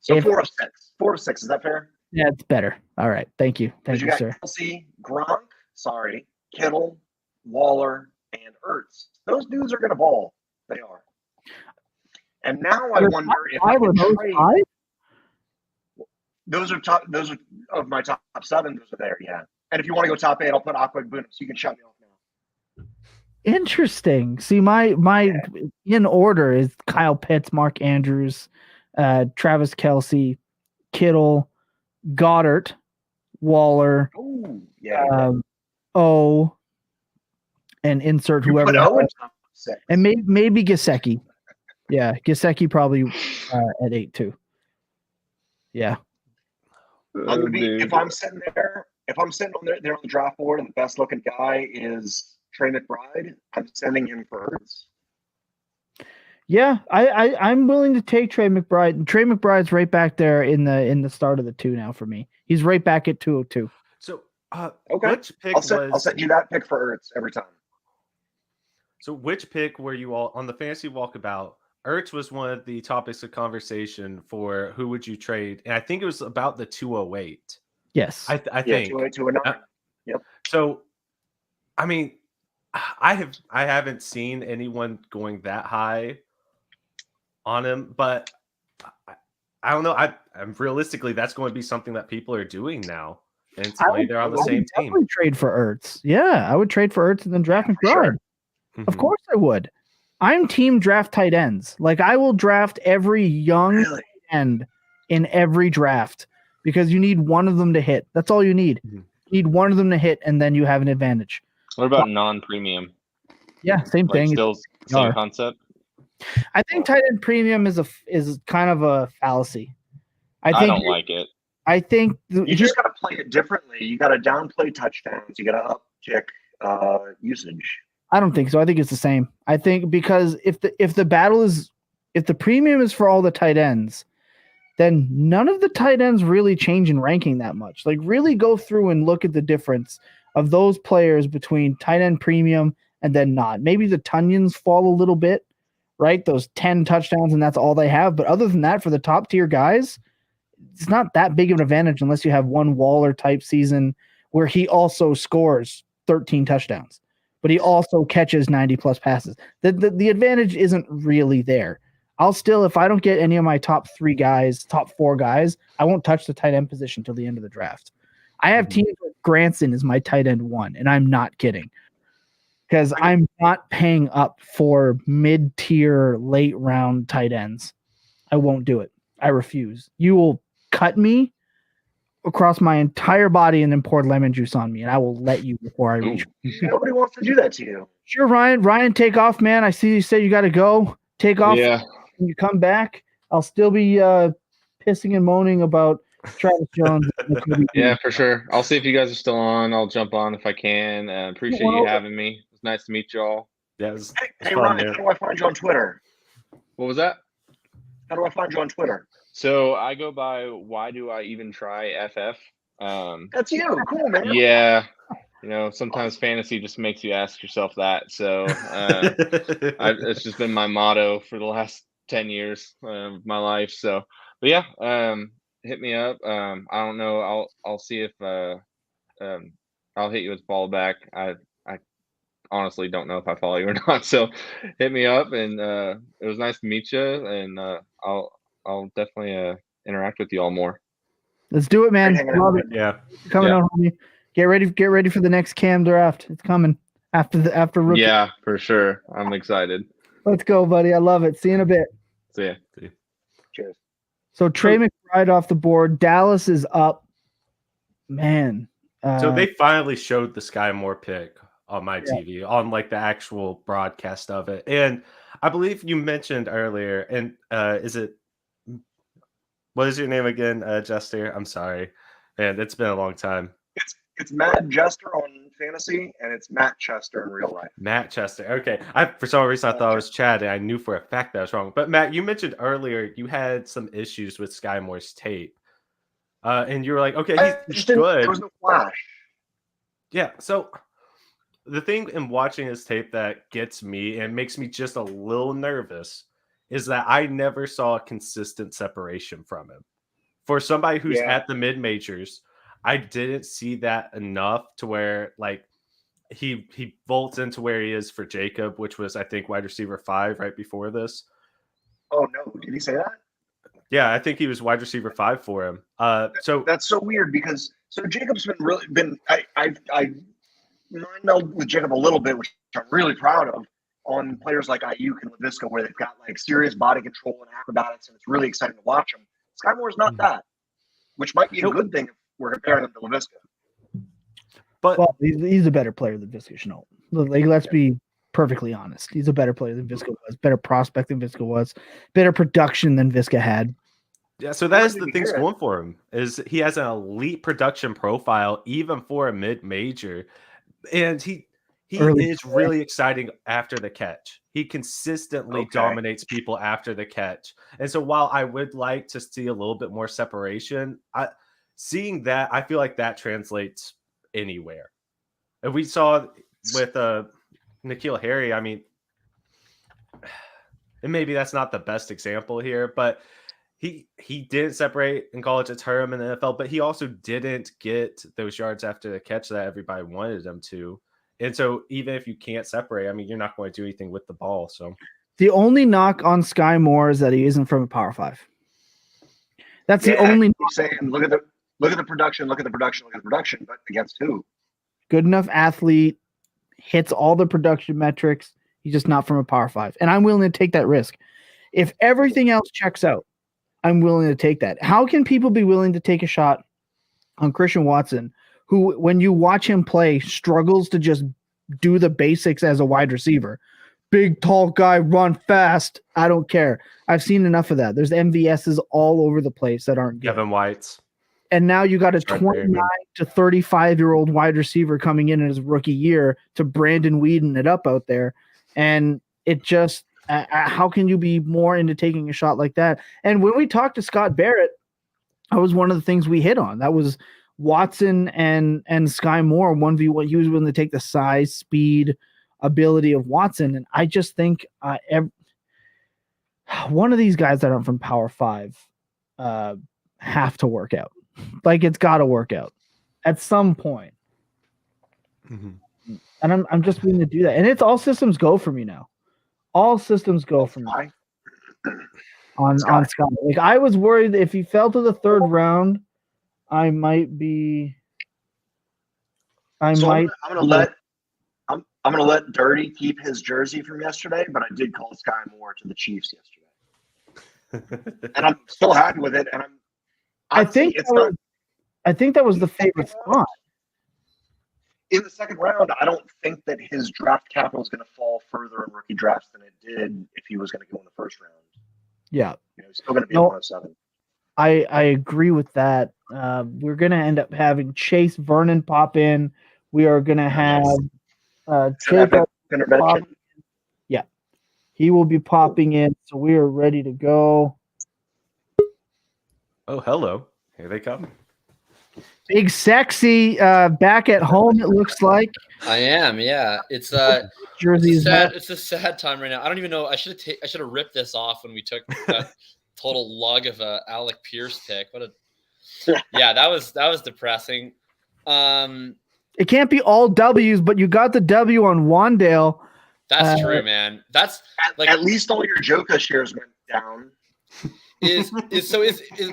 So 4 of 6. 4 of 6. Is that fair? Yeah, it's better. All right. Thank you. Thank you, got sir. Kelsey, Gronk, Kittle, Waller, and Ertz. Those dudes are going to ball. They are. And now I wonder if I can trade. Those are of my top 7. Those are there, yeah. And if you want to go top 8, I'll put Aqua Boone, so you can shut me off now. Interesting. See, my in order is Kyle Pitts, Mark Andrews, Travis Kelce, Kittle, Goddard, Waller. Oh, yeah. And insert whoever. And maybe Gesicki. Yeah, Gesicki probably at 8 too. Yeah. If I'm sitting on there on the draft board and the best looking guy is Trey McBride, I'm sending him for Hurts. Yeah, I'm willing to take Trey McBride. Trey McBride's right back there in the start of the 2 now for me. He's right back at 202. So okay, which pick I'll send you that pick for Ertz every time. So which pick were you all on the fantasy walkabout? Ertz was one of the topics of conversation for who would you trade, and I think it was about the 208. Yes, I think 208, 209. Yep. So, I mean, I haven't seen anyone going that high on him, but I don't know. I'm realistically that's going to be something that people are doing now, and it's like they're on the same team. Trade for Ertz. Yeah, I would trade for Ertz and then draft McBride. Sure. Of course I would. I'm team draft tight ends. Like I will draft every young tight end in every draft because you need one of them to hit. That's all you need. You need one of them to hit, and then you have an advantage. What about non-premium? Yeah, same thing. Still same concept. I think tight end premium is kind of a fallacy. I don't like it. I think you just got to play it differently. You got to downplay touchdowns. You got to uptick usage. I don't think so. I think it's the same. I think because if the premium is for all the tight ends, then none of the tight ends really change in ranking that much. Like really go through and look at the difference of those players between tight end premium and then not. Maybe the Tunyons fall a little bit, right? Those 10 touchdowns and that's all they have. But other than that, for the top tier guys, it's not that big of an advantage unless you have one Waller type season where he also scores 13 touchdowns. But he also catches 90 plus passes. The advantage isn't really there. I'll still, if I don't get any of my top 4 guys, I won't touch the tight end position till the end of the draft. I have teams where Granson is my tight end 1, and I'm not kidding. Because I'm not paying up for mid-tier, late-round tight ends. I won't do it. I refuse. You will cut me across my entire body and then pour lemon juice on me, and I will let you before I reach. Nobody wants to do that to you. Sure, Ryan. Ryan, take off, man. I see you say you got to go. Take off. Yeah. When you come back, I'll still be pissing and moaning about Travis Jones. Yeah, for sure. I'll see if you guys are still on. I'll jump on if I can. Appreciate you having me. It was nice to meet you all. Yeah, it was hey fun, Ryan, how do I find you on Twitter? What was that? How do I find you on Twitter? So I go by Why Do I Even Try FF? That's you. Cool, man. Yeah. Sometimes fantasy just makes you ask yourself that. So it's just been my motto for the last 10 years of my life. So, but yeah, hit me up. I don't know. I'll see if I'll hit you with follow back. I honestly don't know if I follow you or not. So hit me up, and it was nice to meet you. And I'll definitely interact with you all more. Let's do it, man. Love it. Yeah, coming on, homie. Get ready for the next Cam draft. It's coming after rookie. Yeah, for sure. I'm excited. Let's go, buddy. I love it. See you in a bit. See ya. Cheers. So Trey McBride off the board. Dallas is up. Man. So they finally showed the Sky Moore pick on my TV, on like the actual broadcast of it. And I believe you mentioned earlier, and what is your name again, Jester? I'm sorry. Man, it's been a long time. It's Matt Jester on fantasy, and it's Matt Chester in real life. Matt Chester. Okay. For some reason I thought it was Chad, and I knew for a fact that I was wrong. But Matt, you mentioned earlier you had some issues with Sky Moore's tape. And you were like, okay, he's good. There was no flash. Yeah. So the thing in watching his tape that gets me and makes me just a little nervous is that I never saw a consistent separation from him. For somebody who's at the mid-majors, I didn't see that enough to where like he vaults into where he is for Jacob, which was I think wide receiver 5 right before this. Oh no, did he say that? Yeah, I think he was wide receiver 5 for him. So That's so weird because Jacob's been I mind meld with Jacob a little bit, which I'm really proud of, on players like Ayuk and Laviska, where they've got like serious body control and acrobatics, and it's really exciting to watch them. Sky Moore's not that, which might be a good thing if we're comparing him to Laviska. But he's a better player than Viska Shenault. Like, let's be perfectly honest. He's a better player than Viska was, better prospect than Viska was, better production than Viska had. Yeah, so that is the thing going for him, is he has an elite production profile, even for a mid-major, and he is really exciting after the catch. He consistently dominates people after the catch, and so while I would like to see a little bit more separation, seeing that, I feel like that translates anywhere. And we saw with N'Keal Harry, I mean, and maybe that's not the best example here, but he didn't separate in college a term in the NFL, but he also didn't get those yards after the catch that everybody wanted him to. And so even if you can't separate, I mean, you're not going to do anything with the ball. So the only knock on Sky Moore is that he isn't from a Power 5. That's the only knock. Saying look at the production, but against who? Good enough athlete, hits all the production metrics. He's just not from a Power 5. And I'm willing to take that risk. If everything else checks out, I'm willing to take that. How can people be willing to take a shot on Christian Watson, who, when you watch him play, struggles to just do the basics as a wide receiver? Big, tall guy, run fast. I don't care. I've seen enough of that. There's MVSs all over the place that aren't good. Kevin White's. And now you got a 29 to 35-year-old wide receiver coming in his rookie year to Brandon Weeden it up out there. And it just how can you be more into taking a shot like that? And when we talked to Scott Barrett, that was one of the things we hit on. That was Watson and Sky Moore 1v1. He was willing to take the size, speed, ability of Watson. And I just think one of these guys that aren't from Power 5 have to work out. Like, it's got to work out at some point. Mm-hmm. And I'm just willing to do that. And it's all systems go for me now. All systems go for me on Scott. Like, I was worried if he fell to the third round, I'm gonna let Dirty keep his jersey from yesterday, but I did call Sky Moore to the Chiefs yesterday, and I'm still happy with it. And I think that was the favorite spot. In the second round, I don't think that his draft capital is going to fall further in rookie drafts than it did if he was going to go in the first round. Yeah. He's still going to be 107. I agree with that. We're going to end up having Chase Vernon pop in. We are going to have Jacob pop in. Yeah. He will be popping in, so we are ready to go. Oh, hello. Here they come. Big Sexy back at home, it looks like. I am, yeah. It's Jersey's it's a sad time right now. I don't even know. I should have ripped this off when we took that total lug of a Alec Pierce pick. That was depressing. It can't be all W's, but you got the W on Wandale. That's true, man. That's like at least all your Joka shares went down.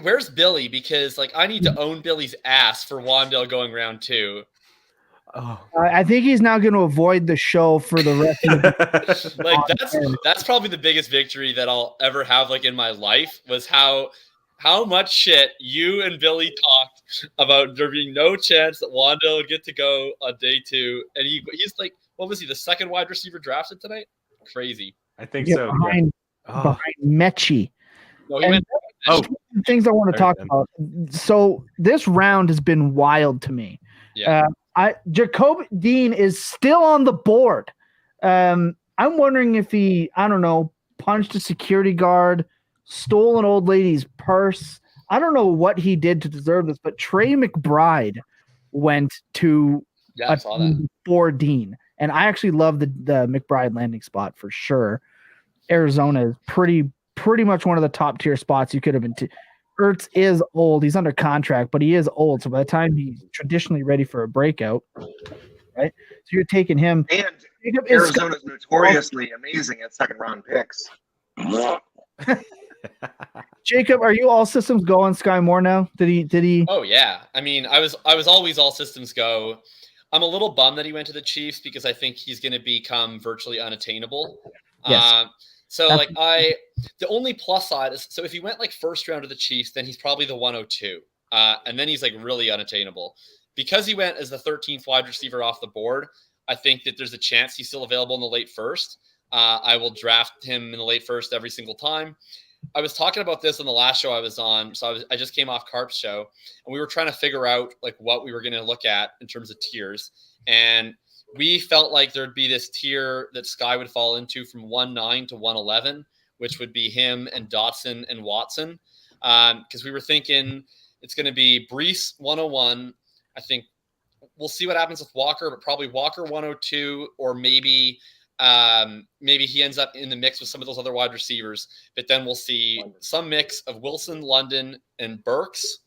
Where's Billy? Because like I need to own Billy's ass for Wandale going round 2. Oh. I think he's now going to avoid the show for the rest of the like that's probably the biggest victory that I'll ever have like in my life was how much shit you and Billy talked about there being no chance that Wandale would get to go on day 2, and he's like, what was he, the second wide receiver drafted tonight? Crazy. I think so. Behind Mechie. No, he went. Things I want to talk about. So this round has been wild to me. Yeah. Jacob Dean is still on the board. I'm wondering if he, I don't know, punched a security guard, stole an old lady's purse. I don't know what he did to deserve this, but Trey McBride went to for Dean. And I actually love the McBride landing spot for sure. Arizona is pretty much one of the top tier spots you could have been to. Ertz is old. He's under contract, but he is old. So by the time he's traditionally ready for a breakout, right? So you're taking him. And Arizona's notoriously amazing at second round picks. Jacob, are you all systems go on Sky Moore now? Did he? Oh yeah. I mean, I was always all systems go. I'm a little bummed that he went to the Chiefs because I think he's going to become virtually unattainable. Yes. The only plus side is, so if he went like first round to the Chiefs, then he's probably the 102. And then he's like really unattainable. Because he went as the 13th wide receiver off the board, I think that there's a chance he's still available in the late first. I will draft him in the late first every single time. I was talking about this on the last show I was on. So I just came off Carp's show, and we were trying to figure out like what we were going to look at in terms of tiers. And we felt like there'd be this tier that Sky would fall into from 1-9 to 111, which would be him and Dotson and Watson. Because we were thinking it's going to be Brees 101. I think we'll see what happens with Walker, but probably Walker 102, or maybe he ends up in the mix with some of those other wide receivers. But then we'll see some mix of Wilson, London, and Burks,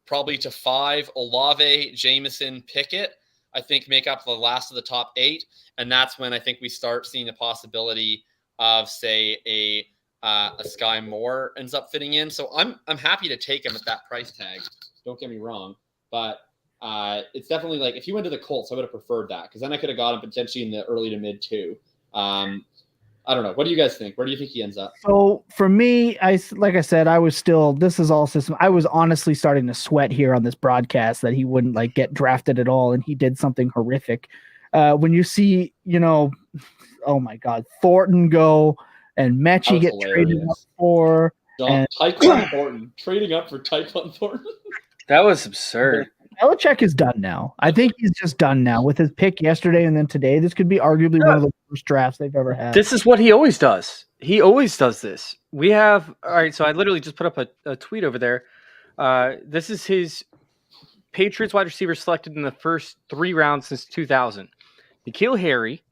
probably to 5. Olave, Jameson, Pickett, I think make up the last of the top 8. And that's when I think we start seeing the possibility of, say, a Sky Moore ends up fitting in. So I'm happy to take him at that price tag. Don't get me wrong. But it's definitely like, if he went to the Colts, I would have preferred that, because then I could have got him potentially in the early to mid too. I don't know. What do you guys think? Where do you think he ends up? So for me, like I said, this is all system. I was honestly starting to sweat here on this broadcast that he wouldn't like get drafted at all, and he did something horrific. When you see, oh my God, Thornton go and Mechie get traded up for Tyquan Thornton, trading up for Tyquan Thornton. That was absurd. Belichick is done now. I think he's just done now with his pick yesterday and then today. This could be arguably one of the worst drafts they've ever had. This is what he always does. He always does this. All right, so I literally just put up a tweet over there. This is his Patriots wide receiver selected in the first 3 rounds since 2000. N'Keal Harry,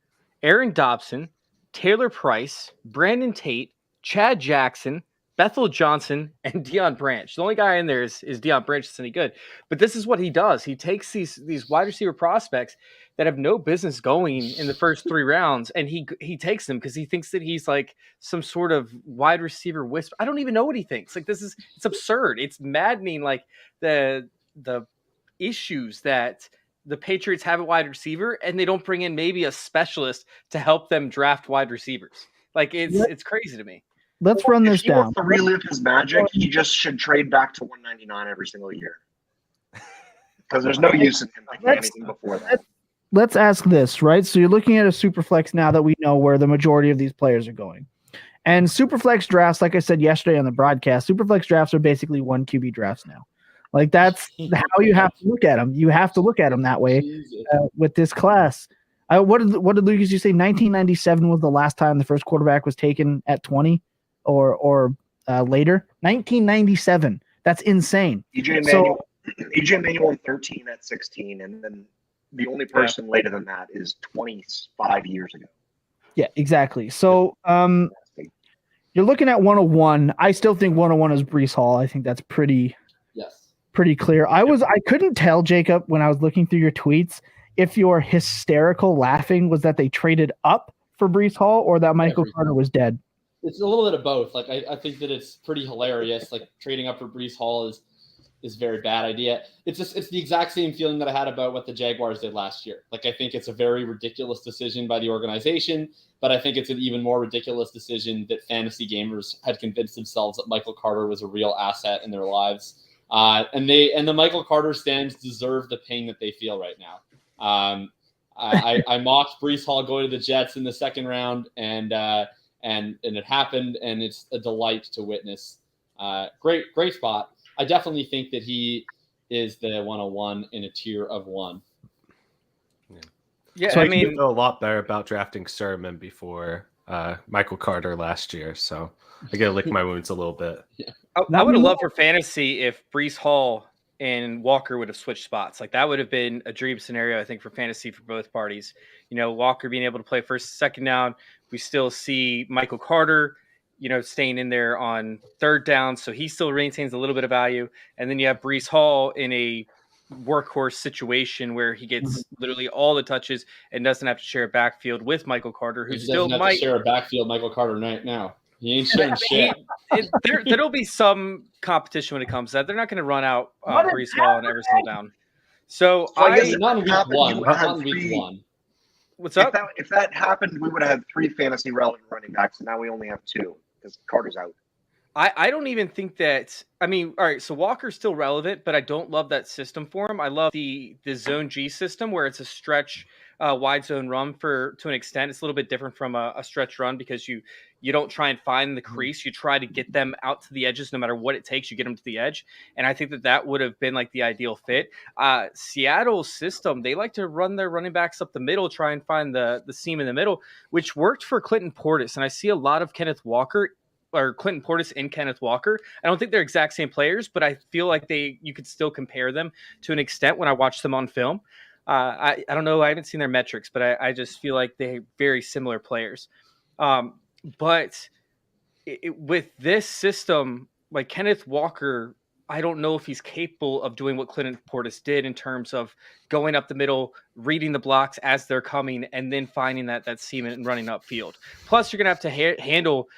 Aaron Dobson, Taylor Price, Brandon Tate, Chad Jackson, Bethel Johnson, and Deion Branch. The only guy in there is Deion Branch that's any good. But this is what he does. He takes these wide receiver prospects that have no business going in the first 3 rounds, and he takes them because he thinks that he's like some sort of wide receiver whisper. I don't even know what he thinks. Like, it's absurd. It's maddening, like the issues that the Patriots have at wide receiver, and they don't bring in maybe a specialist to help them draft wide receivers. Like, it's crazy to me. Let's run this if he down. wants to relive his magic, he just should trade back to 199 every single year. Because there's no use in him making anything before that. Let's ask this, right? So you're looking at a Superflex now that we know where the majority of these players are going. And Superflex drafts, like I said yesterday on the broadcast, Superflex drafts are basically 1 QB drafts now. Like, that's how you have to look at them. You have to look at them that way with this class. What did Lucas, you say 1997 was the last time the first quarterback was taken at 20? Or later, 1997. That's insane. EJ Manuel in 13 at 16, and then the only person later than that is 25 years ago. Yeah, exactly. So you're looking at 101. I still think 101 is Brees Hall. I think that's pretty clear. I couldn't tell, Jacob, when I was looking through your tweets, if your hysterical laughing was that they traded up for Brees Hall or that Michael Carter was dead. It's a little bit of both. Like, I think that it's pretty hilarious. Like, trading up for Brees Hall is a very bad idea. It's the exact same feeling that I had about what the Jaguars did last year. Like, I think it's a very ridiculous decision by the organization, but I think it's an even more ridiculous decision that fantasy gamers had convinced themselves that Michael Carter was a real asset in their lives. And the Michael Carter stands deserve the pain that they feel right now. I mocked Brees Hall going to the Jets in the 2nd round, and it happened, and it's a delight to witness. Great spot. I definitely think that he is the 101 in a tier of 1. Yeah, so I mean, feel a lot better about drafting Sermon before Michael Carter last year, so I gotta lick my wounds a little bit. Yeah. I would have loved for fantasy if Brees Hall and Walker would have switched spots. Like, that would have been a dream scenario, I think, for fantasy for both parties. Walker being able to play first, second down. We still see Michael Carter, staying in there on 3rd down, so he still maintains a little bit of value. And then you have Brees Hall in a workhorse situation where he gets literally all the touches and doesn't have to share a backfield with Michael Carter, who still might share a backfield. Michael Carter right now. He ain't showing shit. There'll be some competition when it comes to that. They're not going to run out Brees Hall in every single down. So I guess not in week happened, one. you would have Not in week three- one. What's up? If that happened, we would have had 3 fantasy relevant running backs, and now we only have 2 because Carter's out. I don't even think that. I mean, all right. So Walker's still relevant, but I don't love that system for him. I love the zone G system where it's a stretch wide zone run to an extent. It's a little bit different from a stretch run because you don't try and find the crease. You try to get them out to the edges no matter what it takes. You get them to the edge, and I think that would have been like the ideal fit. Seattle's system, they like to run their running backs up the middle, try and find the seam in the middle, which worked for Clinton Portis, and I see a lot of Kenneth Walker. Or Clinton Portis and Kenneth Walker. I don't think they're exact same players, but I feel like you could still compare them to an extent when I watch them on film. I don't know. I haven't seen their metrics, but I just feel like they're very similar players. But with this system, like Kenneth Walker, I don't know if he's capable of doing what Clinton Portis did in terms of going up the middle, reading the blocks as they're coming, and then finding that seam and running upfield. Plus, you're going to have to handle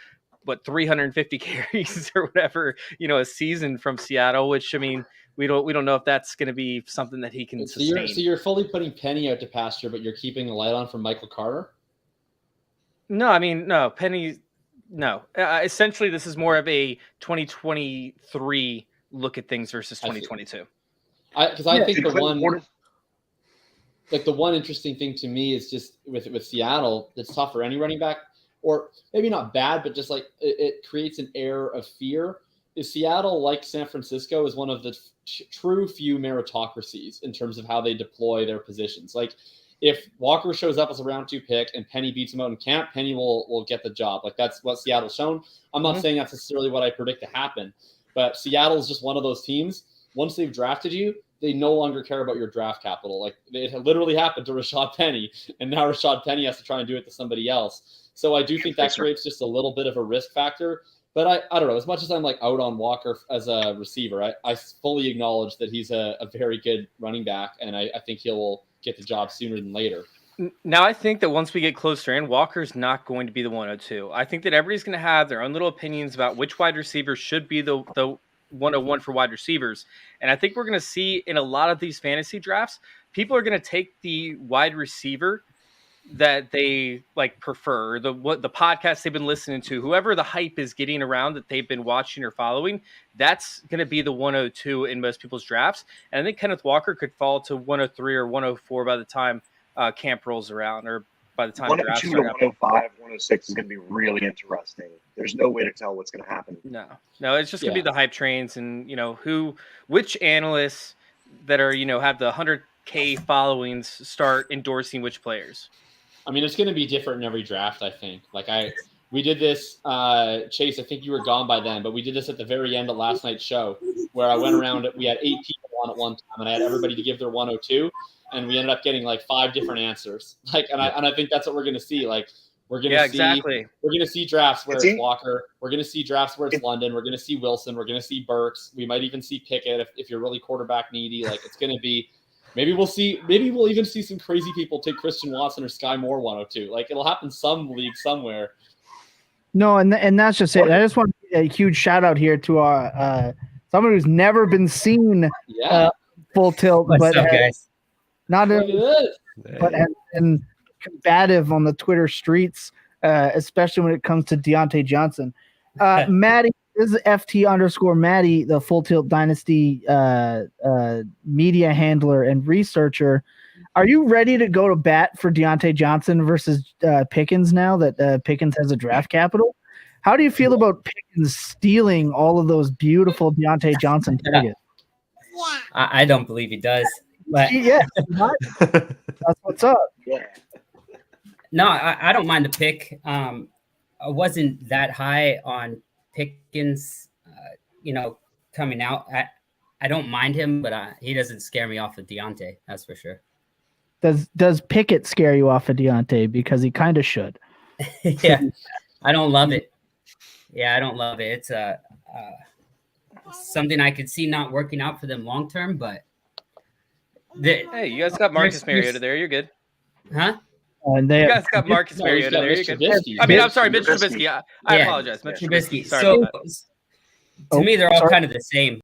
350 carries or whatever, a season from Seattle, which, I mean, we don't know if that's going to be something that he can sustain. So you're fully putting Penny out to pasture, but you're keeping the light on for Michael Carter? No, I mean, no, Penny, no. Essentially, this is more of a 2023 look at things versus 2022. Because I think the one interesting thing to me is just with Seattle, it's tough for any running back. Or maybe not bad, but just like it creates an air of fear. Is Seattle, like San Francisco, is one of the true few meritocracies in terms of how they deploy their positions. Like if Walker shows up as a round 2 pick and Penny beats him out in camp, Penny will get the job. Like that's what Seattle's shown. I'm not saying that's necessarily what I predict to happen, but Seattle is just one of those teams. Once they've drafted you, they no longer care about your draft capital. Like it literally happened to Rashad Penny, and now Rashad Penny has to try and do it to somebody else. So I do think that creates just a little bit of a risk factor. But I don't know. As much as I'm like out on Walker as a receiver, I fully acknowledge that he's a very good running back, and I think he'll get the job sooner than later. Now, I think that once we get closer in, Walker's not going to be the 102. I think that everybody's going to have their own little opinions about which wide receiver should be the 101 for wide receivers. And I think we're going to see in a lot of these fantasy drafts, people are going to take the wide receiver that they like prefer, the podcast they've been listening to, whoever the hype is getting around that they've been watching or following, that's going to be the 102 in most people's drafts. And I think Kenneth Walker could fall to 103 or 104 by the time camp rolls around, or by the time 102 to 105, 106 is going to be really interesting. There's no way to tell what's going to happen. No, it's just going to be the hype trains, and which analysts that are have the 100K followings start endorsing which players. I mean, it's going to be different in every draft, I think. We did this, Chase, I think you were gone by then, but we did this at the very end of last night's show where I went around, we had 8 people on at one time, and I had everybody to give their 102, and we ended up getting 5 different answers. And I think that's what we're going to see. We're going to see, exactly. We're going to see drafts where it's Walker. We're going to see drafts where it's London. We're going to see Wilson. We're going to see Burks. We might even see Pickett if you're really quarterback needy. It's going to be. Maybe we'll even see some crazy people take Christian Watson or Sky Moore 102. It'll happen some league somewhere. No, and that's just it. I just want a huge shout out here to our someone who's never been seen full tilt, What's but up, guys? But has been combative on the Twitter streets, especially when it comes to Deontay Johnson. Maddie, this is FT_Maddie, the Full Tilt Dynasty media handler and researcher. Are you ready to go to bat for Deontay Johnson versus Pickens now that Pickens has a draft capital? How do you feel about Pickens stealing all of those beautiful Deontay Johnson targets? I don't believe he does. But that's what's up. Yeah. No, I don't mind the pick. I wasn't that high on Pickens, coming out. I don't mind him, but he doesn't scare me off of Deontay. That's for sure. Does Pickett scare you off of Deontay? Because he kind of should. Yeah, I don't love it. Yeah, I don't love it. It's something I could see not working out for them long term, but hey, you guys got Marcus Mariota there. You're good. Huh? And they You guys got Marcus No, he's Mariota got there. Mitch You're good. Trubisky. I mean, I'm sorry, Mitch Mitch Trubisky. Trubisky. I Yeah, apologize, Mitch Trubisky. Sorry So about that. to me, they're all sorry. kind of the same.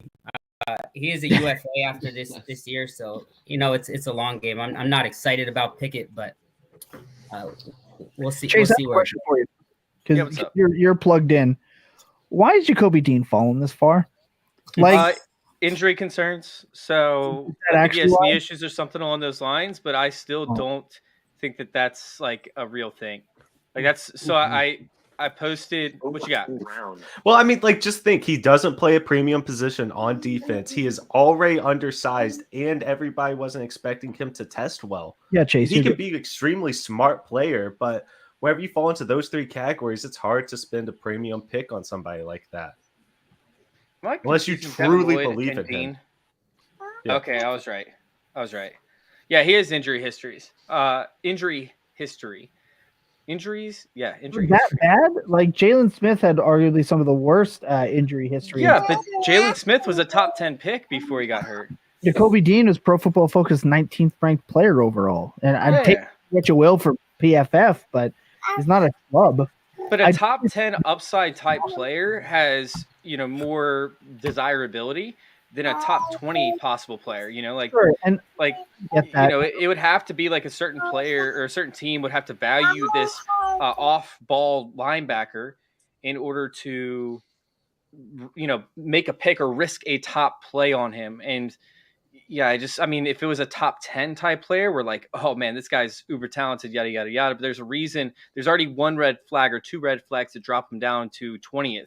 He is a UFA after this year, so it's a long game. I'm not excited about Pickett, but we'll see. Chase, I have we'll see a where. question for you. Yeah, what's Because up? you're plugged in. Why is Jacoby Dean falling this far? Like, Injury concerns. So Is that I think he actually has knee why? issues or something along those lines, but I still Oh. don't think that that's like a real thing. Like that's so I posted what you got. Well, I mean, like, just think he doesn't play a premium position on defense. He is already undersized, and everybody wasn't expecting him to test well. yeah, Chase, He you're can good. be an extremely smart player, but whenever you fall into those three categories, it's hard to spend a premium pick on somebody like that. Am I Unless you confusing Devin truly Lloyd believe and in him. Dean? Yeah. Okay, I was right. Yeah, he has injury histories. Injuries? Yeah, injury that history. bad? Like Jalen Smith had arguably some of the worst injury history. Yeah, but Jalen Smith was a top 10 pick before he got hurt. Jacoby Dean was Pro Football Focus 19th ranked player overall, and I take what you will for PFF, but he's not a schlub. But a top 10 upside type player has, more desirability than a top 20 possible player, like Sure, and like get that. it would have to be like a certain player or a certain team would have to value this off-ball linebacker in order to make a pick or risk a top play on him. And yeah, if it was a top 10 type player, we're like, oh man, this guy's uber talented, yada yada yada. But there's a reason. There's already one red flag or two red flags to drop him down to 20th.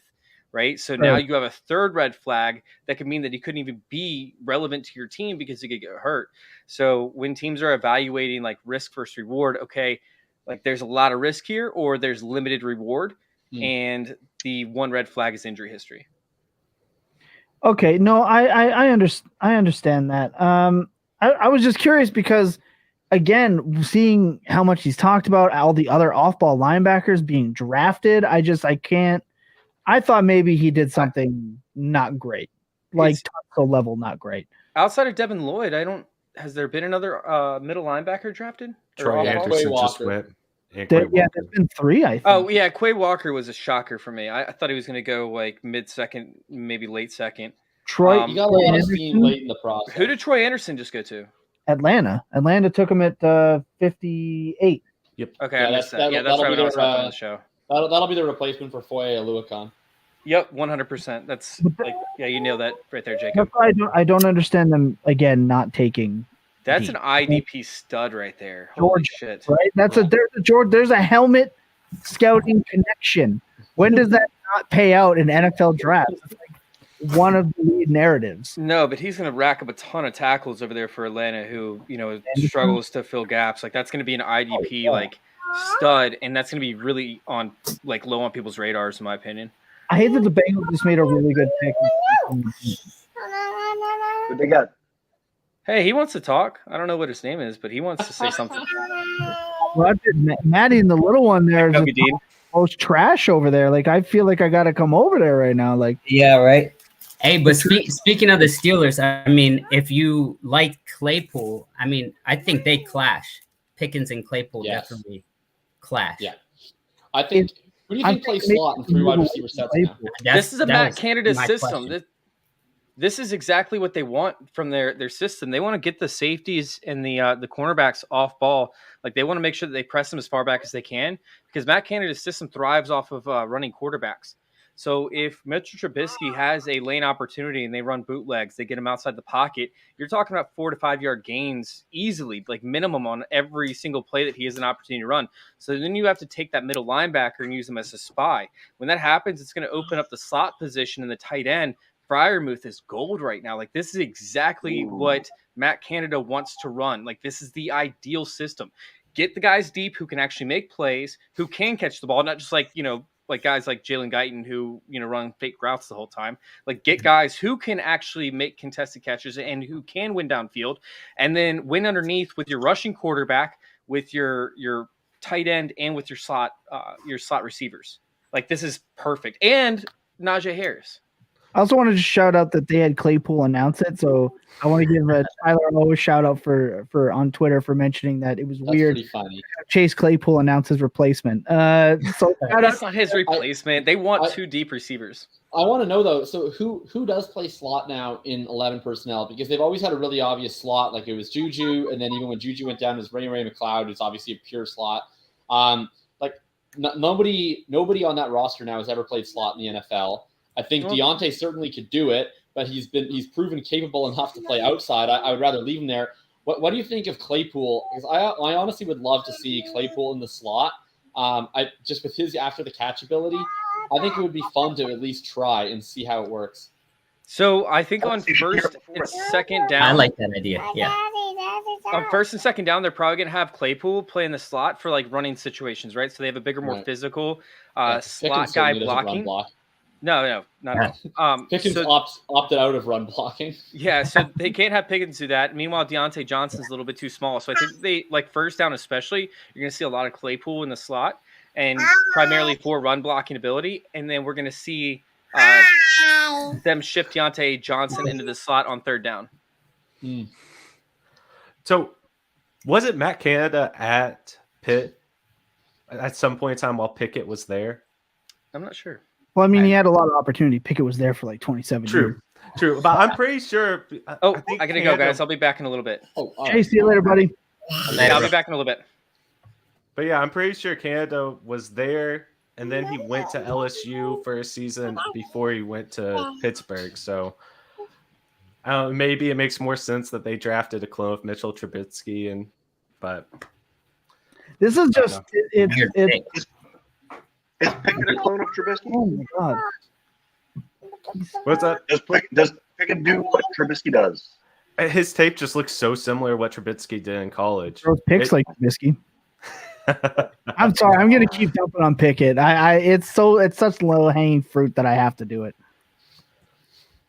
Right. So now you have a third red flag that could mean that he couldn't even be relevant to your team because he could get hurt. So when teams are evaluating like risk versus reward, okay, like there's a lot of risk here or there's limited reward. And the one red flag is injury history. Okay, no, I understand that. I was just curious because, again, seeing how much he's talked about all the other off-ball linebackers being drafted, I can't. I thought maybe he did something not great, like Tunsil level not great. Outside of Devin Lloyd, has there been another middle linebacker drafted? Troy Anderson just went. There's been three, I think. Oh, yeah, Quay Walker was a shocker for me. I thought he was going to go like mid-second, maybe late second. Troy, you got a lot of steam late in the process. Who did Troy Anderson just go to? Atlanta. Atlanta took him at 58. Yep. Okay, I missed that. Yeah, that's right when I was on the show. That'll be the replacement for Foye Aluakon. Yep, 100%. That's you nailed that right there, Jacob. I don't understand them again not taking. That's an IDP stud right there. George, Holy shit! Right? There's a helmet scouting connection. When does that not pay out in NFL drafts? It's like one of the lead narratives. No, but he's going to rack up a ton of tackles over there for Atlanta, who struggles to fill gaps. Like that's going to be an IDP like stud, and that's going to be really on like low on people's radars, in my opinion. I hate that the Bengals just made a really good pick. What they got? Hey, he wants to talk. I don't know what his name is, but he wants to say something. Well, Maddie and the little one there is Dean. most trash over there. Like I feel like I got to come over there right now. Like Yeah, right. Hey, but speaking of the Steelers, I mean, if you like Claypool, I mean, I think they clash. Pickens and Claypool definitely clash. Yeah, I think. Who do you think plays slot and three wide receiver sets now? This is a Matt Canada system. This is exactly what they want from their system. They want to get the safeties and the cornerbacks off ball. Like they want to make sure that they press them as far back as they can because Matt Canada's system thrives off of running quarterbacks. So if Mitchell Trubisky has a lane opportunity and they run bootlegs, they get him outside the pocket, you're talking about 4 to 5 yard gains easily, like minimum on every single play that he has an opportunity to run. So then you have to take that middle linebacker and use him as a spy. When that happens, it's going to open up the slot position in the tight end. Freiermuth is gold right now. Like this is exactly what Matt Canada wants to run. Like this is the ideal system. Get the guys deep who can actually make plays, who can catch the ball, not just like, like guys like Jalen Guyton who, run fake routes the whole time. Like get guys who can actually make contested catches and who can win downfield and then win underneath with your rushing quarterback, with your tight end and with your slot receivers. Like this is perfect. And Najee Harris. I also wanted to shout out that they had Claypool announce it, so I want to give Tyler O a shout out for on Twitter for mentioning that it was That's weird. pretty funny. Chase Claypool announced his replacement. So That's not his replacement. They want 2 deep receivers. I want to know though. So who does play slot now in 11 personnel? Because they've always had a really obvious slot. Like it was Juju, and then even when Juju went down, it was Ray McLeod, who's obviously a pure slot. Nobody on that roster now has ever played slot in the NFL. I think Deontay certainly could do it, but he's proven capable enough to play outside. I would rather leave him there. What do you think of Claypool? Because I honestly would love to see Claypool in the slot. I just with his after the catch ability, I think it would be fun to at least try and see how it works. So I think on first and second down, I like that idea. Yeah. On first and second down, they're probably gonna have Claypool play in the slot for like running situations, right? So they have a bigger, more physical slot guy blocking. No, not at all. Pickens opted out of run blocking. Yeah, so they can't have Pickens do that. Meanwhile, Deontay Johnson's a little bit too small. So I think they like first down especially, you're going to see a lot of Claypool in the slot and primarily for run blocking ability. And then we're going to see them shift Deontay Johnson into the slot on third down. So was it Matt Canada at Pitt at some point in time while Pickett was there? I'm not sure. Well, I mean, he had a lot of opportunity. Pickett was there for like 27 years. True. But I'm pretty sure. I gotta go, guys. I'll be back in a little bit. Hey, see you later, buddy. Yeah, I'll be back in a little bit. But yeah, I'm pretty sure Canada was there, and then he went to LSU for a season before he went to Pittsburgh. So maybe it makes more sense that they drafted a clone of Mitchell Trubisky, but this is just Is Pickett a clone of Trubisky? Oh my god! What's that? Does Pickett do what Trubisky does? His tape just looks so similar to what Trubisky did in college. Throws picks like Trubisky. I'm sorry, I'm gonna keep dumping on Pickett. It's such low hanging fruit that I have to do it.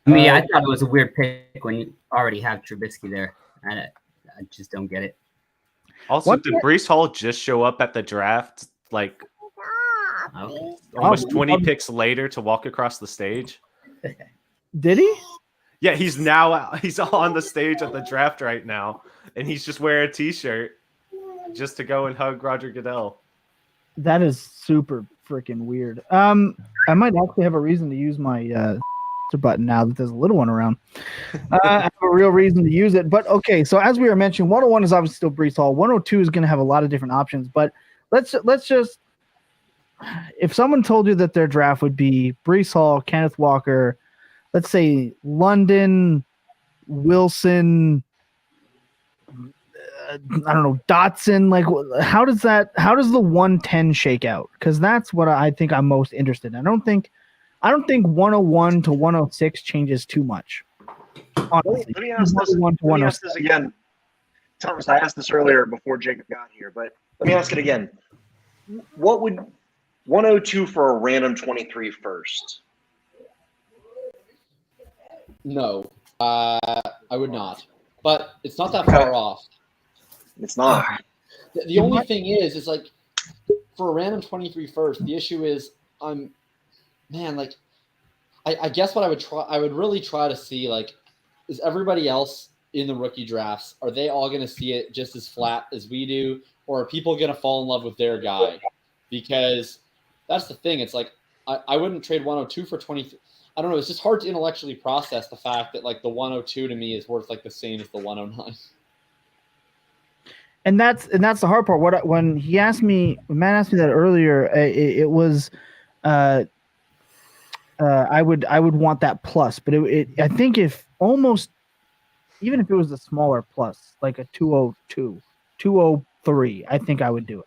I mean, I thought it was a weird pick when you already have Trubisky there. I just don't get it. Also, did Breece Hall just show up at the draft like almost 20 picks later to walk across the stage? Did he? Yeah, he's on the stage at the draft right now, and he's just wearing a t-shirt just to go and hug Roger Goodell. That is super freaking weird. I might actually have a reason to use my button now that there's a little one around. I have a real reason to use it. But okay, so as we were mentioning, 101 is obviously still Breece Hall. 102 is going to have a lot of different options. But let's just, if someone told you that their draft would be Breece Hall, Kenneth Walker, let's say London, Wilson, I don't know, Dotson, like how does the 110 shake out? Because that's what I think I'm most interested in. I don't think 101 to 106 changes too much. Honestly. Let me ask this again. Thomas, I asked this earlier before Jacob got here, but let me ask it again. What would 102 for a random 23 first? No, I would not. But it's not that far off. It's not. The only thing is like for a random 23 first, the issue is I guess what I would really try to see, like, is everybody else in the rookie drafts, are they all going to see it just as flat as we do? Or are people going to fall in love with their guy? Because that's the thing. It's like, I wouldn't trade 102 for 23. I don't know. It's just hard to intellectually process the fact that like the 102 to me is worth like the same as the 109. And that's the hard part. When Matt asked me that earlier, it was, I would want that plus, but I think even if it was a smaller plus, like a 202, 203, I think I would do it.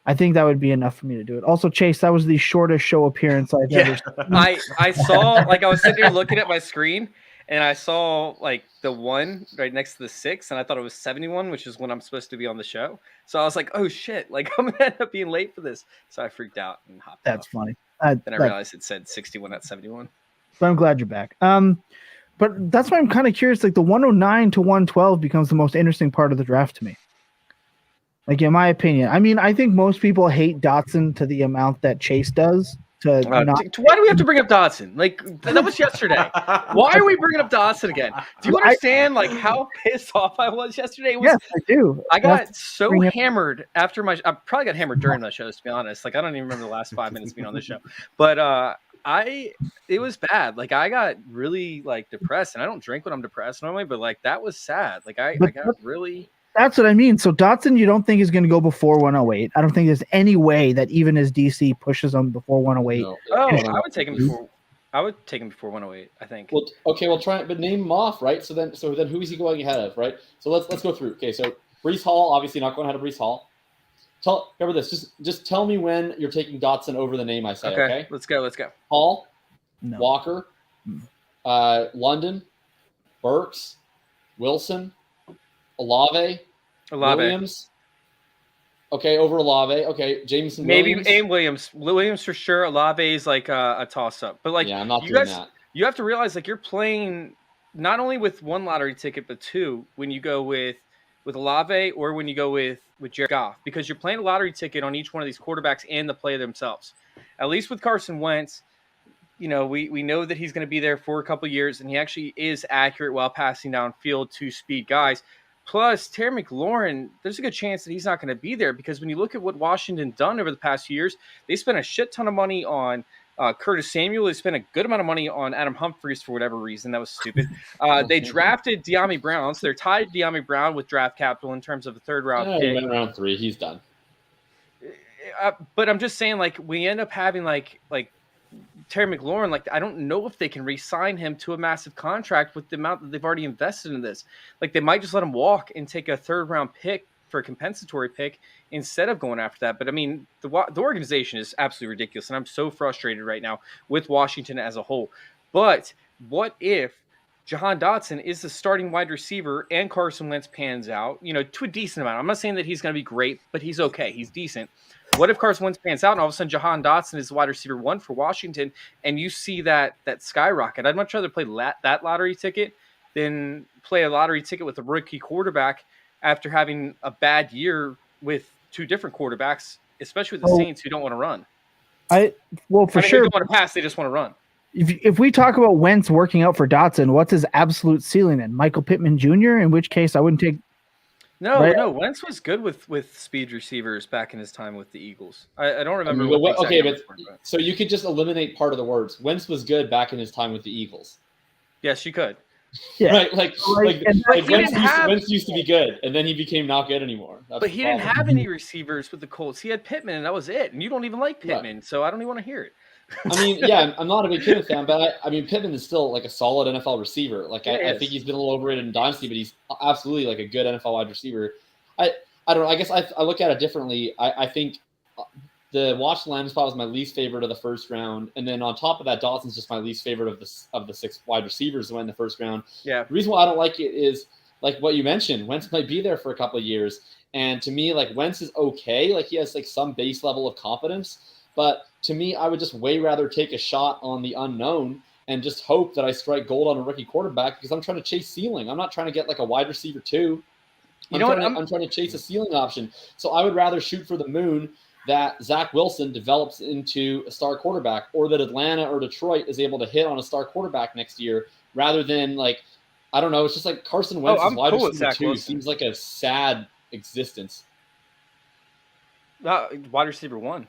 I think that would be enough for me to do it. Also, Chase, that was the shortest show appearance I've ever seen. I saw, like, I was sitting here looking at my screen, and I saw, like, the 1 right next to the 6, and I thought it was 71, which is when I'm supposed to be on the show. So I was like, oh, shit, like, I'm going to end up being late for this. So I freaked out and hopped That's off. funny. Then I realized it said 61 at 71. So I'm glad you're back. But that's why I'm kind of curious. Like, the 109 to 112 becomes the most interesting part of the draft to me. Like, in my opinion. I mean, I think most people hate Dotson to the amount that Chase does, to not. Why do we have to bring up Dotson? Like that was yesterday. Why are we bringing up Dotson again? Do you understand like how pissed off I was yesterday? Yes, I do. I got That's so bring it- hammered after my. I probably got hammered during my shows, to be honest. Like I don't even remember the last 5 minutes being on the show. But it was bad. Like I got really like depressed, and I don't drink when I'm depressed normally, but like that was sad. Like I got really. That's what I mean. So Dotson, you don't think is going to go before 108? I don't think there's any way that even as DC pushes him before 108. No. Oh, I would take him before. I would take him before 108. I think. Well, okay, we'll try it, but name him off, right? So then who is he going ahead of, right? So let's go through. Okay, so Breece Hall, obviously not going ahead of Breece Hall. Remember this. Just tell me when you're taking Dotson over the name I say. Okay. Let's go. Hall, No. Walker, London, Burks, Wilson, Olave, Williams. Okay, over Olave. Okay, Jameson. Maybe Williams. Aim Williams. Williams for sure. Olave is like a toss up. But like, Yeah, I'm not you doing guys, that. you have to realize like you're playing not only with one lottery ticket but two when you go with Olave or when you go with Jared Goff, because you're playing a lottery ticket on each one of these quarterbacks and the player themselves. At least with Carson Wentz, you know, we know that he's going to be there for a couple years, and he actually is accurate while passing downfield to speed guys. Plus, Terry McLaurin, there's a good chance that he's not going to be there because when you look at what Washington done over the past few years, they spent a shit ton of money on Curtis Samuel. They spent a good amount of money on Adam Humphries for whatever reason. That was stupid. They drafted De'Ami Brown, so they're tied De'Ami Brown with draft capital in terms of a third-round He pick. went round 3. He's done. But I'm just saying, like, we end up having, like Terry McLaurin, like, I don't know if they can re-sign him to a massive contract with the amount that they've already invested in this. Like, they might just let him walk and take a third-round pick for a compensatory pick instead of going after that. But, I mean, the organization is absolutely ridiculous, and I'm so frustrated right now with Washington as a whole. But what if Jahan Dotson is the starting wide receiver and Carson Wentz pans out, you know, to a decent amount? I'm not saying that he's going to be great, but he's okay. He's decent. What if Carson Wentz pans out and all of a sudden Jahan Dotson is the wide receiver 1 for Washington and you see that skyrocket? I'd much rather play that lottery ticket than play a lottery ticket with a rookie quarterback after having a bad year with two different quarterbacks, especially with the Saints who don't want to run. Sure. They don't want to pass, they just want to run. If we talk about Wentz working out for Dotson, what's his absolute ceiling then? Michael Pittman Jr., in which case I wouldn't take. No, Wentz was good with speed receivers back in his time with the Eagles. I don't remember. So you could just eliminate part of the words. Wentz was good back in his time with the Eagles. Yes, you could. Yeah. Right, Wentz used to be good, and then he became not good anymore. But he didn't have any receivers with the Colts. He had Pittman, and that was it. And you don't even like Pittman, so I don't even want to hear it. I mean, yeah, I'm not a big Pittman fan, but I mean, Pittman is still like a solid NFL receiver. Like, I think he's been a little overrated in Dynasty, but he's absolutely like a good NFL wide receiver. I don't know. I guess I look at it differently. I think the Washington Lamb spot was my least favorite of the first round, and then on top of that, Dawson's just my least favorite of the 6 wide receivers that went in the first round. Yeah. The reason why I don't like it is like what you mentioned. Wentz might be there for a couple of years, and to me, like Wentz is okay. Like he has like some base level of competence, but to me, I would just way rather take a shot on the unknown and just hope that I strike gold on a rookie quarterback because I'm trying to chase ceiling. I'm not trying to get like a wide receiver 2. I'm trying to chase a ceiling option. So I would rather shoot for the moon that Zach Wilson develops into a star quarterback, or that Atlanta or Detroit is able to hit on a star quarterback next year, rather than like, I don't know. It's just like Carson Wentz is wide receiver 2 seems like a sad existence. Wide receiver 1.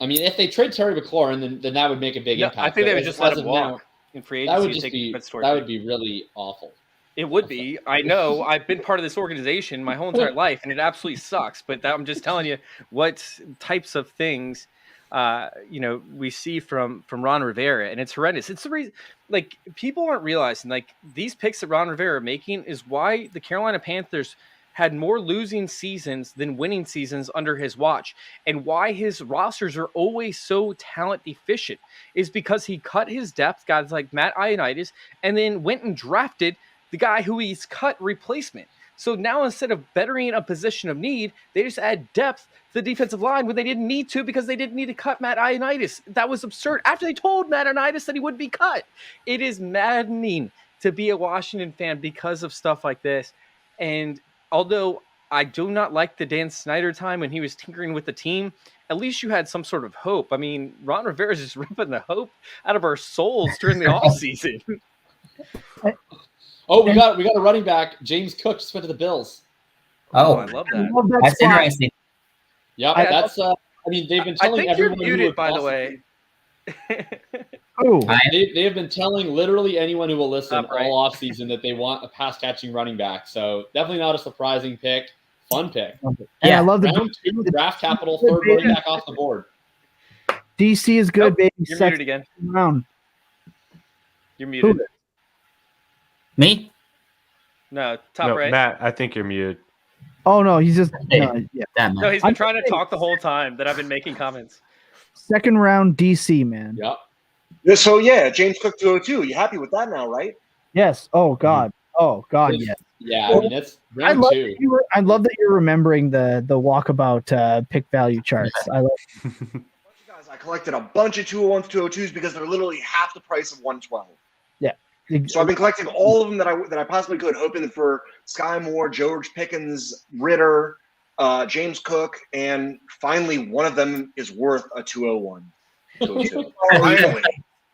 I mean, if they trade Terry McLaurin, then that would make a big impact. I think they would just let him walk in free agency. That would be really awful. It would be. I know. I've been part of this organization my whole entire life, and it absolutely sucks. But I'm just telling you what types of things, we see from Ron Rivera, and it's horrendous. It's the reason, like, people aren't realizing, like, these picks that Ron Rivera are making is why the Carolina Panthers had more losing seasons than winning seasons under his watch, and why his rosters are always so talent deficient is because he cut his depth, guys like Matt Ioannidis, and then went and drafted the guy who he's cut replacement. So now instead of bettering a position of need, they just add depth to the defensive line when they didn't need to because they didn't need to cut Matt Ioannidis. That was absurd. After they told Matt Ioannidis that he would be cut. It is maddening to be a Washington fan because of stuff like this. And although I do not like the Dan Snyder time when he was tinkering with the team. At least you had some sort of hope. I mean, Ron Rivera's just ripping the hope out of our souls during the offseason. Oh, we got a running back. James Cook just went to the Bills. Oh, I love that. That's interesting. Yep, that's. I mean, they've been telling everyone. You're muted, by the way. Oh, They have been telling literally anyone who will listen Right. all offseason that they want a pass catching running back. So definitely not a surprising pick. Fun pick. and Yeah. I love the Round 2 draft capital, third running back off the board. DC is good, Nope, baby. You're Second muted again. round. You're muted. Me? No, top No, right. Matt, I think you're muted. Oh no, he's just Hey. yeah. That No, man. he's been trying to talk the whole time that I've been making comments. Second round DC, man. Yep. So yeah, James Cook 202. You happy with that now, right? Yes. Oh God. Oh God. It's- Yes. Yeah, I mean that's I round love, 2. I love that you're remembering the walkabout pick value charts. I love. Guys, I collected a bunch of 201s, 202s because they're literally half the price of 112. Yeah. So I've been collecting all of them that I possibly could, hoping for Sky Moore, George Pickens, Ritter, James Cook, and finally one of them is worth a 201. 202. Finally.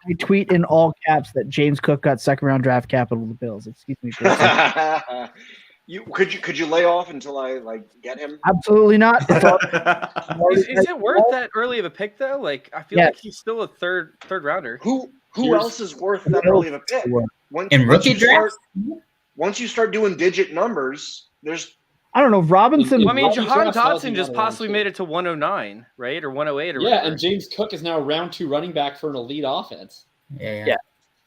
I tweet in all caps that James Cook got second round draft capital of the Bills. Excuse me. Could you lay off until I get him? Absolutely not. It's all- Is it worth that early of a pick though? Like I feel like he's still a third rounder. Who else is worth that early of a pick? In rookie drafts? Once you start doing digit numbers, there's I don't know. Robinson. Well, I mean, Robinson Jahan drafts Dotson just Dotson possibly 102. made it to 109, right, or 108, or Yeah, whatever. and James Cook is now round 2 running back for an elite offense. Yeah.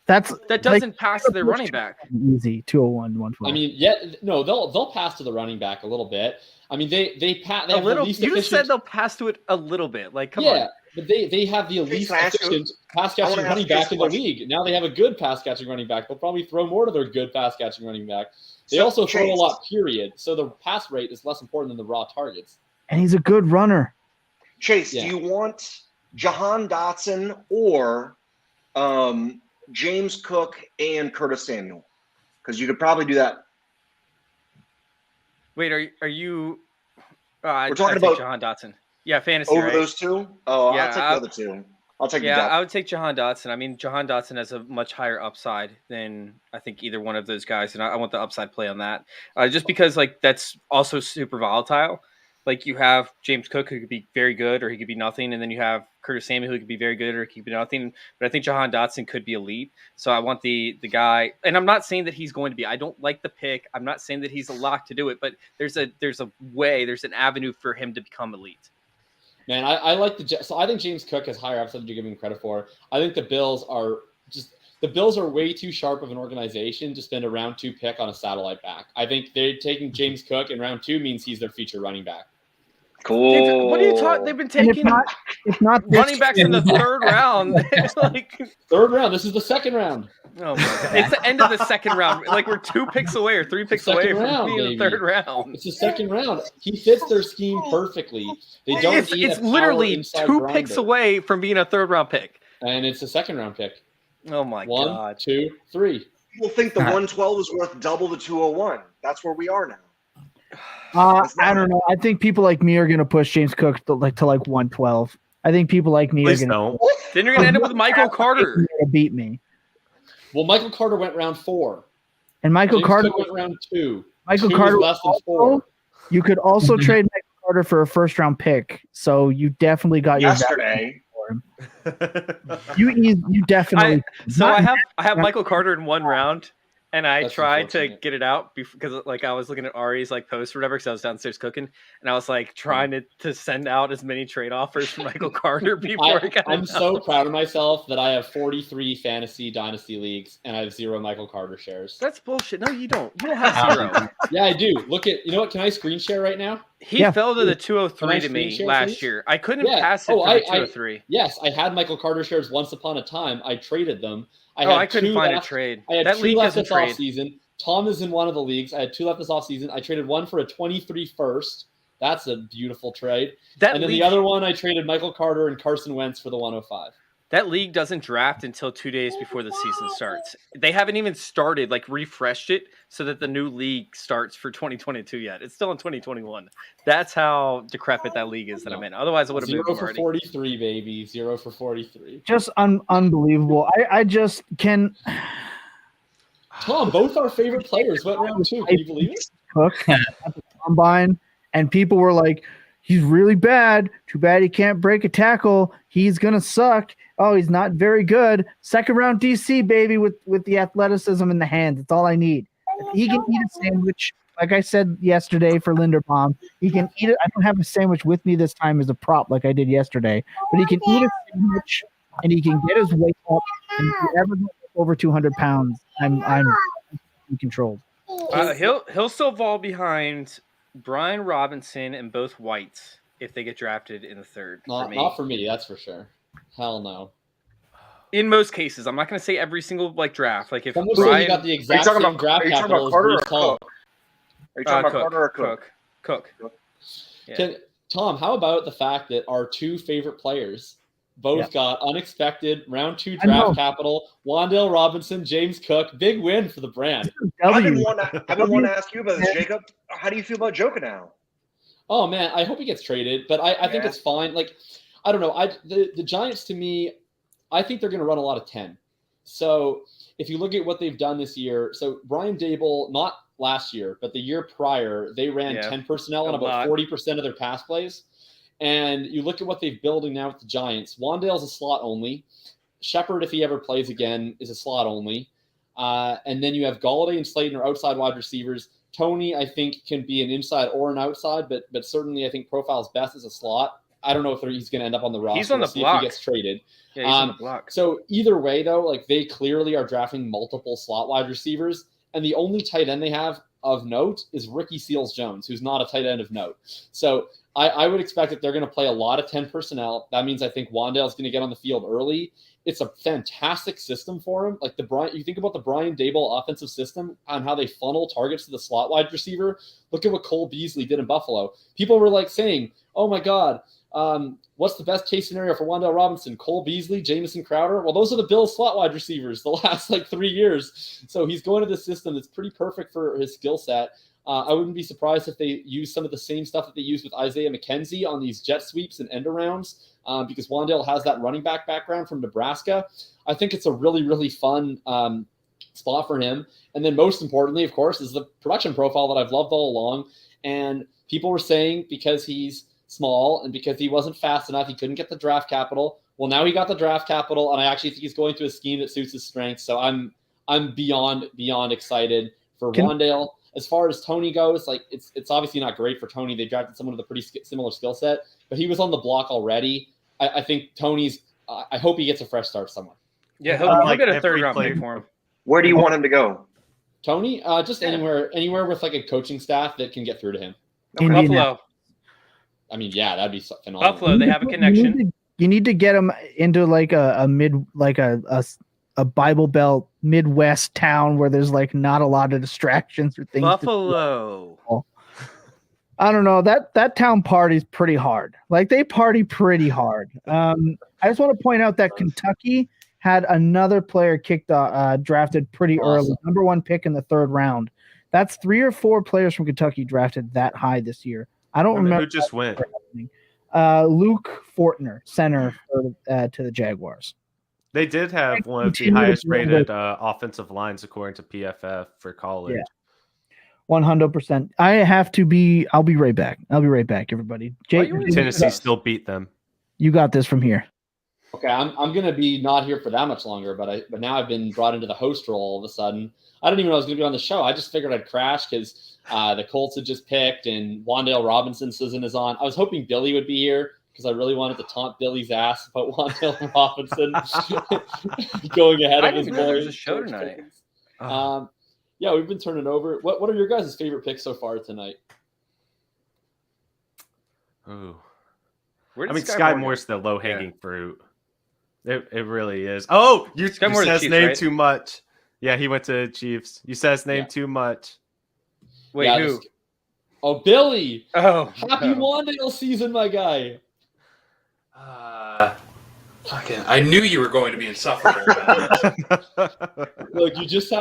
That's that doesn't pass to their running back. Easy 201, 112. I mean, no, they'll pass to the running back a little bit. I mean, they have A little. the least You just said efficient. they'll pass to it a little bit. Like, come on. Yeah, but they have the least can I ask you- efficient pass I wanna catching ask running you this back in the question. league. Now they have a good pass catching running back. They'll probably throw more to their good pass catching running back. They So, also throw a Chase. lot, period. So the pass rate is less important than the raw targets. And he's a good runner. Chase, Yeah. do you want Jahan Dotson or James Cook and Curtis Samuel? Because you could probably do that. Wait, are you? We're talking about Jahan Dotson. Yeah, fantasy. over right? those two. Oh, Yeah, I'll take the other two. I'll take the Yeah, depth. I would take Jahan Dotson. I mean, Jahan Dotson has a much higher upside than I think either one of those guys, and I want the upside play on that. Just because like that's also super volatile. Like you have James Cook who could be very good or he could be nothing, and then you have Curtis Samuel who could be very good or he could be nothing. But I think Jahan Dotson could be elite. So I want the guy, and I'm not saying that he's going to be. I don't like the pick. I'm not saying that he's a lock to do it, but there's an avenue for him to become elite. Man, I like so I think James Cook has higher upside than you give him credit for. I think the Bills are way too sharp of an organization to spend a round 2 pick on a satellite back. I think they're taking James Cook in round 2 means he's their future running back. Cool. What are you talking? They've been And taking if not running backs in the third round. Like, Third round. This is the second round. oh my god! It's the end of the second round. Like we're 2 picks away or 3 picks away Second from round, being baby. the third round. It's the second round. He fits their scheme perfectly. They don't It's need a power literally inside 2 grinder. picks away from being a third round pick. And it's a second round pick. Oh my 1, god! 2, 3. People think the 112 is worth double the 201. That's where we are now. I don't know. I think people like me are going to push James Cook to like 112. I think people like me Please are going don't. Then you're gonna end up with Michael Carter. to beat me. Well, Michael Carter went round 4. And Michael James Carter, Cook went round 2. Michael 2 is Carter, less than 4. also, you could also trade Michael Carter for a first round pick. So you definitely got your value Yesterday. for him. You definitely. I have Michael Carter in 1 round, and I That's tried to unfortunate. get it out because like I was looking at Ari's like post or whatever because I was downstairs cooking, and I was like trying to send out as many trade offers for Michael Carter before it got I'm announced. so proud of myself that I have 43 fantasy dynasty leagues and I have 0 Michael Carter shares. That's bullshit. No, you don't. You don't have 0. Yeah, I do. Look at, you know what? Can I screen share right now? He Yeah. fell to the Can I 203 to screen me share, last please? year. I couldn't Yeah. pass it Oh, for I- the 203. Yes, I had Michael Carter shares once upon a time. I traded them. I couldn't 2 find left. a trade. I had That 2 league left doesn't this trade. offseason. Tom is in one of the leagues. I had 2 left this offseason. I traded one for a 23 first. That's a beautiful trade. That And then league, the other one, I traded Michael Carter and Carson Wentz for the 105. That league doesn't draft until 2 days before the season starts. They haven't even started, refreshed it so that the new league starts for 2022 yet. It's still in 2021. That's how decrepit that league is that I'm in. Otherwise, I would have moved 0 them for already. 43, baby. 0 for 43. Just unbelievable. I just can. Tom, both our favorite players went round 2. Can you believe it? Cook at the combine, and people were like, "He's really bad. Too bad he can't break a tackle. He's gonna suck. Oh, he's not very good." Second round DC, baby, with the athleticism in the hands. That's all I need. If he can eat a sandwich, like I said yesterday for Linderbaum. He can eat it. I don't have a sandwich with me this time as a prop like I did yesterday, but he can eat a sandwich and he can get his weight up. And if he ever goes over 200 pounds, I'm controlled. He'll still fall behind Brian Robinson and both Whites if they get drafted in the third. Not for me, that's for sure. Hell no. In most cases, I'm not going to say every single draft. Like if Someone Brian, said you got the exact same draft capital as Bruce Hall. Are you talking about Carter or Cook? Cook. Yeah. Tom, how about the fact that our two favorite players both got unexpected round 2 draft capital? Wan'Dale Robinson, James Cook, big win for the brand. I've been wanting to ask you about this, Jacob. How do you feel about Joka now? Oh man, I hope he gets traded, but I think it's fine. I don't know. The Giants, to me, I think they're going to run a lot of 10. So if you look at what they've done this year, so Brian Dable, not last year, but the year prior, they ran 10 personnel on about 40% of their pass plays. And you look at what they're building now with the Giants. Wan'Dale's a slot only. Shepard, if he ever plays again, is a slot only. And then you have Galladay and Slayton are outside wide receivers. Tony, I think, can be an inside or an outside, but certainly I think profiles best as a slot. I don't know if he's going to end up on the roster. He's on the block. If he gets traded. Yeah, he's on the block. So either way, though, they clearly are drafting multiple slot wide receivers. And the only tight end they have of note is Ricky Seals-Jones, who's not a tight end of note. So I would expect that they're going to play a lot of 10 personnel. That means I think Wan'Dale's going to get on the field early. It's a fantastic system for him. You think about the Brian Dable offensive system on how they funnel targets to the slot wide receiver. Look at what Cole Beasley did in Buffalo. People were saying, "Oh my God, what's the best case scenario for Wan'Dale Robinson? Cole Beasley, Jamison Crowder?" Well, those are the Bills slot wide receivers the last 3 years. So he's going to this system that's pretty perfect for his skill set. I wouldn't be surprised if they use some of the same stuff that they use with Isaiah McKenzie on these jet sweeps and end arounds, because Wan'Dale has that running back background from Nebraska. I think it's a really, really fun spot for him. And then most importantly, of course, is the production profile that I've loved all along. And people were saying because he's small and because he wasn't fast enough, he couldn't get the draft capital. Well, now he got the draft capital, and I actually think he's going to a scheme that suits his strengths. So I'm beyond excited for Wan'Dale. As far as Tony goes, it's obviously not great for Tony. They drafted someone with a pretty similar skill set, but he was on the block already. I think Tony's. I hope he gets a fresh start somewhere. Yeah, he'll get a third round pick for him. Where do you want him to go? Tony, just anywhere with a coaching staff that can get through to him. Buffalo. I mean, yeah, that'd be phenomenal. Buffalo, they have a connection. You need to get him into a Bible Belt Midwest town where there's not a lot of distractions or things. Buffalo. I don't know. That town party's pretty hard. They party pretty hard. I just want to point out that Kentucky had another player drafted pretty early, number 1 pick in the 3rd round. That's 3 or 4 players from Kentucky drafted that high this year. I don't remember who just went. Luke Fortner, center to the Jaguars. They did have one of the highest rated offensive lines according to PFF for college. Yeah. 100%. I'll be right back. Everybody. Tennessee still beat them. You got this from here. Okay, I'm gonna be not here for that much longer, but now I've been brought into the host role all of a sudden. I didn't even know I was gonna be on the show. I just figured I'd crash because the Colts had just picked and Wan'Dale Robinson season is on. I was hoping Billy would be here because I really wanted to taunt Billy's ass about Wan'Dale Robinson going ahead of his boys. There's a show tonight. Yeah, we've been turning over. What are your guys' favorite picks so far tonight? Ooh. Sky Moore's the low-hanging fruit. It really is. Oh, you said his name too much. Yeah, he went to Chiefs. You said his name too much. Wait, who? Oh, Billy. Oh. Happy Wan'Dale season, my guy. Fucking, I knew you were going to be insufferable about it. Look, I just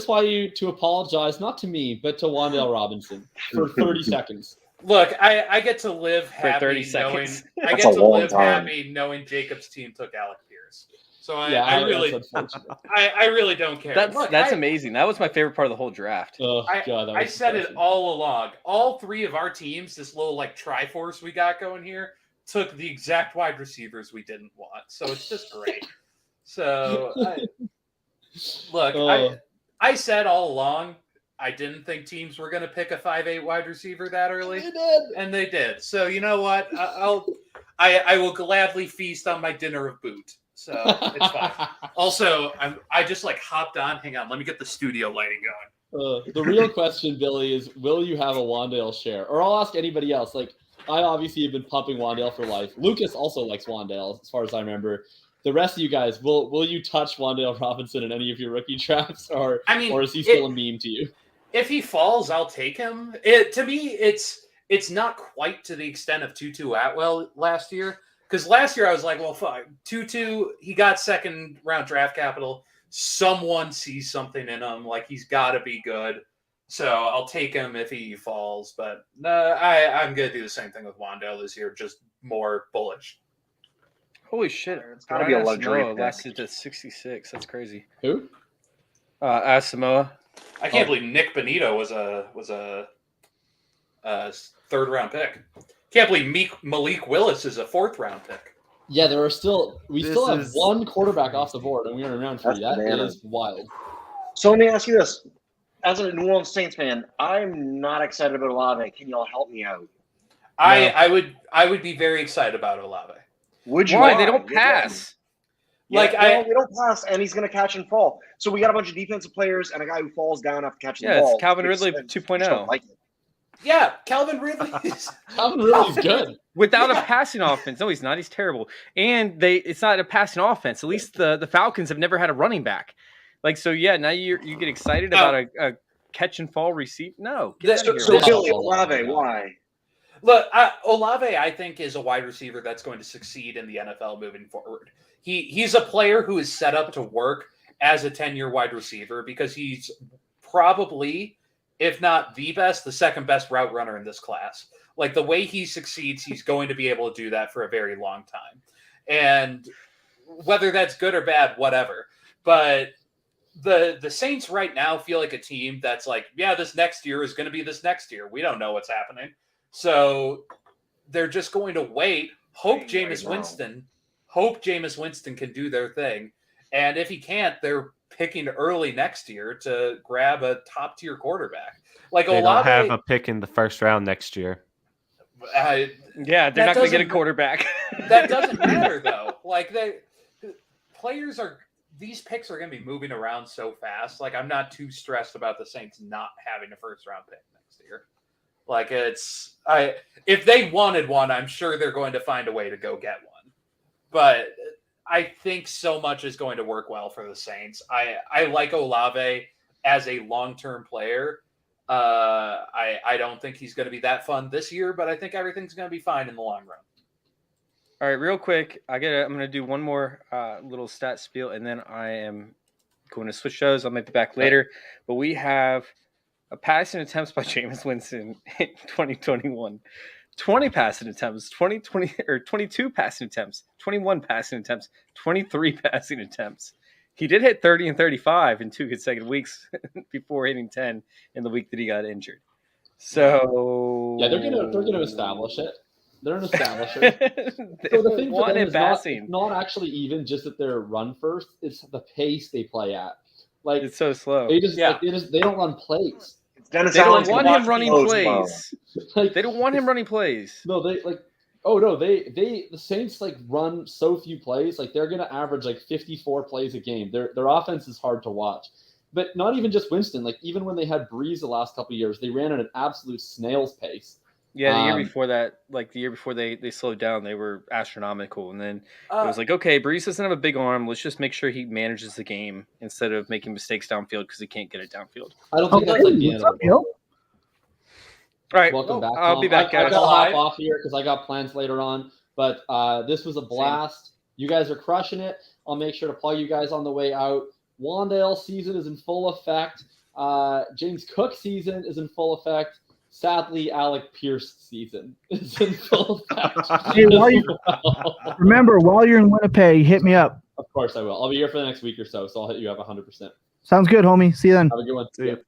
want you to apologize, not to me, but to Wan'Dale Robinson for 30 seconds. Look, I get to live For happy 30 knowing seconds. I get to live happy knowing Jacob's team took Alec Pierce. So I really don't care. That's amazing. That was my favorite part of the whole draft. Oh, God, I said it all along. All three of our teams, this little like Triforce we got going here, took the exact wide receivers we didn't want. So it's just great. So I said all along I didn't think teams were going to pick a 5'8" wide receiver that early. They did. And they did. So you know what? I will gladly feast on my dinner of boot. So it's fine. Also, I just like hopped on. Hang on, let me get the studio lighting going. The real question, Billy, is will you have a Wan'Dale share? Or I'll ask anybody else. Like, I obviously have been pumping Wan'Dale for life. Lucas also likes Wan'Dale, as far as I remember. The rest of you guys, will you touch Wan'Dale Robinson in any of your rookie drafts, or is he still a meme to you? If he falls, I'll take him. To me, it's not quite to the extent of Tutu Atwell last year. Because last year I was like, well, fuck, Tutu, he got second round draft capital. Someone sees something in him, like he's got to be good. So I'll take him if he falls. But I'm going to do the same thing with Wan'Dale this year, just more bullish. Holy shit. It's got to be a luxury pick. Lasted to 66. That's crazy. Who? Asamoah. I can't believe Nick Benito was a third round pick. Can't believe Malik Willis is a fourth round pick. Yeah, we still have one quarterback off the board, and we're in round 3. That is wild. So let me ask you this: as a New Orleans Saints fan, I'm not excited about Olave. Can y'all help me out? I would be very excited about Olave. Would you? Why? They don't pass. We don't pass, and he's going to catch and fall. So we got a bunch of defensive players and a guy who falls down after catching the ball. Yeah, it's Calvin Ridley 2.0. Like it. Yeah, Calvin Ridley. Calvin Ridley's good. Without a passing offense. No, he's not. He's terrible. And it's not a passing offense. At least the Falcons have never had a running back. Like, so yeah, now you get excited about a catch and fall receive. No. So Billy, Olave, why? Look, Olave, I think, is a wide receiver that's going to succeed in the NFL moving forward. He's a player who is set up to work as a 10-year wide receiver because he's probably, if not the best, the second best route runner in this class. Like the way he succeeds, he's going to be able to do that for a very long time. And whether that's good or bad, whatever. But the Saints right now feel like a team that's like, yeah, this next year is going to be this next year. We don't know what's happening. So they're just going to wait, hope Jameis Winston can do their thing. And if he can't, they're picking early next year to grab a top-tier quarterback. Like they Olave, don't have a pick in the first round next year. Yeah, they're not going to get a quarterback. That doesn't matter, though. Like, these picks are going to be moving around so fast. Like, I'm not too stressed about the Saints not having a first-round pick next year. Like, if they wanted one, I'm sure they're going to find a way to go get one. But I think so much is going to work well for the Saints. I like Olave as a long-term player. I don't think he's going to be that fun this year, but I think everything's going to be fine in the long run. All right, real quick, I'm going to do one more little stat spiel, and then I am going to switch shows. I might be back later, but we have a passing attempts by Jameis Winston in 2021. 20 passing attempts, 22 passing attempts, 21 passing attempts, 23 passing attempts. He did hit 30 and 35 in 2 consecutive weeks before hitting 10 in the week that he got injured. So yeah, they're gonna establish it. They're gonna establish it. So the thing for them is not actually even just that they're run first; it's the pace they play at. Like it's so slow. They don't run plays. They don't want him running plays. They don't want him running plays. No, the Saints like run so few plays. Like they're gonna average like 54 plays a game. Their offense is hard to watch. But not even just Winston. Like even when they had Breeze the last couple of years, they ran at an absolute snail's pace. Yeah, the year before that, like the year before they slowed down, they were astronomical. And then it was like, okay, Breeze doesn't have a big arm. Let's just make sure he manages the game instead of making mistakes downfield because he can't get it downfield. I don't think that's like the end of it. All right, welcome back. I'll be back, guys. I gotta hop off here because I got plans later on. But this was a blast. You guys are crushing it. I'll make sure to plug you guys on the way out. Wandale season is in full effect. James Cook season is in full effect. Sadly, Alec Pierce season is in full effect. Hey, remember, while you're in Winnipeg, hit me up. Of course I will. I'll be here for the next week or so I'll hit you up 100%. Sounds good, homie. See you then. Have a good one. See you.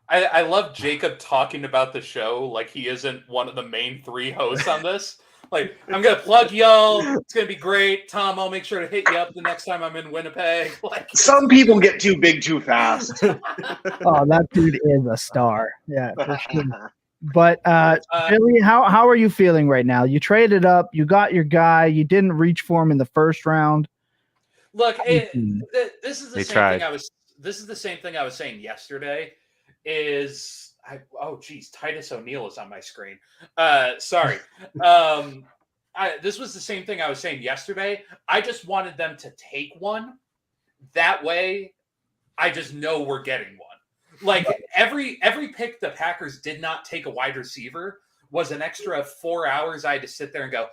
I love Jacob talking about the show like he isn't one of the main 3 hosts on this. Like, I'm going to plug y'all. It's going to be great. Tom, I'll make sure to hit you up the next time I'm in Winnipeg. Like, some people get too big too fast. Oh, that dude is a star. Yeah, for sure. But Billy, how are you feeling right now? You traded up. You got your guy. You didn't reach for him in the first round. Look, this is the same thing This is the same thing I was saying yesterday. Titus O'Neil is on my screen. Sorry. This was the same thing I was saying yesterday. I just wanted them to take one. That way, I just know we're getting one. Like every pick the Packers did not take a wide receiver was an extra 4 hours I had to sit there and go,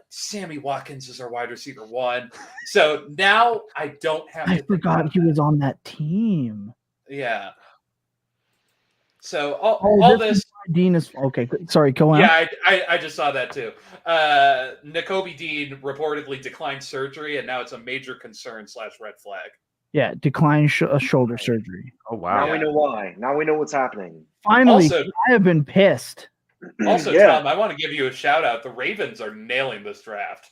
Sammy Watkins is our wide receiver 1. So now I don't have I forgot he was on that team. Yeah. So all this Dean is okay. Sorry, go on. Yeah, I just saw that too. N'Kobe Dean reportedly declined surgery, and now it's a major concern / red flag. Yeah, decline shoulder surgery. Oh wow! Now we know why. Now we know what's happening. Finally, Also, I have been pissed. Also, Yeah. Tom, I want to give you a shout out. The Ravens are nailing this draft.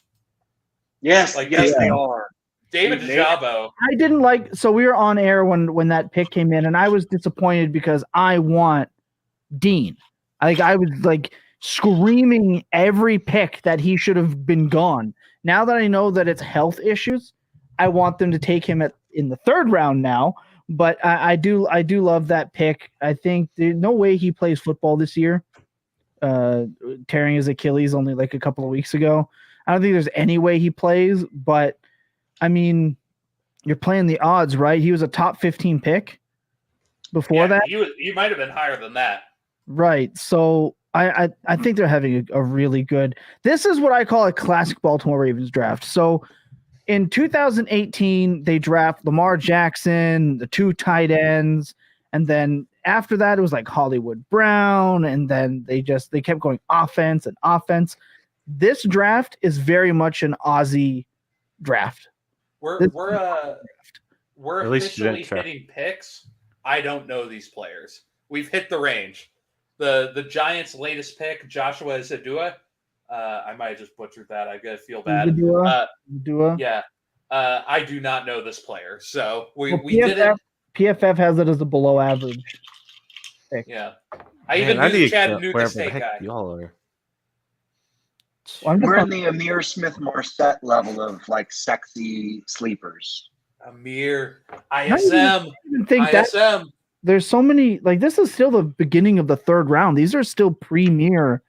Yes, Yes, they are. David Ajabo. I didn't like. So we were on air when that pick came in, and I was disappointed because I want Dean. I was like screaming every pick that he should have been gone. Now that I know that it's health issues, I want them to take him in the 3rd round now. But I do love that pick. I think there's no way he plays football this year. Tearing his Achilles only like a couple of weeks ago. I don't think there's any way he plays, but I mean, you're playing the odds, right? He was a top 15 pick before that. You might have been higher than that. Right. So I think they're having a really good. This is what I call a classic Baltimore Ravens draft. So in 2018, they draft Lamar Jackson, the 2 tight ends, and then after that, it was like Hollywood Brown, and then they kept going offense and offense. This draft is very much an Aussie draft. We're At least officially hitting picks. I don't know these players. We've hit the range. The Giants' latest pick, Joshua Zadua. I might have just butchered that. I gotta feel bad. Zadua. Yeah. I do not know this player, so we PFF, didn't. PFF has it as a below average pick. Yeah. I even knew the Chattanooga State guy. Y'all are. We're in the Amir Smith-Marset level of like sexy sleepers. Amir, ISM, ISM. There's so many. Like, this is still the beginning of the 3rd round. These are still premier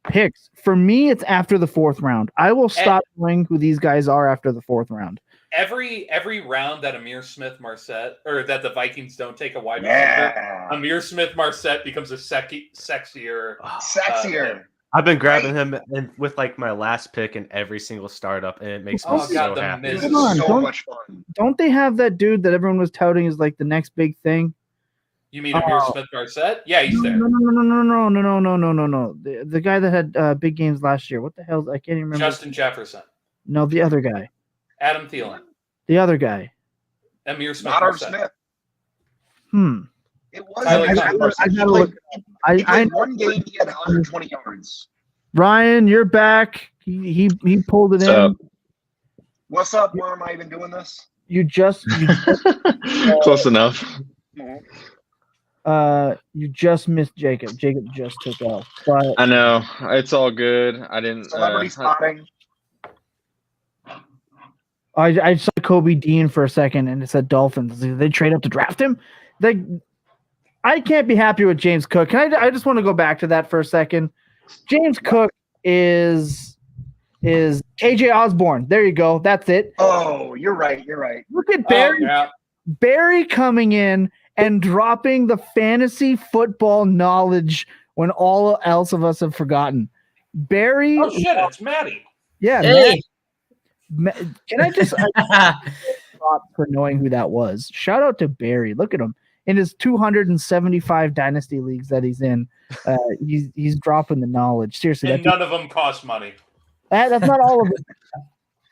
picks. For me, it's after the 4th round. I will stop knowing who these guys are after the 4th round. Every round that Amir Smith-Marset or that the Vikings don't take a wide receiver, Amir Smith-Marset becomes a sexier. I've been grabbing him with like my last pick in every single startup, and it makes me so happy. This is so much fun. Don't they have that dude that everyone was touting as like the next big thing? You mean Amir Smith-Marset? Yeah, he's there. No. The guy that had big games last year. What the hell? I can't even remember. Justin Jefferson. No, the other guy. Adam Thielen. The other guy. Amir Smith-Marset. It was. I played one game. He had 120 yards. Ryan, you're back. He pulled it in. What's up? Why am I even doing this? You just Close enough. You just missed Jacob. Jacob just took off. But I know it's all good. I didn't. Celebrity spotting. I saw Kobe Dean for a second, and it said Dolphins. Did they trade up to draft him? I can't be happy with James Cook. I just want to go back to that for a second. James Cook is KJ Osborne. There you go. That's it. Oh, you're right. Look at Barry. Barry coming in and dropping the fantasy football knowledge when all else of us have forgotten. Barry. Oh shit! It's Maddie. Yeah. Hey. Can I just for knowing who that was? Shout out to Barry. Look at him in his 275 dynasty leagues that he's in. He's dropping the knowledge. Seriously, And none of them cost money. that's not all of it.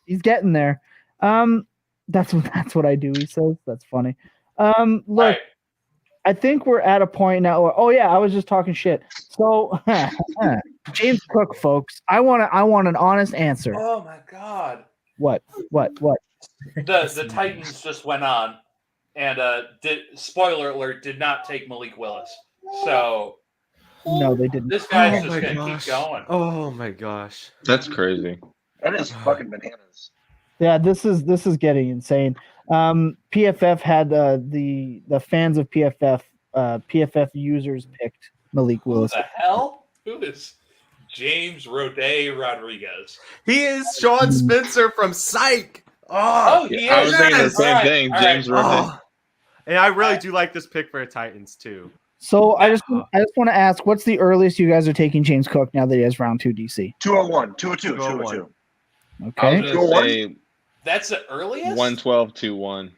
He's getting there. That's what I do. He says that's funny. Look, Right. I think we're at a point now. Oh yeah, I was just talking shit. So James Cook, folks, I want an honest answer. Oh my God. What? The Titans just went on and spoiler alert, did not take Malik Willis. So No, they didn't. this guy's Oh just my gonna gosh. keep going. Oh my gosh. That's crazy. That is fucking bananas. Yeah, this is getting insane. PFF had the fans of PFF users picked Malik Willis. What the hell? Who is James Roday Rodriguez? He is Sean Spencer from Psych. Oh, he I is. was thinking the same All right, thing, all James right. Roday. And I really do like this pick for Titans too. So I just want to ask, what's the earliest you guys are taking James Cook now that he has round 2 DC? 201, 202, 202. Okay. I was going to say That's the earliest? 112, 2-1.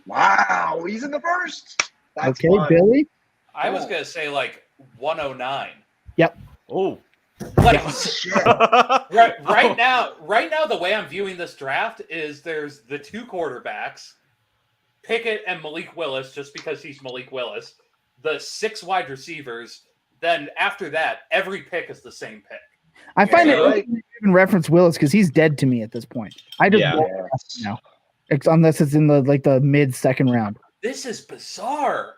Wow, he's in the first. That's Okay, fun. Billy. I was gonna say like 109. Yep. Oh. Like Shit. right now, the way I'm viewing this draft is there's the two quarterbacks, Pickett and Malik Willis, just because he's Malik Willis, the 6 wide receivers. Then after that, every pick is the same pick. I find Yeah, it right. even reference Willis because he's dead to me at this point. I just Yeah. won't now, unless it's in the mid second round. This is bizarre.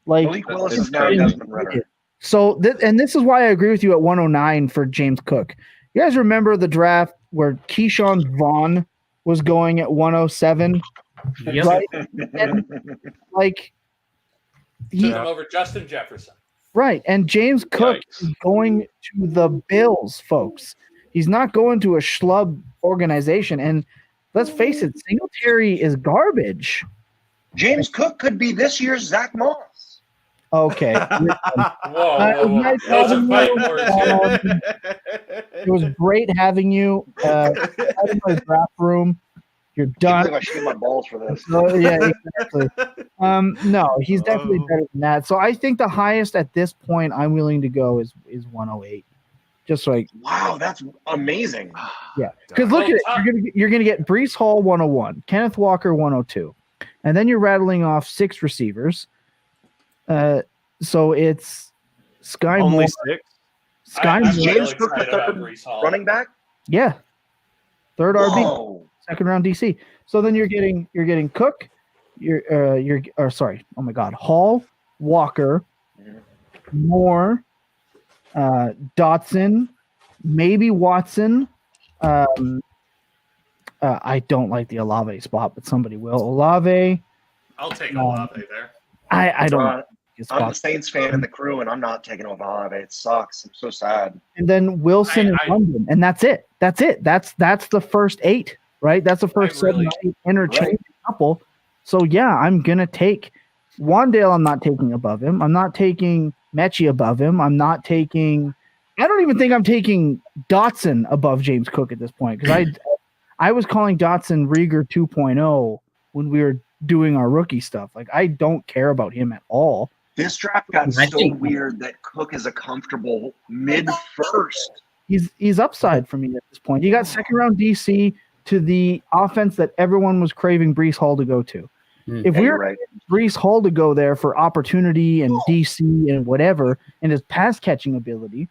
Like Malik Willis It's is now crazy. Desmond Ritter. so, this is why I agree with you at 109 for James Cook. You guys remember the draft where Keyshawn Vaughn was going at 107, Yep. right? And, like Took him over Justin Jefferson. right, and James Cook Yikes. is going to the Bills, folks. He's not going to a schlub organization, and let's face it, Singletary is garbage. James Cook could be this year's Zach Moss. Okay. Whoa. Nice Those are having fighting you. words here. It was great having you. Out of my draft room. You're I done. think I shoot my balls for this. Oh, yeah, exactly. No, he's definitely better than that. So I think the highest at this point I'm willing to go is 108. Just like Wow, that's amazing. yeah, because look Well, at it. You're gonna get Brees Hall 101, Kenneth Walker 102, and then you're rattling off 6 receivers. So it's Sky Only Moore. 6. Sky I'm Moore. really James Cook, the excited about third Brees Hall. running back. Yeah, third RB. Whoa. Second round DC. So then you're getting Cook, Hall, Walker, Moore, Dotson, maybe Watson. I don't like the Olave spot, but somebody will. Olave. I'll take Olave there. I don't like his I'm a spot. Saints fan in the crew, and I'm not taking Olave. It sucks. I'm so sad. And then Wilson and I- London, and that's it. That's the first 8, right? That's the first I really- 7 interchange couple. So yeah, I'm gonna take Wandale. I'm not taking above him. I'm not taking Mechie above him. I'm not taking. I don't even think I'm taking Dotson above James Cook at this point because I was calling Dotson Rieger 2.0 when we were doing our rookie stuff. Like I don't care about him at all. This draft got I so think- weird that Cook is a comfortable mid-first. He's upside for me at this point. You got second round DC to the offense that everyone was craving Brees Hall to go to. If Yeah, we you're were right. Brees Hall to go there for opportunity and DC and whatever and his pass catching ability,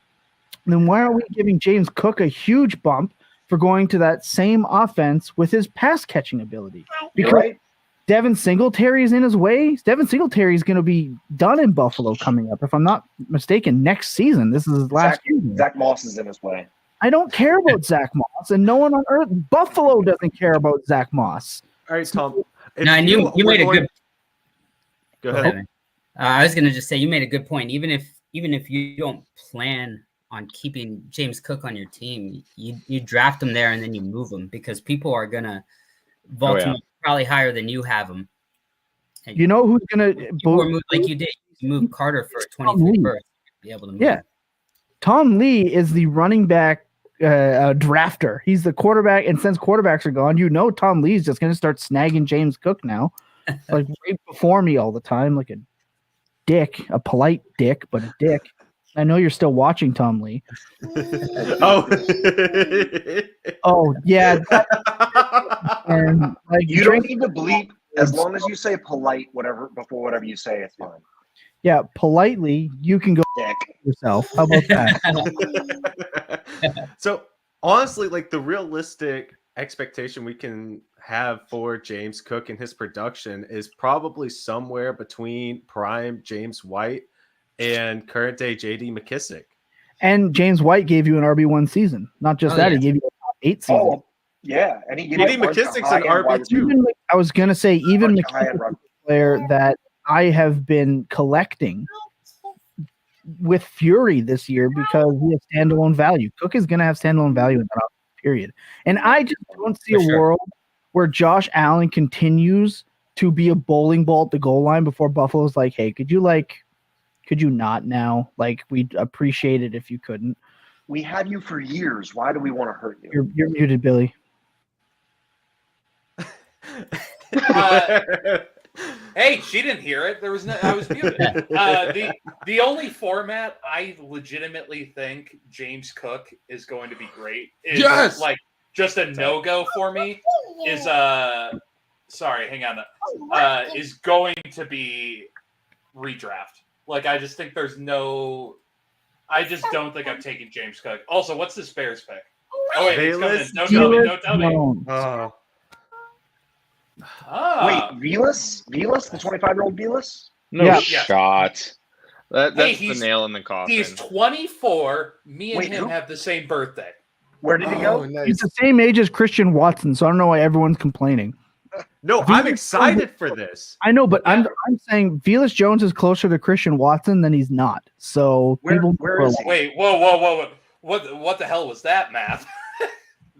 then why are we giving James Cook a huge bump for going to that same offense with his pass catching ability? You're Because right. Devin Singletary is in his way. Devin Singletary is going to be done in Buffalo coming up, if I'm not mistaken, next season. This is his last season. Zach Moss is in his way. I don't care about Zach Moss, and no one on earth, Buffalo doesn't care about Zach Moss. All right, Tom. No, and you made a good. Go Go ahead. ahead. I was gonna just say you made a good point. Even if you don't plan on keeping James Cook on your team, you draft him there and then you move him because people are gonna vault him probably higher than you have him. And You know who's going people are to moved like you did. You moved Carter for a Tom 23 Lee. first. Be able to move. Yeah. him. Tom Lee is the running back drafter. He's the quarterback, and since quarterbacks are gone, Tom Lee's just going to start snagging James Cook now, like right before me all the time, like a dick, a polite dick, but a dick. I know you're still watching, Tom Lee. Oh, oh yeah. And like you don't need to bleep as long as you say polite, whatever before whatever you say, it's fine. Yeah, politely, you can go dick yourself. How about that? So honestly, like the realistic expectation we can have for James Cook and his production is probably somewhere between prime James White and current day JD McKissick. And James White gave you an RB1 season. Not just that, he gave you a top 8 season. Oh, yeah. And he gave JD McKissick's an RB2. I was going to say, even McKissick, player that I have been collecting with fury this year because he has standalone value. Cook is going to have standalone value in that period. And I just don't see a world where Josh Allen continues to be a bowling ball at the goal line before Buffalo's like, hey, could you not now? Like, we'd appreciate it if you couldn't. We had you for years. Why do we want to hurt you? You're muted, Billy. Hey, she didn't hear it. I was muted. The only format I legitimately think James Cook is going to be great is like just a no-go for me is sorry, hang on. Is going to be redraft. Like, I just think I just don't think I'm taking James Cook. Also, what's this Bears pick? Oh, wait, it's coming in. Don't tell me. Wait, Velas, the 25-year-old Velas? No shot. That's the nail in the coffin. He's 24. Me and him have the same birthday. Where did he go? Nice. He's the same age as Christian Watson, so I don't know why everyone's complaining. No, I'm excited for this. I know, but I'm saying Velas Jones is closer to Christian Watson than he's not. So where is he? Wait, whoa. What the hell was that math?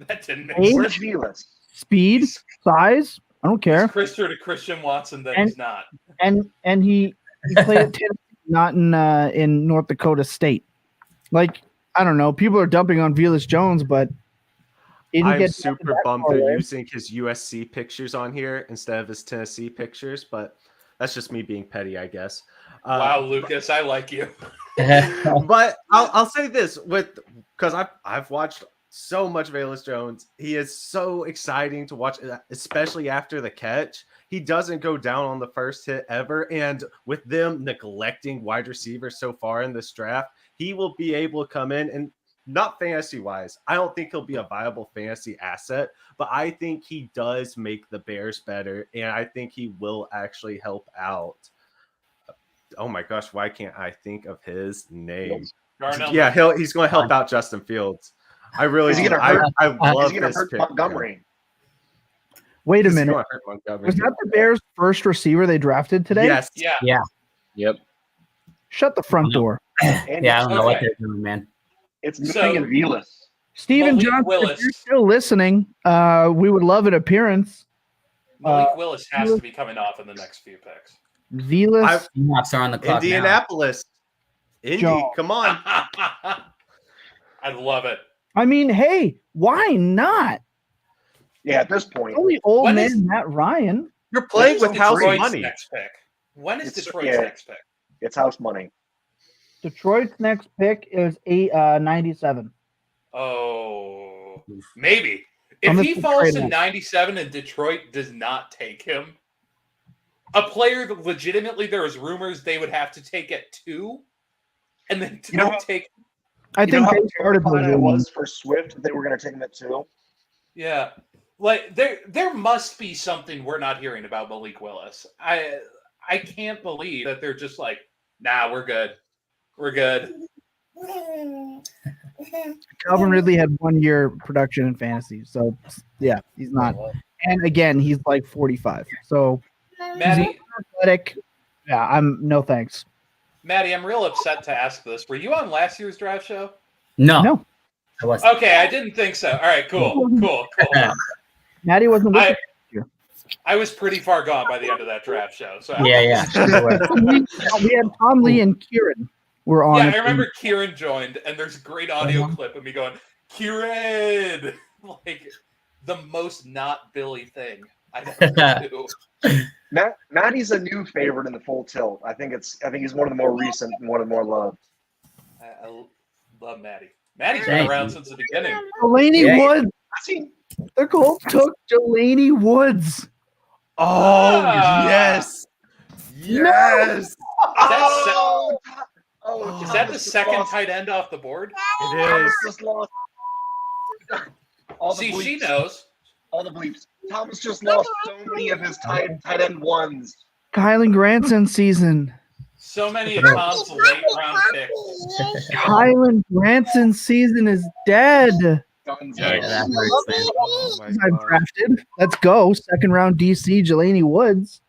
That didn't make sense. Where's Velas? Speed, size, I don't care. He's closer to Christian Watson than he's not. And he played at Tennessee, not in North Dakota State. Like, I don't know. People are dumping on Velas Jones, but I'm super bummed they're using his USC pictures on here instead of his Tennessee pictures, but that's just me being petty, I guess. Wow, Lucas, I like you. But I'll say this because I've watched so much Velas Jones. He is so exciting to watch, especially after the catch. He doesn't go down on the first hit ever, and with them neglecting wide receivers so far in this draft, he will be able to come in and. Not fantasy-wise. I don't think he'll be a viable fantasy asset, but I think he does make the Bears better, and I think he will actually help out. Oh my gosh, why can't I think of his name? Yeah, he's going to help out Justin Fields. I really do. I love this pick. Montgomery. Wait a minute. Was that the Bears' first receiver they drafted today? Yes. Yeah. Yep. Shut the front door. Yeah, I don't know what they're doing, man. It's me and Velas. Steven Johnson, if you're still listening, we would love an appearance. Malik Willis has to be coming off in the next few picks. Velas are on the clock. Indianapolis. Indy, come on. I love it. I mean, hey, why not? Yeah, at this point. Only old man Matt Ryan. You're playing with house money. Next pick? When is Detroit's next pick? It's house money. Detroit's next pick is 97. Oh, maybe. If he falls to 97 and Detroit does not take him, a player that legitimately there was rumors they would have to take at 2, and then don't take. I think they started it was for Swift. They were going to take him at 2. Yeah, like there must be something we're not hearing about Malik Willis. I can't believe that they're just like, nah, we're good. We're good. Calvin Ridley had 1 year production in fantasy, so yeah, he's not. And again, he's like 45. So Maddie, athletic. Yeah, no thanks. Maddie, I'm real upset to ask this. Were you on last year's draft show? No. I wasn't. Okay, I didn't think so. All right, cool. Maddie wasn't with I was pretty far gone by the end of that draft show. So Yeah. We had Tom Lee and Kieran. We're on. Yeah, I remember Kieran joined, and there's a great audio clip of me going, Kieran, like the most not Billy thing I'd ever do. Maddie's a new favorite in the full tilt. I think he's one of the more recent and one of the more loved. I love Maddie. Maddie's been around since the beginning. Delaney Woods. The Colts took Delaney Woods. Oh, yes. Yes. Is that the second tight end off the board? It is. Just lost. All the bleeps. She knows. All the bleeps. Thomas just lost so many of his tight end ones. Kylan Granson season. So many of Tom's late round picks. Kylan Granson season is dead. Oh my I've God. drafted. Let's go. Second round DC, Jelani Woods.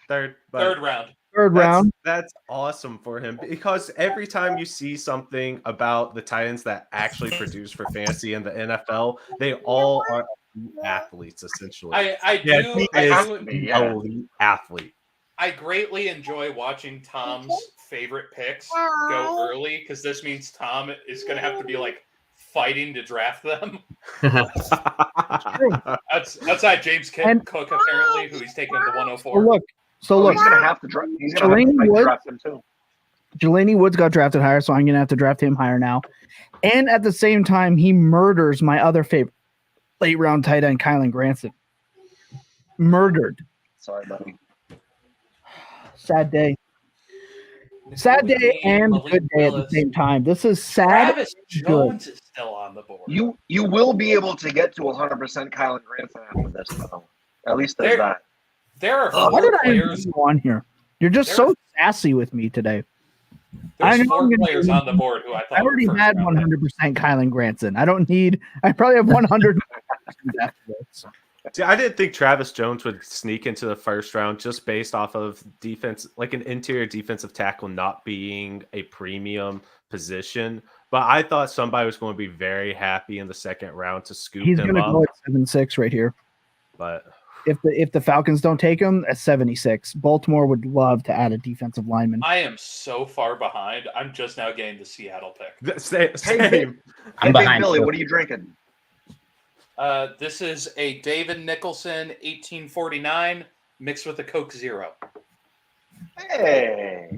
Third round. Third round. That's awesome for him because every time you see something about the Titans that actually produce for fantasy in the NFL, they all are athletes essentially. He is an elite athlete. I greatly enjoy watching Tom's favorite picks go early because this means Tom is going to have to be like fighting to draft them. That's how James Cook apparently, who he's taking the 104. So look, he's gonna have to draft. He's gonna Jelani have to Woods, draft him too. Jelani Woods got drafted higher, so I'm gonna have to draft him higher now. And at the same time, he murders my other favorite late round tight end, Kylan Granson. Murdered. Sorry, buddy. Sad day. Sad day and good day at the same time. This is sad. Travis Jones is still on the board. You will be able to get to 100% Kylan Granson after this, though. At least there's that. There are Why did four I players go on here? You're just so sassy with me today. There's four players on the board who I thought I already had 100% Kylan Granson. I don't need. I probably have 100 after this. See, I didn't think Travis Jones would sneak into the first round just based off of defense, like an interior defensive tackle not being a premium position. But I thought somebody was going to be very happy in the second round to scoop He's him going to up. go at 7-6 right here. But if the Falcons don't take him at 76, Baltimore would love to add a defensive lineman. I am so far behind. I'm just now getting the Seattle pick. Same. Hey, Billy, what are you drinking? This is a David Nicholson 1849 mixed with a Coke Zero. Hey.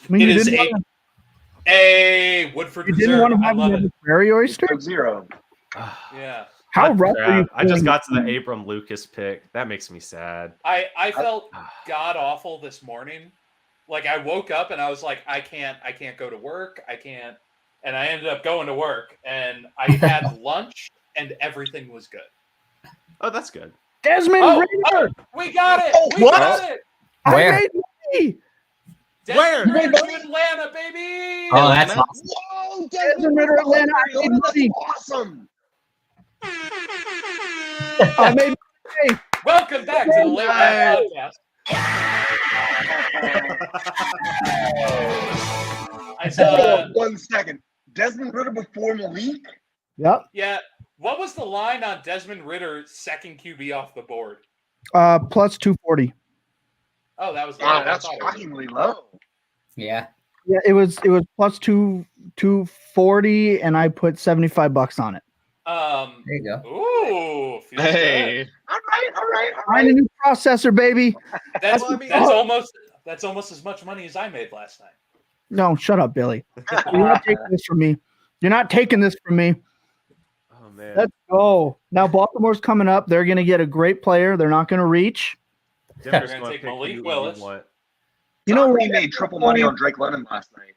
It is a Woodford You Reserve. didn't want to I have love a it. Prairie Oyster? Coke Zero. Yeah. How rough are you? I just feeling? got to the Abram Lucas pick. That makes me sad. I felt god awful this morning. Like I woke up and I was like, I can't go to work. I can't. And I ended up going to work and I had lunch and everything was good. Oh, that's good. Desmond Ridder. We got it. We what? got it. I made money. Where? Desmond Ridder, Atlanta, baby. Oh, that's awesome. Whoa, Desmond Ridder, Atlanta. I made money. Awesome. I made money. Welcome back to the Late Night Podcast. Hold on 1 second. Desmond Ridder before Malik? Yep. Yeah. What was the line on Desmond Ritter's second QB off the board? Plus 240. Oh, that was Wow, that's shockingly low. Yeah. Yeah, it was plus 240, and I put $75 on it. There you go. Ooh. Feels Hey. good. All right. Find a new processor, baby. That's almost as much money as I made last night. No, shut up, Billy. You're not taking this from me. You're not taking this from me. Oh man. Let's go. Now Baltimore's coming up. They're going to get a great player. They're not going to reach. They're going to take Malik Willis. You know he made triple money on Drake London last night.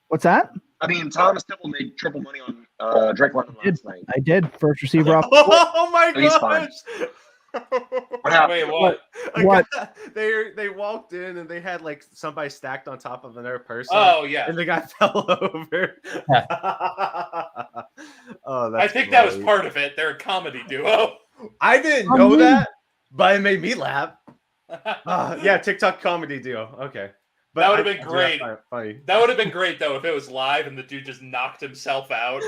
What's that? I mean, Thomas Tipple made triple money on Drake London last night. I did. First receiver off. Oh my So he's fine. gosh. What happened? Wait, what? What? They walked in and they had like somebody stacked on top of another person. Oh, yeah. And the guy fell over. Oh, that's I think that was part of it. They're a comedy duo. I didn't know that, but it made me laugh. Yeah, TikTok comedy duo. Okay. But That would have been great. Funny. That would have been great, though, if it was live and the dude just knocked himself out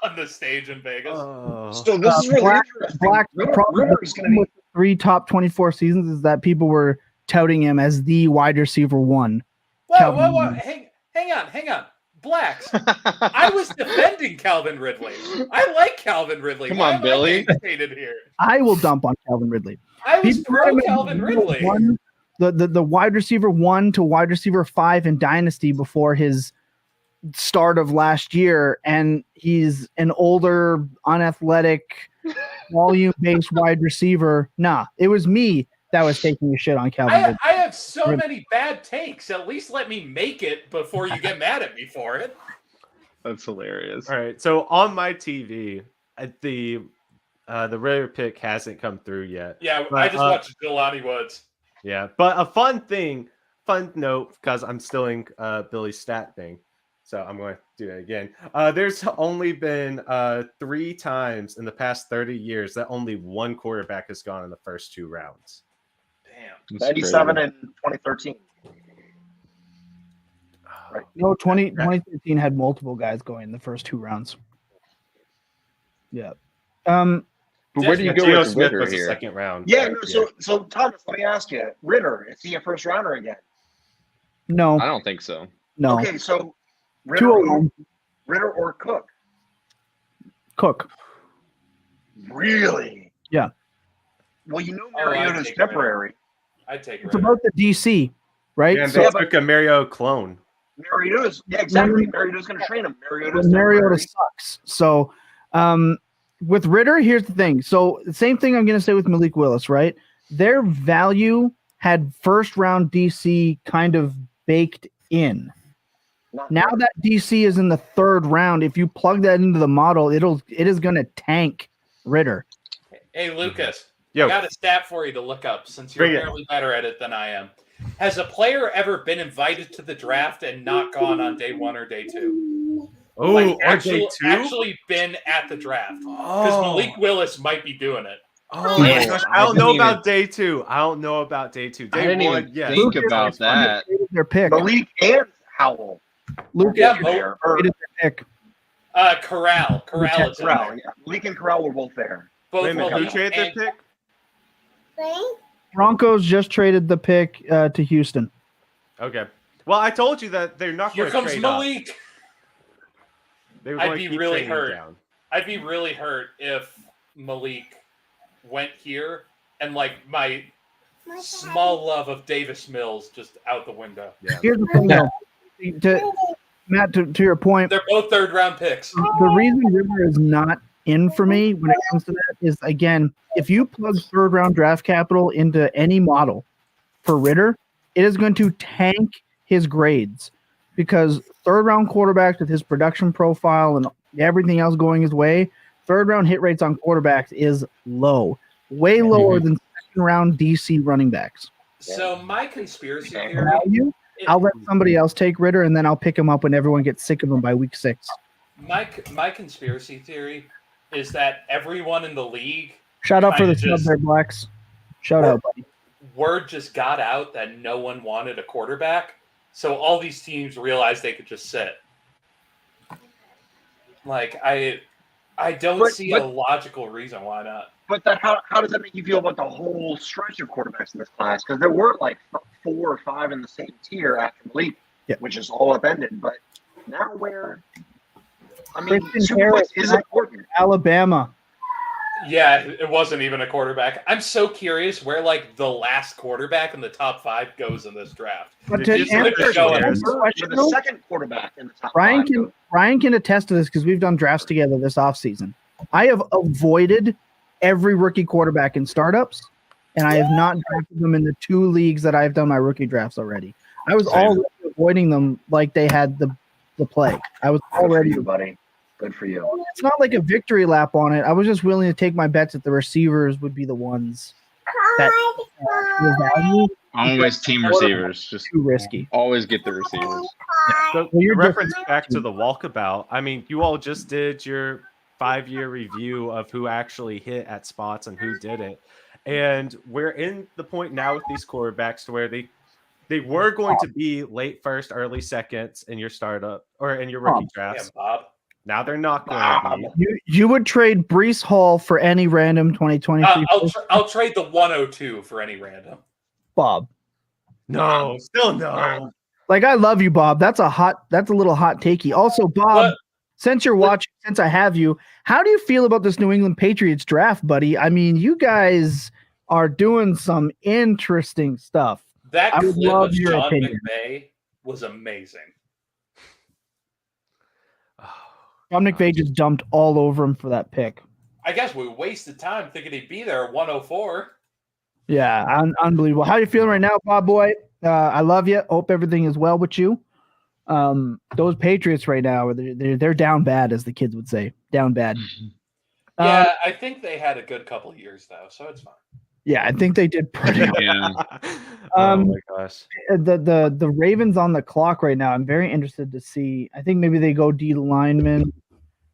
on the stage in Vegas. So this is really interesting. The problem Ritter's going to be with the 3 top 24 seasons is that people were touting him as the wide receiver one. Whoa. Hang on. Blacks. I was defending Calvin Ridley. I like Calvin Ridley. Come Why on, am Billy. I getting hated here? I will dump on Calvin Ridley. I was People pro remember Calvin Ridley. The wide receiver 1 to wide receiver 5 in Dynasty before his start of last year, and he's an older, unathletic, volume-based wide receiver. Nah, it was me that was taking a shit on Calvin Ridley. I have so many bad takes. At least let me make it before you get mad at me for it. That's hilarious. All right, so on my TV, the Ritter pick hasn't come through yet. Yeah, but, I just watched Jelani Woods. Yeah, but a fun note, because I'm still in Billy's stat thing, so I'm going to do that again. There's only been 3 times in the past 30 years that only one quarterback has gone in the first 2 rounds. Damn. 97 and 2013. Right. No, 2013 had multiple guys going in the first 2 rounds. Yeah. But where do you go Geno with Smith Ritter was the here? second round. Yeah, no, so Thomas, let me ask you, Ritter, is he a first rounder again? No. I don't think so. No. Okay, so Ritter, 201. Ritter or Cook? Cook. Really? Yeah. Well, you know Oh, I'd Mariota's take temporary. I'd take It's Ritter. about the DC, right? And So they took a Mario clone. Mariota's, yeah, exactly. Mariota's going to train him. Mariota's Mariota temporary. sucks. So with Ritter, here's the thing. So the same thing I'm going to say with Malik Willis, right? Their value had first round DC kind of baked in. Now that DC is in the 3rd round, if you plug that into the model, it is going to tank Ritter. Hey, Lucas, Yo. I got a stat for you to look up since you're Bring it. apparently better at it than I am. Has a player ever been invited to the draft and not gone on day 1 or day 2? Oh, Like, on actually, day 2? actually been at the draft. Because Oh. Malik Willis might be doing it. Oh my gosh, I don't know about day 2. I don't know about day 2. Day I didn't 1, even yes. think about that. Their pick. Malik and Howell. Luke Yeah, is Mo- their pick. Corral. Corral is in Corral, there. yeah. Malik and Corral were both there. Both Wait a minute, who Malik traded their and- pick? Broncos just traded the pick to Houston. Okay. Well, I told you that they're not Here going to comes trade up. Malik. They were I'd going be to keep really trading hurt. down. I'd be really hurt if Malik went here and like my small love of Davis Mills just out the window. Yeah. Here's the thing, though. Matt, to your point, They're both 3rd round picks. the reason Ritter is not in for me when it comes to that is, again, if you plug 3rd round draft capital into any model for Ritter, it is going to tank his grades because 3rd round quarterbacks with his production profile and everything else going his way, 3rd round hit rates on quarterbacks is low, way lower than 2nd round DC running backs. So my conspiracy theory. Value, I'll let somebody else take Ritter, and then I'll pick him up when everyone gets sick of him by week 6. My conspiracy theory is that everyone in the league. Shout out for the kinda sub there, Blacks. Shout out, buddy. Word just got out that no one wanted a quarterback, so all these teams realized they could just sit. Like I don't see a logical reason why not. But that, how does that make you feel about the whole stretch of quarterbacks in this class? Because there were like 4 or 5 in the same tier after Malik, which is all upended. But now Christian Superflex Harris, is important. Alabama. Yeah, it wasn't even a quarterback. I'm so curious where like the last quarterback in the top 5 goes in this draft. But Did to you answer say your Harris? question, You're the though, second quarterback in the top Ryan 5. can attest to this because we've done drafts together this offseason. I have avoided every rookie quarterback in startups, and I have not drafted them in the 2 leagues that I've done my rookie drafts already. I was already avoiding them like they had the plague. I was already. Good for you, buddy. Good for you. It's not like a victory lap on it. I was just willing to take my bets that the receivers would be the ones that the value. Always team receivers. Just too risky. Always get the receivers. So you're reference back to the walkabout. I mean, you all just did your 5-year review of who actually hit at spots and who didn't. And we're in the point now with these quarterbacks to where they were going to be late first, early seconds in your startup or in your rookie drafts. Yeah, Bob. Now they're not going to be. You would trade Brees Hall for any random 2023. I'll trade the 102 for any random. Bob. No, still no. Like, I love you, Bob. That's a little hot takey. Also, Bob, since you're watching, since I have you, how do you feel about this New England Patriots draft, buddy? I mean, you guys are doing some interesting stuff. That I would clip love of your Sean opinion. McVay was amazing. Sean McVay just dumped all over him for that pick. I guess we wasted time thinking he'd be there at 104. Yeah, unbelievable. How you feeling right now, Bob boy? I love you. Hope everything is well with you. Those Patriots right now, they're down bad, as the kids would say. Down bad. Yeah, I think they had a good couple of years though, so it's fine. Yeah, I think they did pretty well. Yeah. Oh my gosh. The Ravens on the clock right now. I'm very interested to see. I think maybe they go D lineman.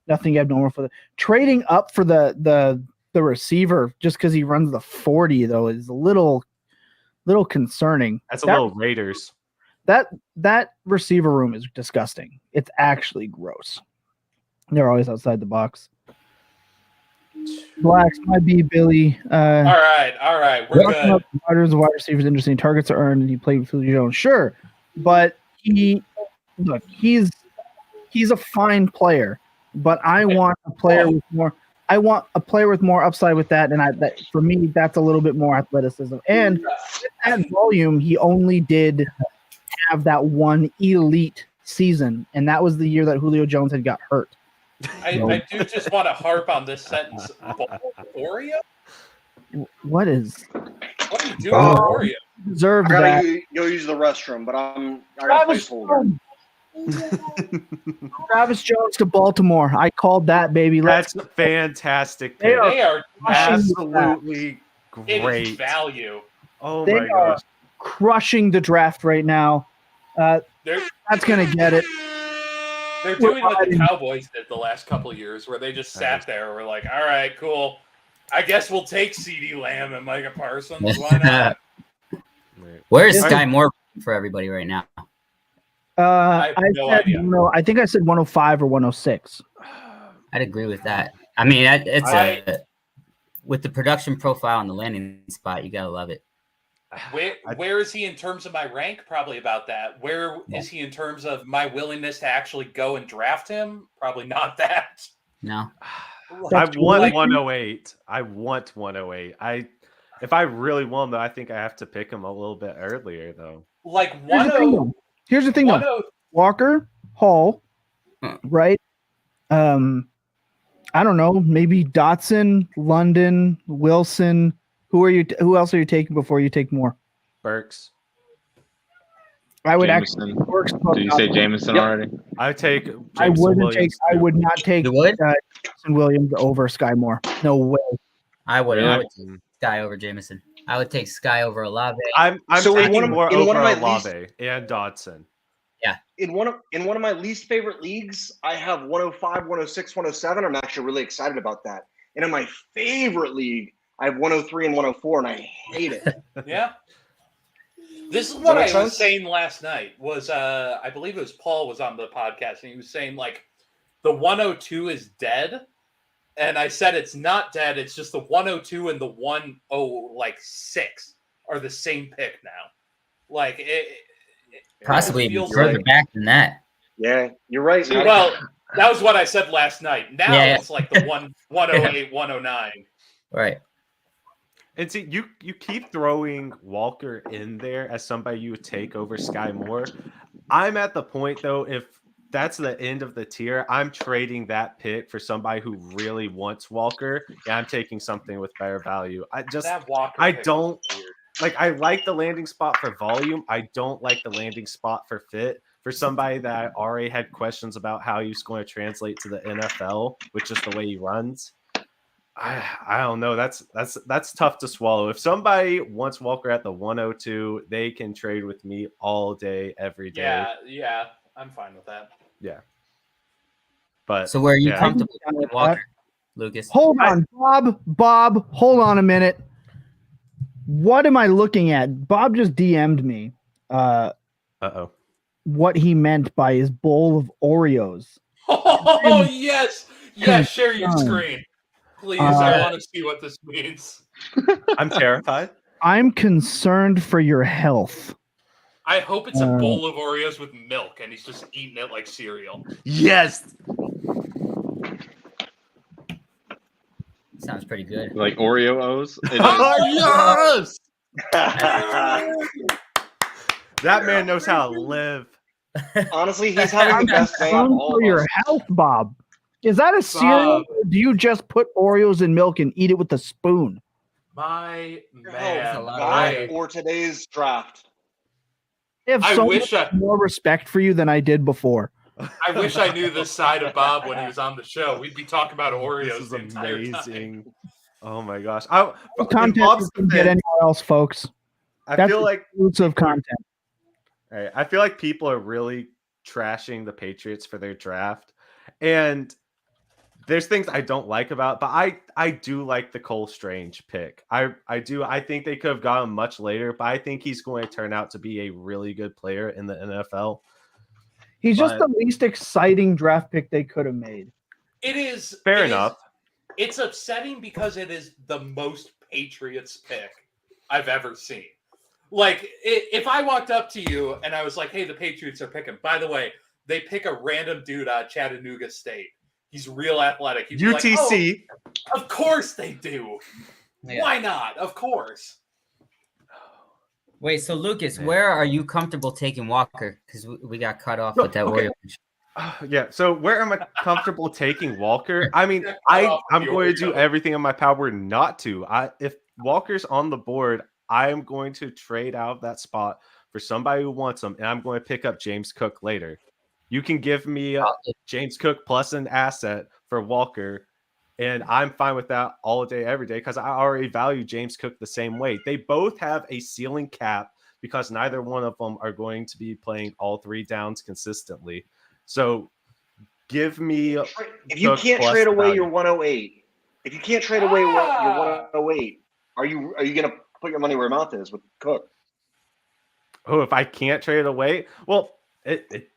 Nothing abnormal for the trading up for the receiver just because he runs the 40 though is a little concerning. That's a little Raiders. That receiver room is disgusting. It's actually gross. They're always outside the box. Blacks might be Billy. All right. We're good. Wide receivers, interesting targets are earned, and he played with Julio Jones. Sure, but he's a fine player. But I want a player with more. I want a player with more upside with that, and that for me, that's a little bit more athleticism. And at volume, he only did have that one elite season, and that was the year that Julio Jones had got hurt. I do just want to harp on this sentence. Oreo? What are you doing with Oreo? Deserved I that. gotta go use the restroom, but I got a placeholder. Travis Jones to Baltimore. I called that, baby. That's a fantastic pick. They are absolutely it great. is value. Oh They my are gosh. crushing the draft right now. That's gonna get it. They're doing what the Cowboys did the last couple of years, where they just sat there. We're like, all right, cool. I guess we'll take CeeDee Lamb and Micah Parsons. Why not? Where is Sky Moore for everybody right now? I have no idea. No, I think I said 105 or 106. I'd agree with that. I mean, with the production profile and the landing spot, you gotta love it. Where is he in terms of my rank? Probably about that. Where is he in terms of my willingness to actually go and draft him? Probably not that. No. I want 108. I want 108. If I really want him, though, I think I have to pick him a little bit earlier, though. Like Here's the thing, though. Walker, Hall, right? I don't know. Maybe Dotson, London, Wilson. Who else are you taking before you take more? Burks. I would Jameson. actually. Burks Did you say Jameson already? I take. Jameson I wouldn't take. Williams. I would not take Jameson Williams over Sky Moore. No way. I would take Sky over Jameson. I would take Sky over Olave. I'm So in taking one more of- in over one of my Olave and Dodson. Yeah. In one of my least favorite leagues, I have 105, 106, 107. I'm actually really excited about that. And in my favorite league, I have 103 and 104, and I hate it. Yeah. This is Does what that I make was sense? saying last night. Was I believe it was Paul was on the podcast, and he was saying like the 102 is dead. And I said it's not dead. It's just the 102 and the 106 are the same pick now. Like it Possibly feels further like- back than that. Yeah, you're right. Well, that was what I said last night. Now Yeah. it's like the 108, 109. Right. And see, you keep throwing Walker in there as somebody you would take over Sky Moore. I'm at the point, though, if that's the end of the tier, I'm trading that pick for somebody who really wants Walker, and I'm taking something with better value. I don't like. I like the landing spot for volume. I don't like the landing spot for fit. For somebody that already had questions about how he's going to translate to the NFL, with just the way he runs, I don't know. That's tough to swallow. If somebody wants Walker at the 102, they can trade with me all day, every day. Yeah, I'm fine with that. Yeah. But So where are you yeah. comfortable with Walker, Lucas? Hold on, Bob, hold on a minute. What am I looking at? Bob just DM'd me. Uh-oh. What he meant by his bowl of Oreos. Oh yes, share your concerned. screen, please. I want to see what this means. I'm terrified. I'm concerned for your health. I hope it's a bowl of Oreos with milk, and he's just eating it like cereal. Yes. Sounds pretty good. Like Oreo O's. Yes. That man knows how to live. Honestly, he's having the best day of all For of your us. health, Bob. Is that a cereal? Or do you just put Oreos in milk and eat it with a spoon? My Your man, health, that or today's draft. I have I so wish much I- more respect for you than I did before. I wish I knew this side of Bob when he was on the show. We'd be talking about Oreos This is the entire time. amazing. Oh my gosh. Content you can get anywhere else, folks. I That's feel the like roots of content. all right, I feel like people are really trashing the Patriots for their draft. And there's things I don't like about it, but I do like the Cole Strange pick. I do. I think they could have got him much later, but I think he's going to turn out to be a really good player in the NFL. He's just the least exciting draft pick they could have made. It is Fair it is- enough. It's upsetting because it is the most Patriots pick I've ever seen. Like, if I walked up to you and I was like, "Hey, the Patriots are picking." By the way, they pick a random dude out of Chattanooga State. He's real athletic. You'd be like, UTC. "Oh, of course they do. Yeah. Why not? Of course." Wait, so Lucas, where are you comfortable taking Walker? Because we got cut off No, with that okay. Oreo. Yeah. So where am I comfortable taking Walker? I mean, I'm going to do everything in my power not to. If Walker's on the board, I am going to trade out of that spot for somebody who wants him, and I'm going to pick up James Cook later. You can give me James Cook plus an asset for Walker, and I'm fine with that all day, every day, because I already value James Cook the same way. They both have a ceiling cap because neither one of them are going to be playing all three downs consistently. So give me If you can't trade away your 108, if you can't trade away your 108, are you going to put your money where your mouth is with Cook? Oh, if I can't trade away, well, it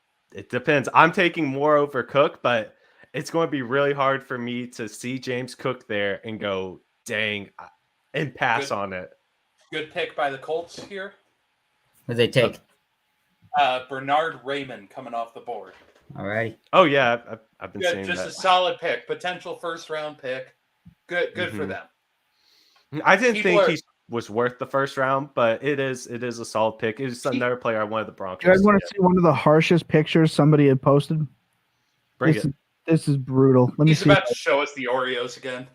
depends. I'm taking more over Cook, but it's going to be really hard for me to see James Cook there and go, dang, and pass on it. Good pick by the Colts here. What they take? Bernard Raymond coming off the board. All right. Oh yeah, I've been Good, saying just that. a solid pick, potential first round pick. Good for them. I didn't People think are- he was worth the first round, but it is a solid pick. It's another player I wanted the Broncos. You guys want to to see one of the harshest pictures somebody had posted? Bring this it. This is brutal. Let me He's see. about to show us the Oreos again.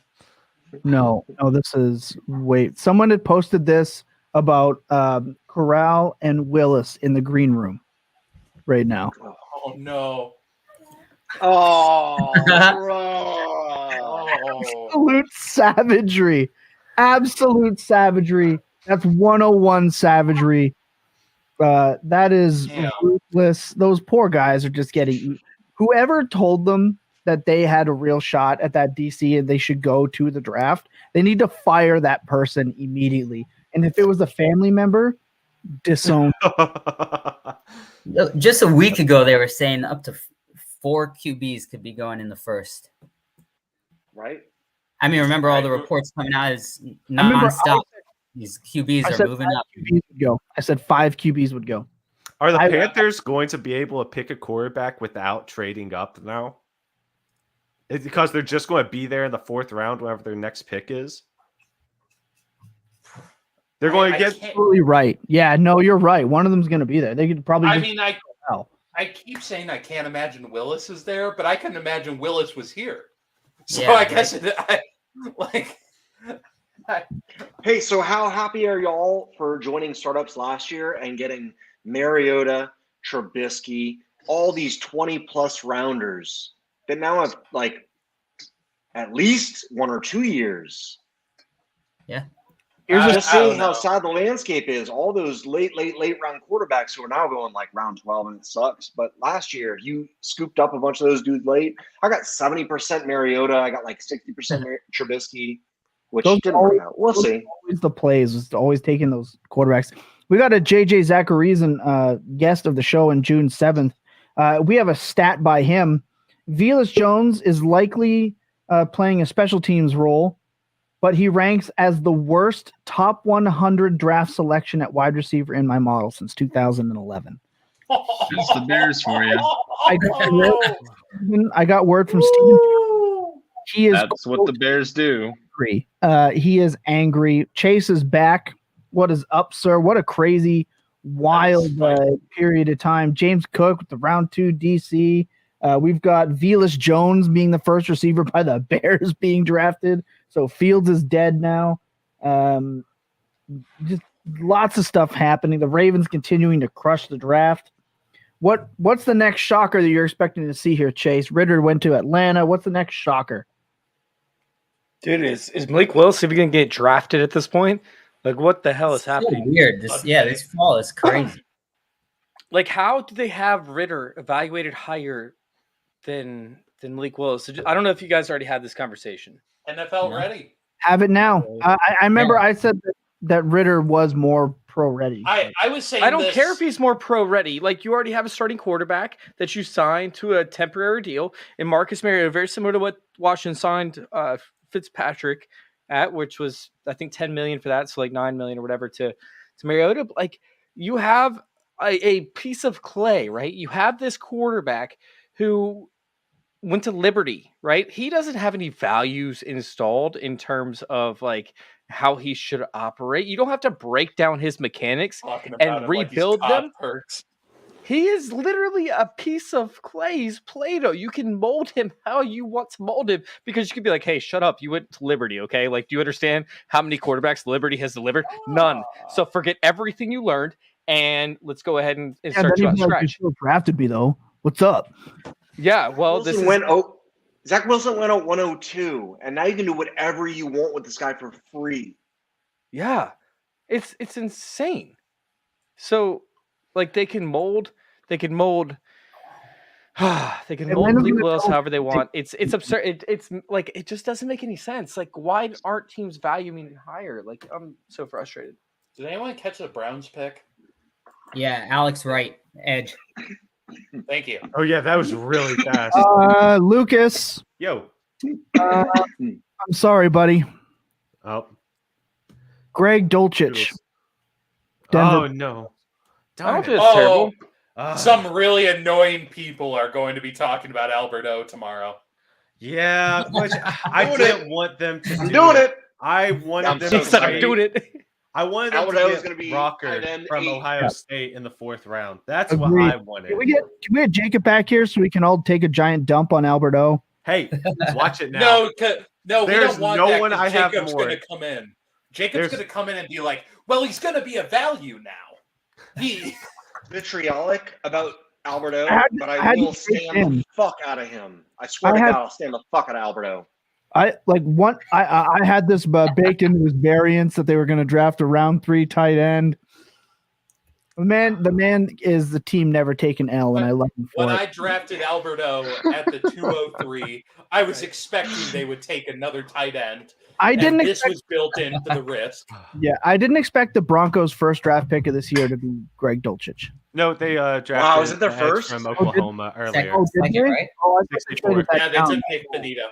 No, this is wait. Someone had posted this about Corral and Willis in the green room right now. Oh no. Oh, Absolute savagery. Absolute savagery. That's 101 savagery. That is ruthless. Those poor guys are just getting eaten. Whoever told them that they had a real shot at that DC and they should go to the draft, they need to fire that person immediately. And if it was a family member, disown. Just a week ago, they were saying up to 4 QBs could be going in the first. Right? I mean, remember all the reports coming out is remember nonstop. These QBs I are said moving 5 up. QBs would go. I said 5 QBs would go. Are the Panthers going to be able to pick a quarterback without trading up now? It's because they're just going to be there in the 4th round whenever their next pick is. They're going to get Absolutely right. Yeah, no, you're right. One of them's going to be there. They could probably. I just mean, I keep saying I can't imagine Willis is there, but I couldn't imagine Willis was here. So Yeah, I guess Hey, so how happy are y'all for joining startups last year and getting Mariota, Trubisky, all these 20+ rounders that now have like at least 1 or 2 years? Yeah. Here's just seeing how sad the landscape is. All those late round quarterbacks who are now going like round 12, and it sucks. But last year, you scooped up a bunch of those dudes late. I got 70% Mariota. I got like 60% Trubisky, which didn't work out. We'll see. Always the plays is always taking those quarterbacks. We got a JJ Zachariason guest of the show on June 7th. We have a stat by him. Velus Jones is likely playing a special teams role, but he ranks as the worst top 100 draft selection at wide receiver in my model since 2011. That's the Bears for you. I got word from Steven. He is. That's what the Bears do. Angry. He is angry. Chase is back. What is up, sir? What a crazy, wild period of time. James Cook with the round 2 DC. We've got Velus Jones being the first receiver by the Bears being drafted. So Fields is dead now. Just lots of stuff happening. The Ravens continuing to crush the draft. What's the next shocker that you're expecting to see here, Chase? Ritter went to Atlanta. What's the next shocker? Dude, is Malik Willis even going to get drafted at this point? Like, what the hell is happening? Weird. This fall is crazy. Like, how do they have Ritter evaluated higher than Malik Willis? I don't know if you guys already had this conversation. NFL ready. Have it now. I remember I said that Ritter was more pro ready. I was saying I don't care if he's more pro ready. Like, you already have a starting quarterback that you signed to a temporary deal, and Marcus Mariota, very similar to what Washington signed Fitzpatrick at, which was I think $10 million for that, so like $9 million or whatever to Mariota. Like, you have a piece of clay, right? You have this quarterback who went to Liberty, right? He doesn't have any values installed in terms of like how he should operate. You don't have to break down his mechanics and rebuild them. He is literally a piece of clay. He's Play-Doh. You can mold him how you want to mold him because you could be like, hey, shut up. You went to Liberty, okay? Like, do you understand how many quarterbacks Liberty has delivered? None. So forget everything you learned and let's go ahead and start you on scratch. You still drafted me, though. What's up? Yeah, well, Zach Wilson went out 102, and now you can do whatever you want with this guy for free. Yeah, it's insane. So, like, they can mold Malik Willis however they want. It's absurd. It's like it just doesn't make any sense. Like, why aren't teams valuing higher? Like, I'm so frustrated. Did anyone catch the Browns pick? Yeah, Alex Wright, edge. Thank you. Oh yeah, that was really fast. Lucas. Yo. I'm sorry, buddy. Oh. Greg Dulcich. Oh no. Terrible. Some really annoying people are going to be talking about Alberto tomorrow. Yeah, which I didn't want them to do. Doing it. I wanted them to. I'm doing it. I wanted them to get Rocker from Ohio State in the 4th round. That's what I wanted. Can we get Jacob back here so we can all take a giant dump on Alberto? Hey, watch it now. No, we don't want no that. one I have Jacob's more. going to come in. Jacob's going to come in and be like, well, he's going to be a value now. He vitriolic about Alberto, but I will stand the fuck out of him. I swear to God, I'll stand the fuck out of Alberto. I had this baked into his variance that they were going to draft a round 3 tight end. The man is the team never taken L, and I love him for it. When I drafted Alberto at the 203, I was expecting they would take another tight end. This was built into the risk. Yeah, I didn't expect the Broncos' first draft pick of this year to be Greg Dulcich. No, they drafted. Wow, is it their first from Oklahoma earlier? Did they? Right? Oh, I they traded that Yeah, they down. took Nick Benito.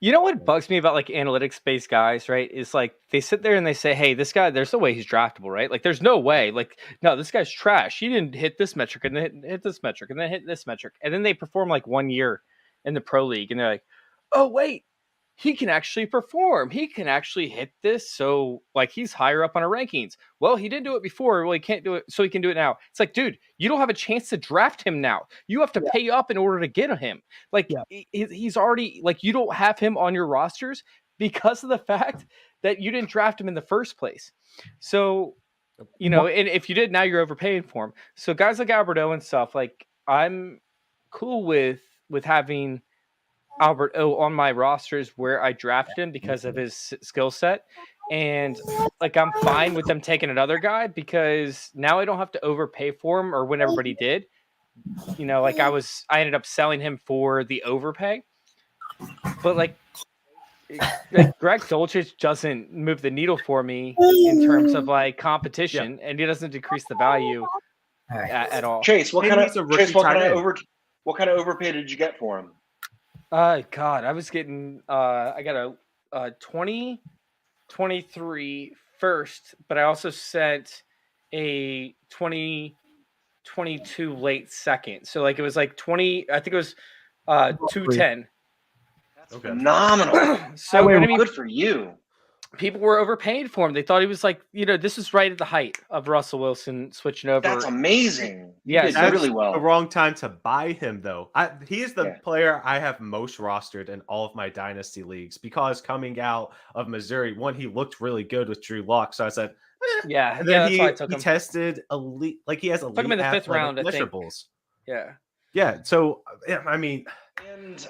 You know what bugs me about like analytics-based guys, right? Is like they sit there and they say, "Hey, this guy, there's no way he's draftable, right? Like, there's no way. Like, no, this guy's trash. He didn't hit this metric, and then hit this metric, and then hit this metric, and then they perform like 1 year in the pro league, and they're like, oh wait, he can actually perform. He can actually hit this. So like he's higher up on our rankings. Well, he didn't do it before. Well, he can't do it. So he can do it now. It's like, dude, you don't have a chance to draft him now. You have to pay up in order to get him. Like he's already like, you don't have him on your rosters because of the fact that you didn't draft him in the first place. So, you know, and if you did, now you're overpaying for him. So guys like Alberto and stuff, like I'm cool with having Alberto on my rosters where I drafted him because of his skill set. And like, I'm fine with them taking another guy because now I don't have to overpay for him or when everybody did, you know, like I ended up selling him for the overpay, but like Greg Dulcich doesn't move the needle for me in terms of like competition and he doesn't decrease the value at all. Chase, what kind of overpay did you get for him? God, I was getting I got a 23 first, but I also sent a 2022 late second. So like it was like 20. I think it was 210. That's phenomenal. So and I mean, good for you. People were overpaying for him. They thought he was like, this is right at the height of Russell Wilson switching over. That's amazing. Yeah, did That's really well. the wrong time to buy him, though. He is the player I have most rostered in all of my dynasty leagues because coming out of Missouri, one, he looked really good with Drew Lock. So I said, yeah. And then that's why I took he him. tested elite, like he has elite Took him in the 5th round, I think. measurables. Yeah. Yeah. So I mean, and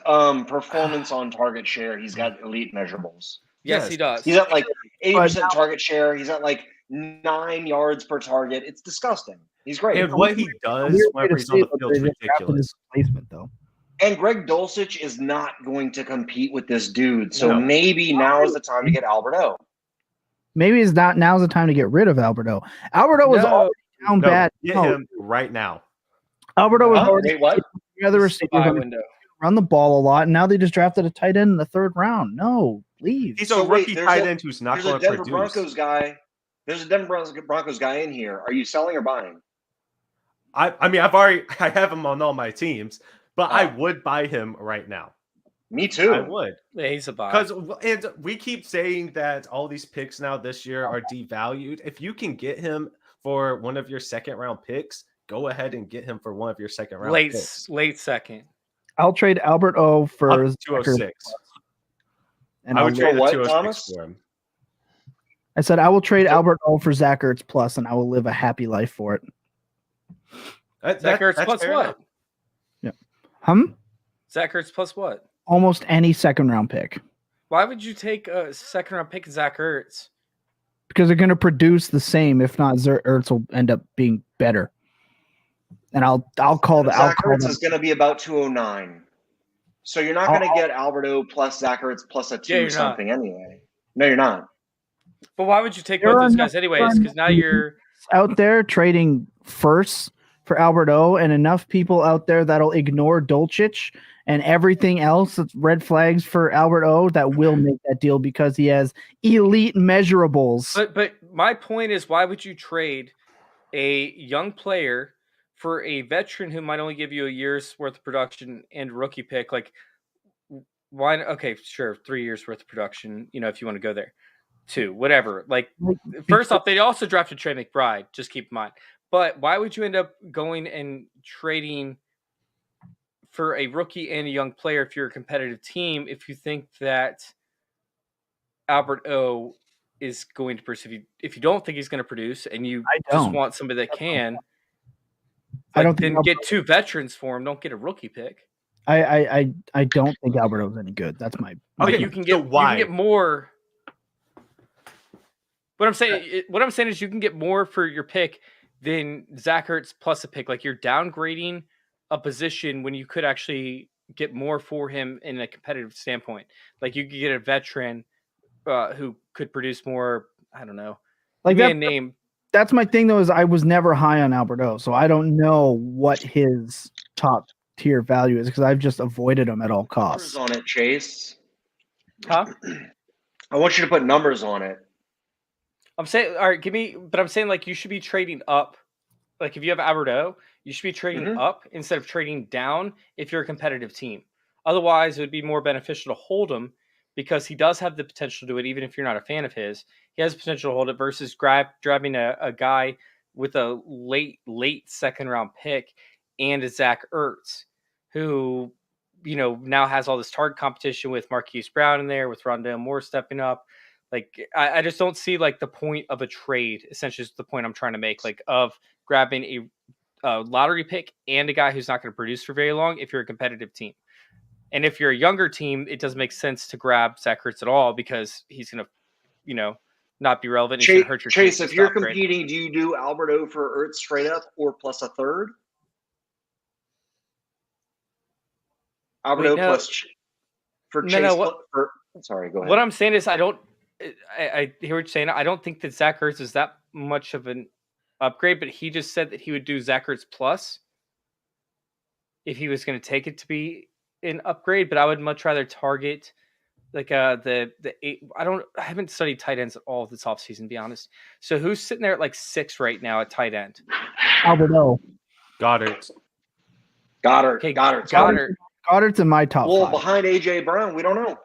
performance on target share, he's got elite measurables. Yes, he does. He's at like 80% target share. He's at like 9 yards per target. It's disgusting. He's great. And what he does whenever he's on the field is ridiculous. Placement, though. And Greg Dulcich is not going to compete with this dude. So maybe now is the time to get Alberto. Maybe it's not. Now's the time to get rid of Alberto. Alberto was already down bad. Get him right now. Alberto was already what? The other receivers run the ball a lot, and now they just drafted a tight end in the 3rd round. No, leave. He's a rookie tight end who's not going to Denver produce. Broncos guy. There's a Denver Broncos guy in here. Are you selling or buying? I mean, I have him on all my teams, but I would buy him right now. Me too. I would. Yeah, he's a buy. And we keep saying that all these picks now this year are devalued. If you can get him for one of your 2nd round picks, go ahead and get him for one of your 2nd round picks. Late second. I'll trade Albert O for 206. And I would trade the what, 206 Thomas? for him. I said I will trade Albert O for Zach Ertz plus, and I will live a happy life for it. Zach Ertz plus what? Yeah. Zach Ertz plus what? Almost any 2nd round pick. Why would you take a 2nd round pick in Zach Ertz? Because they're going to produce the same. If not, Ertz will end up being better. And I'll call the Zach Ertz is going to be about 209. So you're not going to get Alberto plus Zach Ertz plus a 2 something anyway. No, you're not. But why would you take both those guys anyways? Because now you're out there trading firsts for Alberto, and enough people out there that'll ignore Dulcich and everything else that's red flags for Alberto that will make that deal because he has elite measurables. But my point is, why would you trade a young player for a veteran who might only give you a year's worth of production and rookie pick? Like, why? Okay, sure, 3 years worth of production. If you want to go there, 2, whatever. Like, first off, they also drafted Trey McBride. Just keep in mind. But why would you end up going and trading for a rookie and a young player if you're a competitive team if you think that Albert O is going to produce? If you don't think he's going to produce and you just want somebody that can, I don't then get 2 veterans for him. Don't get a rookie pick. I don't think Alberto's any good. That's my okay. You can get more. What I'm saying is you can get more for your pick than Zach Ertz plus a pick. Like, you're downgrading a position when you could actually get more for him in a competitive standpoint. Like, you could get a veteran who could produce more. I don't know. Like that name. That's my thing though. Is I was never high on Alberto, so I don't know what his top tier value is because I've just avoided him at all costs. Numbers on it, Chase. Huh? I want you to put numbers on it. I'm saying, all right, but I'm saying, like, you should be trading up. Like, if you have Alberto, you should be trading up instead of trading down if you're a competitive team. Otherwise, it would be more beneficial to hold him because he does have the potential to do it, even if you're not a fan of his. He has the potential to hold it versus grabbing a guy with a late 2nd round pick and a Zach Ertz, who, now has all this target competition with Marquise Brown in there, with Rondale Moore stepping up. Like, I just don't see, like, the point of a trade, essentially is the point I'm trying to make, like, of grabbing a lottery pick and a guy who's not going to produce for very long if you're a competitive team. And if you're a younger team, it doesn't make sense to grab Zach Ertz at all because he's going to, not be relevant. He's going to hurt your Chase, team if you're competing, do you do Alberto for Ertz straight up or plus a 3rd? Alberto plus for Chase. Sorry, go ahead. What I'm saying is I hear what you're saying. I don't think that Zach Ertz is that much of an upgrade, but he just said that he would do Zach Ertz plus if he was going to take it to be an upgrade. But I would much rather target Like the eight, I haven't studied tight ends at all this offseason, to be honest. So who's sitting there at like 6 right now at tight end? Albert O. Goddard. Okay, Goddard. Goddard's in my top Well, 5. behind AJ Brown, we don't know.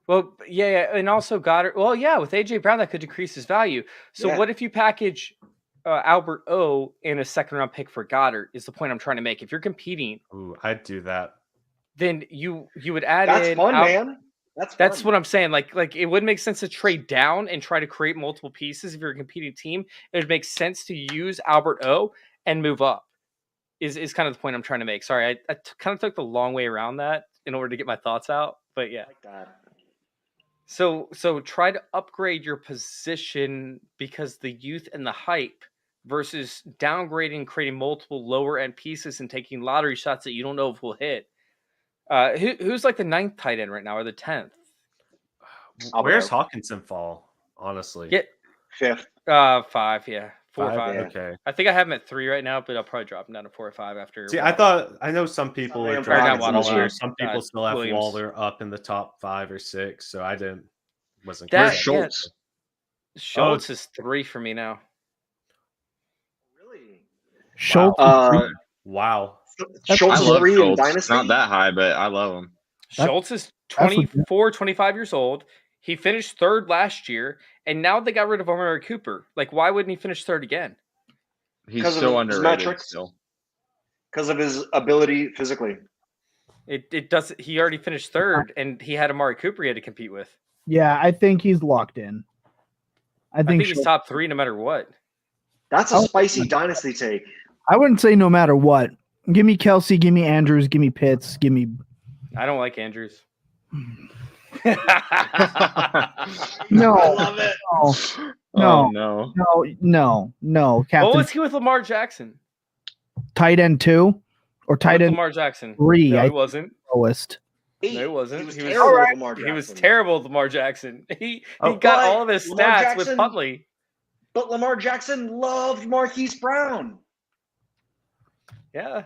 Well, yeah, and also Goddard. Well, yeah, with AJ Brown, that could decrease his value. So Yeah. what if you package Albert O and a second-round pick for Goddard? Is the point I'm trying to make. If you're competing, Ooh, I'd do that. then you would add That's in. fun, man. That's what I'm saying. Like it wouldn't make sense to trade down and try to create multiple pieces if you're a competing team. It would make sense to use Albert O and move up. Is kind of the point I'm trying to make. Sorry, I kind of took the long way around that in order to get my thoughts out. But yeah. Like that. So try to upgrade your position because the youth and the hype versus downgrading, creating multiple lower end pieces and taking lottery shots that you don't know if will hit. Who's like the 9th tight end right now or the 10th? Where's Hawkinson fall? Honestly, Get 5th. 5, yeah, 4 or 5. yeah. Okay. I think I have him at 3 right now, but I'll probably drop him down to 4 or 5 after. See, Waddle. I know some people Sorry, are I'm drafting Waddle this year. out. Some people still have Williams. Waller up in the top 5 or 6, so I wasn't. That- crazy. Schultz. Schultz is 3 for me now. Really? Schultz. Wow. Schultz I is love 3 in Schultz. Dynasty. Not that high, but I love him. Schultz is legit. 24, 25 years old. He finished 3rd last year, and now they got rid of Amari Cooper. Like, why wouldn't he finish 3rd again? He's Because of so his underrated metrics. still. Because of his ability physically. It does. He already finished 3rd, and he had Amari Cooper he had to compete with. Yeah, I think he's locked in. I I think, think he's top 3 no matter what. That's a spicy Dynasty take. I wouldn't say no matter what. Give me Kelsey, give me Andrews, give me Pitts, give me. I don't like Andrews. No, I love it. no, Oh, no. no. What Captain was he with Lamar Jackson? tight end 2 or tight With end Lamar Jackson. 3. No, I he think wasn't. lowest. No, he wasn't. He was He was- terrible with Alright. Lamar Jackson. He was terrible with Lamar Jackson. He Oh, got but all of his Lamar stats with Jackson- Huntley. But Lamar Jackson loved Marquise Brown. Yeah.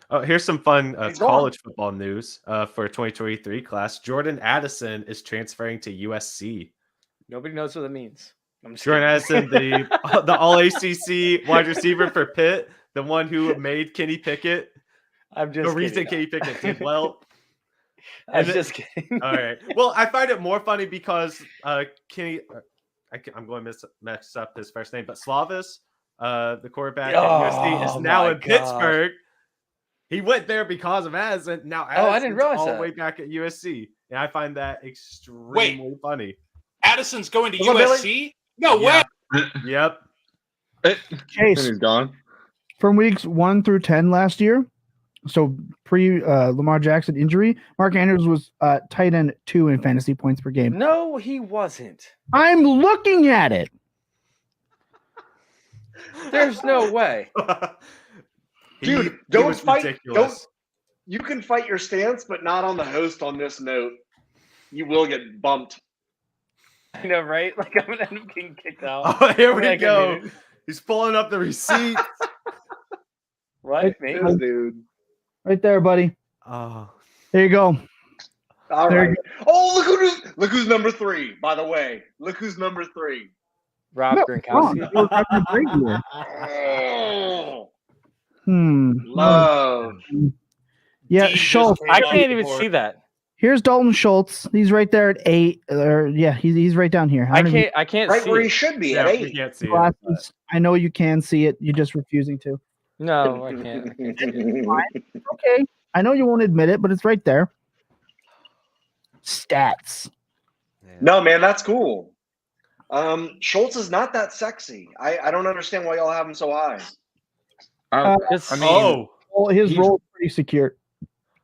Oh, here's some fun He's gone. college football news for 2023 class. Jordan Addison is transferring to USC. Nobody knows what that means. I'm just Jordan kidding. Addison, the All ACC wide receiver for Pitt, the one who made Kenny Pickett. I'm just The reason kidding. Kenny Pickett did well. I'm and then- just kidding. All right. Well, I find it more funny because Kenny, I'm going to mess up his first name, but Slavis, the quarterback at USC, is Oh, now my in God. Pittsburgh. He went there because of Addison. Now Oh, I Addison's didn't realize all the that. way back at USC, and I find that extremely funny. Addison's going to Come on, Billy. USC? No Yeah. way. Yep. Chase, He's gone. from weeks 1 through 10 last year, so pre Lamar Jackson injury, Mark Andrews was tight end 2 in fantasy points per game. No, he wasn't. I'm looking at it. There's no way. Dude, He don't was fight. ridiculous. You can fight your stance, but not on the host on this note. You will get bumped. I know, right? Like, I'm going to end up getting kicked out. Oh, here we Like, I go. mean, He's pulling up the receipt. Right, mate? This dude. Right there, buddy. Oh, There you go. All There right. you Oh, look who's number 3. By the way, look who's number 3. Rob No, Gronkowski. wrong. That was a great year. Oh, Love. Yeah, D Schultz. just came I up can't even before. see that. Here's Dalton Schultz. He's right there at 8. Yeah, he's right down here. I can't right see where it. he should be yeah, at we 8. can't see it. Glasses. I know you can see it. You're just refusing to. No, I can't. Okay. I know you won't admit it, but it's right there. Stats. No, man, that's cool. Schultz is not that sexy. I don't understand why y'all have him so high. I mean, Oh, Well, his he's- role is pretty secure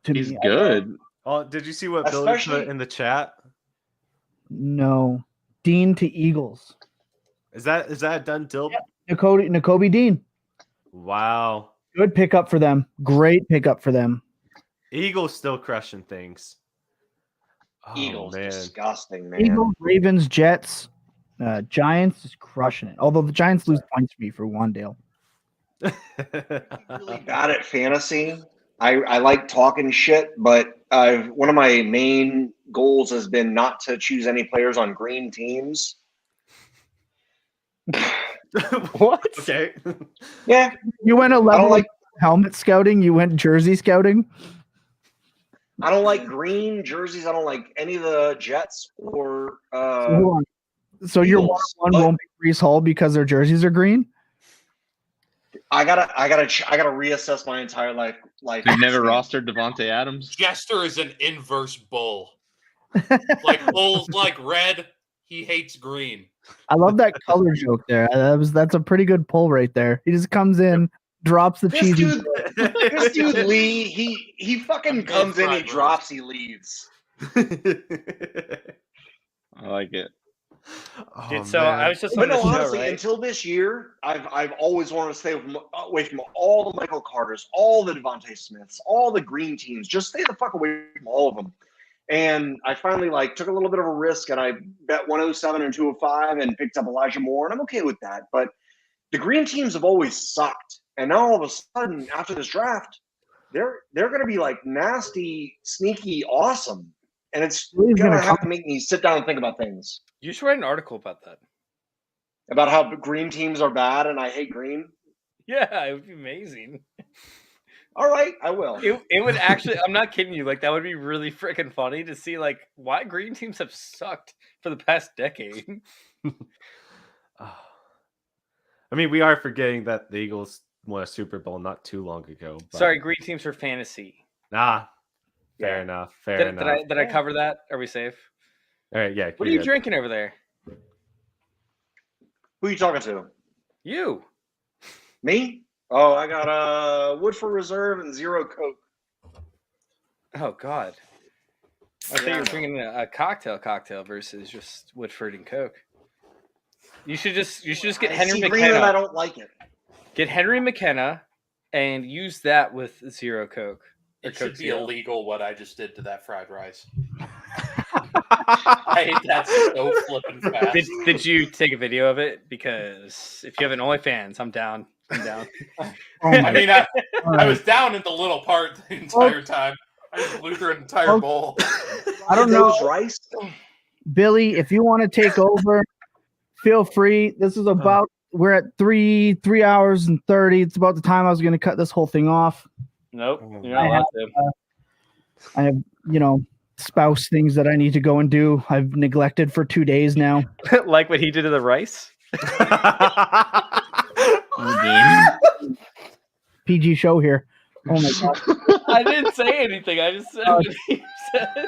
to he's me. good. oh, did you see what Billy Especially- put in the chat? No. Dean to Eagles. Is that a done deal? N'Kobe Dean. Wow. Good pickup for them. Great pickup for them. Eagles still crushing things. Oh, Eagles, man. disgusting, man. Eagles, Ravens, Jets, Giants is crushing it. Although the Giants lose points for me for Wandale. Really bad at fantasy. I like talking shit, but one of my main goals has been not to choose any players on green teams. What? Okay. Yeah. You went a I level don't like helmet scouting. You went jersey scouting. I don't like green jerseys. I don't like any of the Jets or So, hold on. So your Eagles, one but- won't be Brees Hall because their jerseys are green. I gotta reassess my entire life. You've never rostered Devontae Adams? Jester is an inverse bull. Like bulls like red, he hates green. I love that color joke there. That's a pretty good pull right there. He just comes in, drops the This cheesy. dude Lee, he fucking comes in, he drops, he leaves. I like it. Oh, Dude, so man. I was just But on no, this show, honestly, right? until this year, I've always wanted to stay away from all the Michael Carters, all the Devontae Smiths, all the green teams. Just stay the fuck away from all of them. And I finally took a little bit of a risk, and I bet 107 and 205 and picked up Elijah Moore, and I'm okay with that. But the green teams have always sucked, and now all of a sudden, after this draft, they're going to be nasty, sneaky, awesome, and it's going to have to make me sit down and think about things. You should write an article about that. About how green teams are bad and I hate green? Yeah, it would be amazing. All right, I will. It would actually, I'm not kidding you, that would be really freaking funny to see, why green teams have sucked for the past decade. I mean, we are forgetting that the Eagles won a Super Bowl not too long ago. But... Sorry, green teams for fantasy. Fair enough. Fair enough. Did I cover that? Are we safe? All right, yeah. What are you drinking over there? Who are you talking to? You. Me? Oh, I got Woodford Reserve and Zero Coke. Oh God. I thought you were drinking a cocktail versus just Woodford and Coke. You should just get Henry McKenna. I don't like it. Get Henry McKenna and use that with Zero Coke. It should be illegal what I just did to that fried rice. I hate that so flippin' fast. Did you take a video of it? Because if you have an OnlyFans, I'm down. I mean, I was down in the little part the entire time. I just blew through an entire bowl. I don't know. Rice? Billy, if you want to take over, feel free. This is about, we're at 3 hours and 30. It's about the time I was going to cut this whole thing off. Nope. You're not allowed to. I have, spouse things that I need to go and do. I've neglected for 2 days now. Like what he did to the rice? PG show here. Oh my God. I didn't say anything. I just said what he said.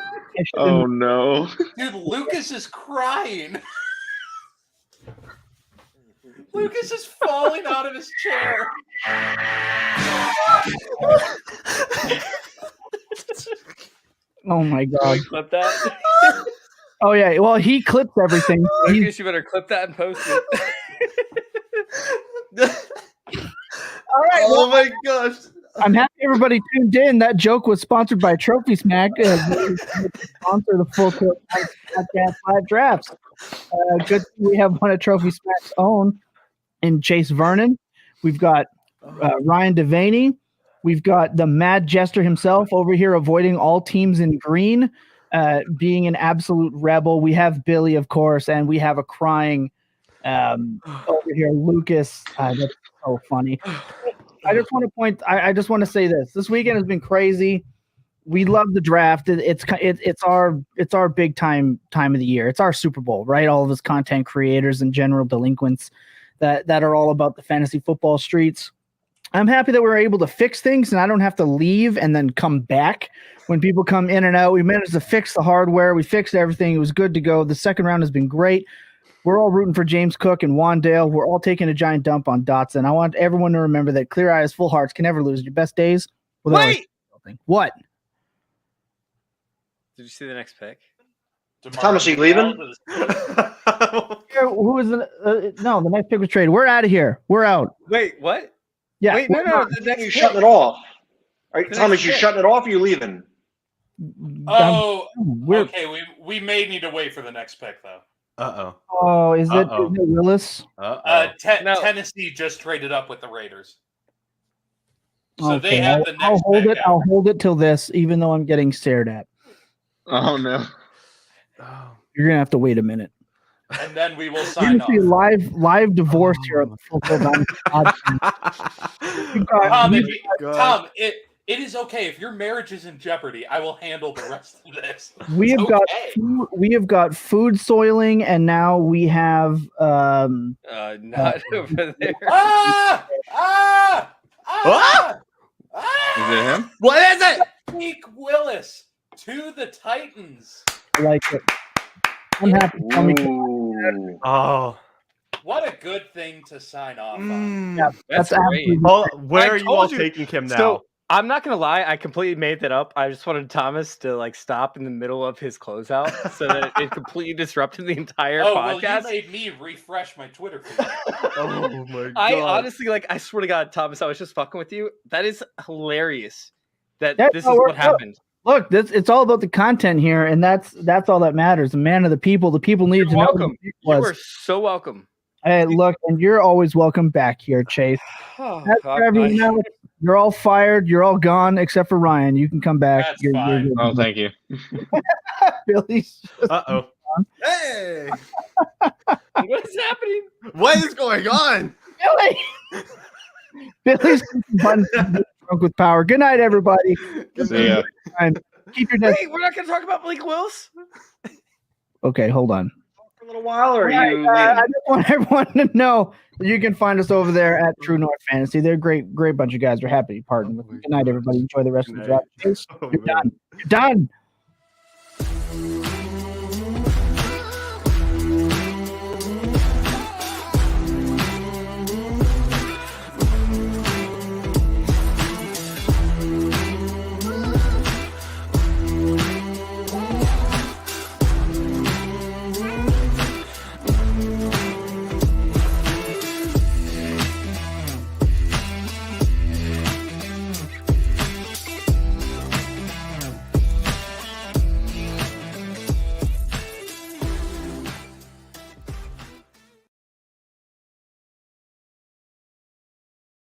Oh no. Dude, Lucas is crying. Lucas is falling out of his chair. Oh my God. Clip that. Oh yeah. Well, he clips everything. I guess you better clip that and post it. All right. Oh my gosh. I'm happy everybody tuned in. That joke was sponsored by Trophy Smack. Sponsor the Full Court Podcast 5 Drafts. Good. We have one of Trophy Smack's own in Chase Vernon. We've got Ryan Devaney. We've got the Mad Jester himself over here avoiding all teams in green, being an absolute rebel. We have Billy, of course, and we have a crying over here, Lucas. That's so funny. I just want to say this. This weekend has been crazy. We love the draft. It's our big time of the year. It's our Super Bowl, right? All of us content creators and general delinquents that are all about the fantasy football streets. I'm happy that we're able to fix things and I don't have to leave and then come back when people come in and out. We managed to fix the hardware. We fixed everything. It was good to go. The second round has been great. We're all rooting for James Cook and Wandale. We're all taking a giant dump on Dotson. I want everyone to remember that clear eyes, full hearts can never lose. Your best days. Wait! What? Did you see the next pick? Thomas, are you leaving? Who is no, the next pick was traded. We're out of here. We're out. Wait, what? Yeah. Wait, no. The next You're pick. shutting it off. All right, Thomas, you shutting it off or you leaving? Oh, okay. We may need to wait for the next pick, though. Oh, is it Willis? Tennessee just traded up with the Raiders. So they have the next I'll hold pick it. I'll hold it till this, even though I'm getting stared at. Oh no. You're gonna have to wait a minute. And then we will You're sign gonna see off. live divorce here on the Full Tilt Dynasty podcast. Tom, it is okay if your marriage is in jeopardy. I will handle the rest of this. We have got food soiling, and now we have not over there. Is it him? What is it? Malik Willis to the Titans. I like it. I'm happy. Oh, what a good thing to sign off on. Yeah, That's great. Where are you all taking him now? So I'm not gonna lie, I completely made that up. I just wanted Thomas to like stop in the middle of his closeout so that it completely disrupted the entire podcast. Well, you made me refresh my Twitter feed. Oh my god! I honestly, like, I swear to God, Thomas, I was just fucking with you. That is hilarious. This is what happened. Look, it's all about the content here, and that's all that matters. The man of the people. The people needed to know. Welcome. You are so welcome. Hey, look, and you're always welcome back here, Chase. That's for everyone else. You're all fired. You're all gone except for Ryan. You can come back. That's fine. Oh, thank you. Billy's. Hey, What is happening? what is going on? Billy's drunk with power. Good night, everybody. See ya. Keep your desk. Wait, we're not going to talk about Malik Willis? Okay, hold on. For a little while, or are you? I just want everyone to know that you can find us over there at True North Fantasy. They're a great bunch of guys. We're happy to partner with them. Good night, everybody. Enjoy the rest of the draft. You're done. You're done.